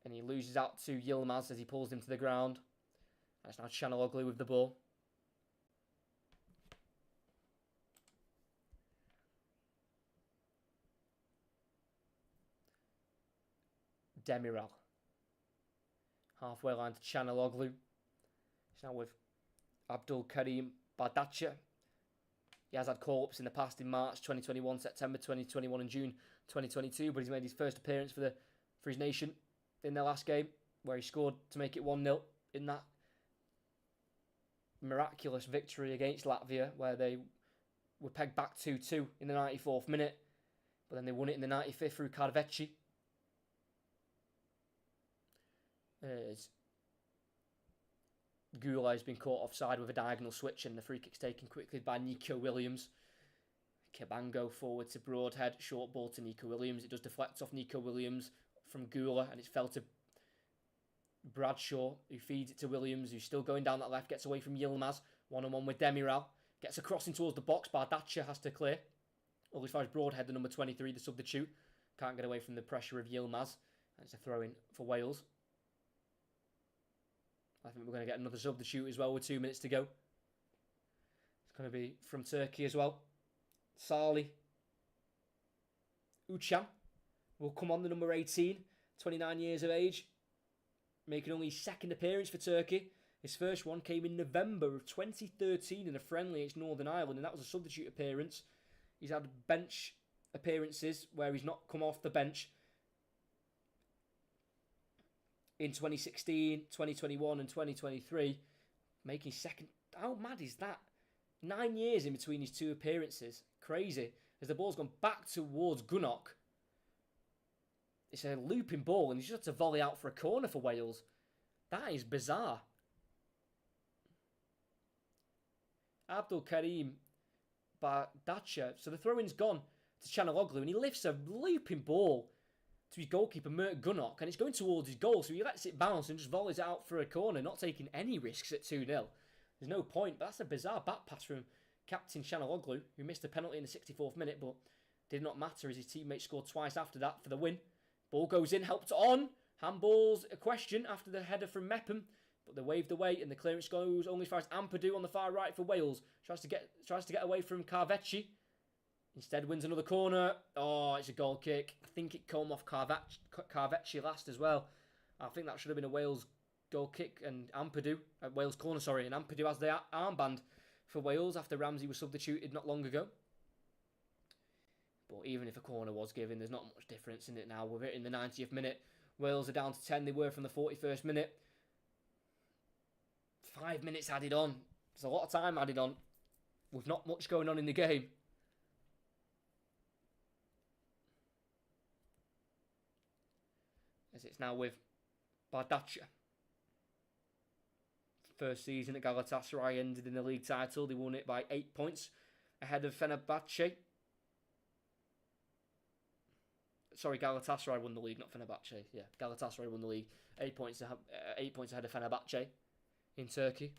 And he loses out to Yilmaz as he pulls him to the ground. And it's now Çalhanoğlu with the ball. Demiral. Halfway line to Çalhanoğlu. He's now with Abdul Karim Bardakçı. He has had call-ups in the past in March 2021, September 2021 and June 2022, but he's made his first appearance for his nation in their last game, where he scored to make it 1-0 in that miraculous victory against Latvia, where they were pegged back 2-2 in the 94th minute, but then they won it in the 95th through Kadeveci. As Güler has been caught offside with a diagonal switch, and the free kick's taken quickly by Nico Williams. Kebango forward to Broadhead, short ball to Nico Williams. It does deflect off Nico Williams from Güler, and it's fell to Bradshaw, who feeds it to Williams, who's still going down that left, gets away from Yilmaz, one-on-one with Demiral, gets a crossing towards the box. Bardakçı has to clear. All as far as Broadhead, the number 23, the substitute, can't get away from the pressure of Yilmaz, and it's a throw-in for Wales. I think we're going to get another substitute as well with 2 minutes to go. It's going to be from Turkey as well. Salih Uçan will come on, the number 18, 29 years of age, making only his 2nd appearance for Turkey. His first one came in November of 2013 in a friendly against Northern Ireland, and that was a substitute appearance. He's had bench appearances where he's not come off the bench in 2016, 2021 and 2023, making 2nd. How mad is that? 9 years in between his 2 appearances. Crazy. As the ball's gone back towards Gunok. It's a looping ball and he's just had to volley out for a corner for Wales. That is bizarre. Abdul Karim Bardakçı. So the throw-in's gone to Çalhanoğlu and he lifts a looping ball to his goalkeeper, Mert Gunok, and it's going towards his goal, so he lets it bounce and just volleys it out for a corner, not taking any risks at 2-0. There's no point, but that's a bizarre back pass from captain Çalhanoğlu, who missed a penalty in the 64th minute, but did not matter as his teammates scored twice after that for the win. Ball goes in, helped on. Handball's a question after the header from Mepham. But they waved away, and the clearance goes only as far as Ampadu on the far right for Wales. Tries to get away from Carvecchi. Instead wins another corner. Oh, it's a goal kick. I think it came off Carvecchi last as well. I think that should have been a Wales goal kick, and Ampadu, Wales corner, sorry, and Ampadu has the armband for Wales after Ramsey was substituted not long ago. But even if a corner was given, there's not much difference in it now. We're in the 90th minute. Wales are down to 10. They were from the 41st minute. 5 minutes added on. There's a lot of time added on with not much going on in the game. As it's now with Bardaccia. First season at Galatasaray ended in the league title. They won it by 8 points ahead of Fenerbahce. Sorry, Galatasaray won the league, not Fenerbahce. Yeah, Galatasaray won the league. 8 points ahead of Fenerbahce in Turkey.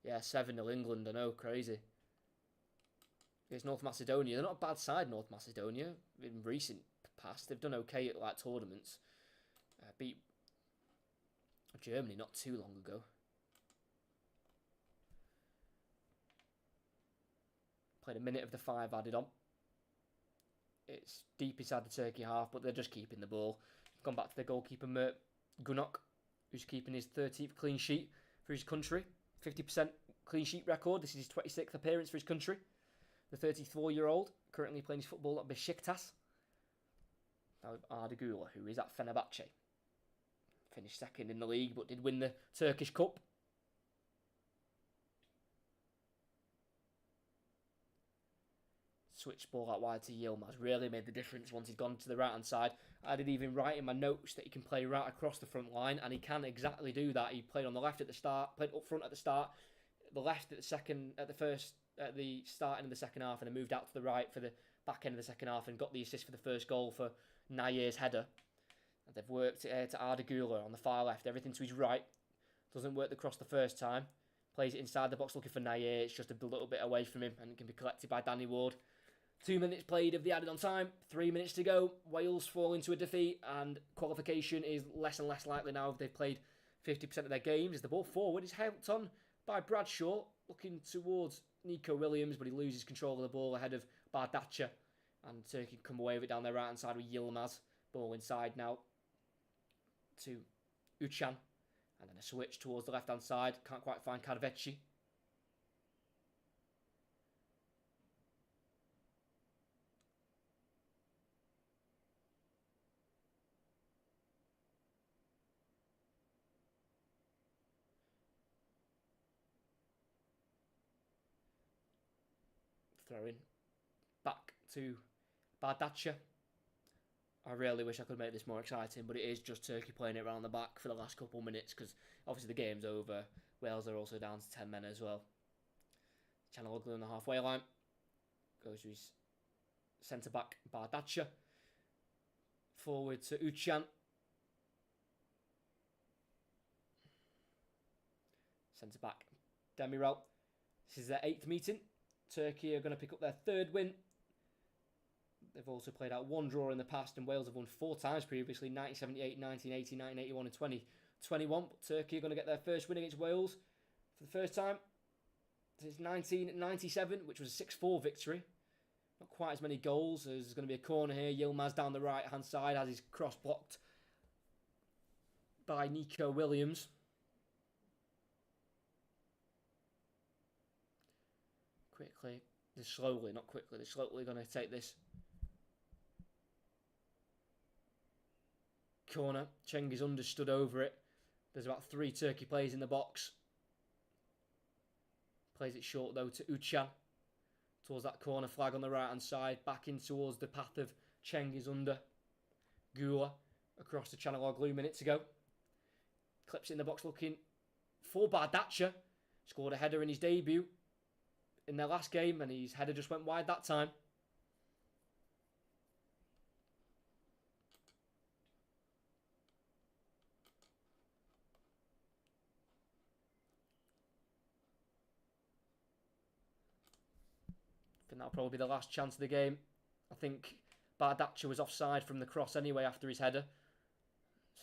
Yeah, 7-0 England, I know, crazy. It's North Macedonia. They're not a bad side, North Macedonia. In recent past, they've done okay at like tournaments. Beat Germany not too long ago. Played a minute of the 5 added on. It's deep inside the Turkey half, but they're just keeping the ball. Gone back to the goalkeeper, Mert Gunok, who's keeping his 13th clean sheet for his country. 50% clean sheet record. This is his 26th appearance for his country. The 34-year-old, currently playing his football at Besiktas. Now with Arda Güler, who is at Fenerbahce. Finished second in the league, but did win the Turkish Cup. Switch ball out wide to Yilmaz really made the difference once he'd gone to the right-hand side. I did even write in my notes that he can play right across the front line, and he can exactly do that. He played on the left at the start, played up front at the start, the left at the starting of the second half, and then moved out to the right for the back end of the second half and got the assist for the first goal for Nayer's header. And they've worked it to Arda Güler on the far left, everything to his right. Doesn't work the cross the first time. Plays it inside the box looking for Nayer. It's just a little bit away from him, and it can be collected by Danny Ward. 2 minutes played of the added on time, 3 minutes to go. Wales fall into a defeat, and qualification is less and less likely now. They've played 50% of their games. As the ball forward is helped on by Bradshaw, looking towards Nico Williams, but he loses control of the ball ahead of Bardaccia, and Turkey come away with it down their right hand side with Yilmaz. Ball inside now to Uchan, and then a switch towards the left hand side. Can't quite find Carvecchi. Throwing back to Bardaccia. I really wish I could make this more exciting, but it is just Turkey playing it around the back for the last couple of minutes because obviously the game's over. Wales are also down to 10 men as well. Channel Ugly on the halfway line. Goes to his centre-back, Bardaccia. Forward to Uchan. Centre-back, Demiral. This is their 8th meeting. Turkey are going to pick up their 3rd win. They've also played out 1 draw in the past, and Wales have won 4 times previously, 1978, 1980, 1981 and 2021. But Turkey are going to get their first win against Wales for the first time since 1997, which was a 6-4 victory. Not quite as many goals. There's going to be a corner here. Yilmaz down the right-hand side has his cross blocked by Nico Williams. Quickly, they're slowly, not quickly, they're slowly going to take this corner. Cengiz understood over it. There's about 3 Turkey players in the box. Plays it short though to Uchan. Towards that corner flag on the right hand side. Back in towards the path of Cengiz under. Güler across the Channel Oglu minutes ago. Clips it in the box looking for Bardaccia. Scored a header in his debut in their last game, and his header just went wide that time. I think that'll probably be the last chance of the game. I think Bardaccia was offside from the cross anyway after his header.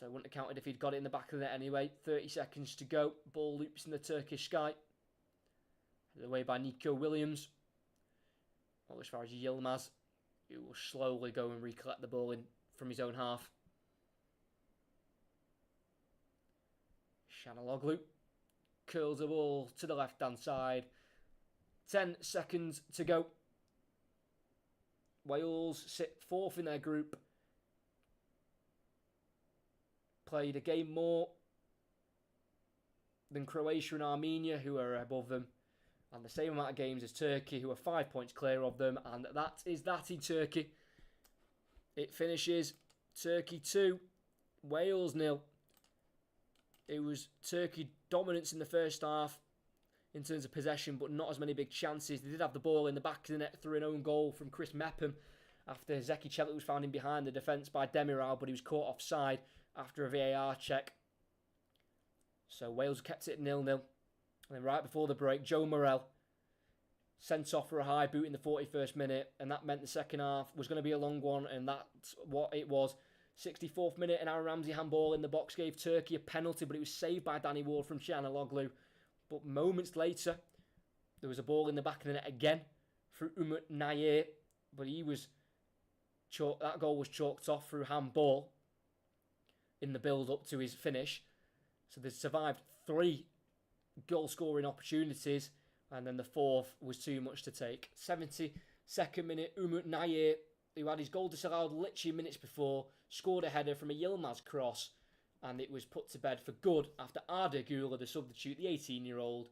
So wouldn't have counted if he'd got it in the back of the net anyway. 30 seconds to go. Ball loops in the Turkish sky. Headed away by Nico Williams. All as far as Yilmaz, who will slowly go and recollect the ball in from his own half. Shanaloglu curls the ball to the left-hand side. 10 seconds to go. Wales sit fourth in their group. Played a game more than Croatia and Armenia, who are above them, and the same amount of games as Turkey, who are 5 points clear of them, and that is that in Turkey. It finishes Turkey 2, Wales 0. It was Turkey dominance in the first half in terms of possession, but not as many big chances. They did have the ball in the back of the net through an own goal from Chris Mepham after Zeki Çelik was found in behind the defence by Demiral, but he was caught offside after a VAR check. So Wales kept it 0-0. And then right before the break, Joe Morrell sent off for a high boot in the 41st minute, and that meant the second half was going to be a long one, and that's what it was. 64th minute, an Aaron Ramsey handball in the box gave Turkey a penalty, but it was saved by Danny Ward from Çalhanoğlu. But moments later, there was a ball in the back of the net again through Umut Nayir, but that goal was chalked off through handball in the build-up to his finish. So they survived 3 goal-scoring opportunities, and then the fourth was too much to take. 72nd minute, Umut Nayir, who had his goal disallowed literally minutes before, scored a header from a Yilmaz cross, and it was put to bed for good after Arda Güler, the substitute, the 18-year-old,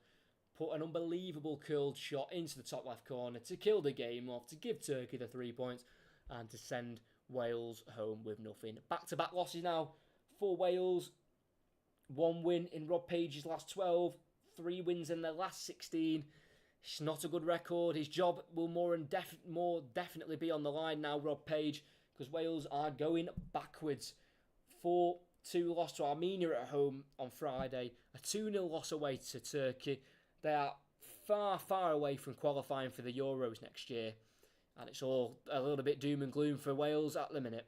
put an unbelievable curled shot into the top left corner to kill the game off, to give Turkey the 3 points, and to send Wales home with nothing. Back-to-back losses now for Wales. 1 win in Rob Page's last 12, 3 wins in their last 16. It's not a good record. His job will more definitely be on the line now, Rob Page, because Wales are going backwards. 4-2 loss to Armenia at home on Friday. A 2-0 loss away to Turkey. They are far, far away from qualifying for the Euros next year. And it's all a little bit doom and gloom for Wales at the minute.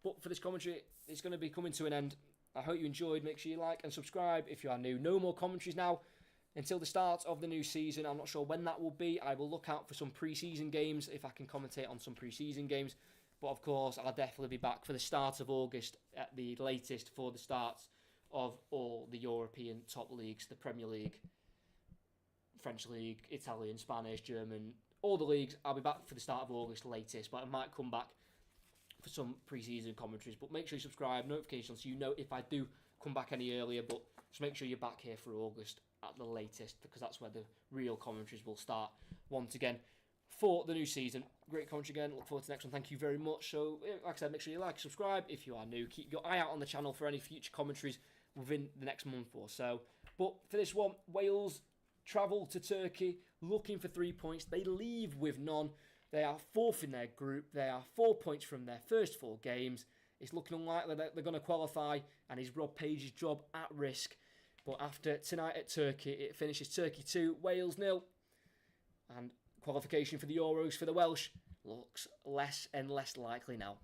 But for this commentary, it's going to be coming to an end. I hope you enjoyed. Make sure you like and subscribe if you are new. No more commentaries now until the start of the new season. I'm not sure when that will be. I will look out for some pre-season games if I can commentate on some pre-season games. But of course, I'll definitely be back for the start of August at the latest for the starts of all the European top leagues, the Premier League, French League, Italian, Spanish, German, all the leagues. I'll be back for the start of August latest, but I might come back for some pre-season commentaries. But make sure you subscribe, notifications, so you know if I do come back any earlier. But just make sure you're back here for August at the latest, because that's where the real commentaries will start once again for the new season. Great commentary again. Look forward to the next one. Thank you very much. So, like I said, make sure you like, subscribe if you are new. Keep your eye out on the channel for any future commentaries within the next month or so. But for this one, Wales travel to Turkey looking for 3 points. They leave with none. They are fourth in their group. They are 4 points from their first 4 games. It's looking unlikely that they're going to qualify, and is Rob Page's job at risk. But after tonight at Turkey, it finishes Turkey 2, Wales 0. And qualification for the Euros for the Welsh looks less and less likely now.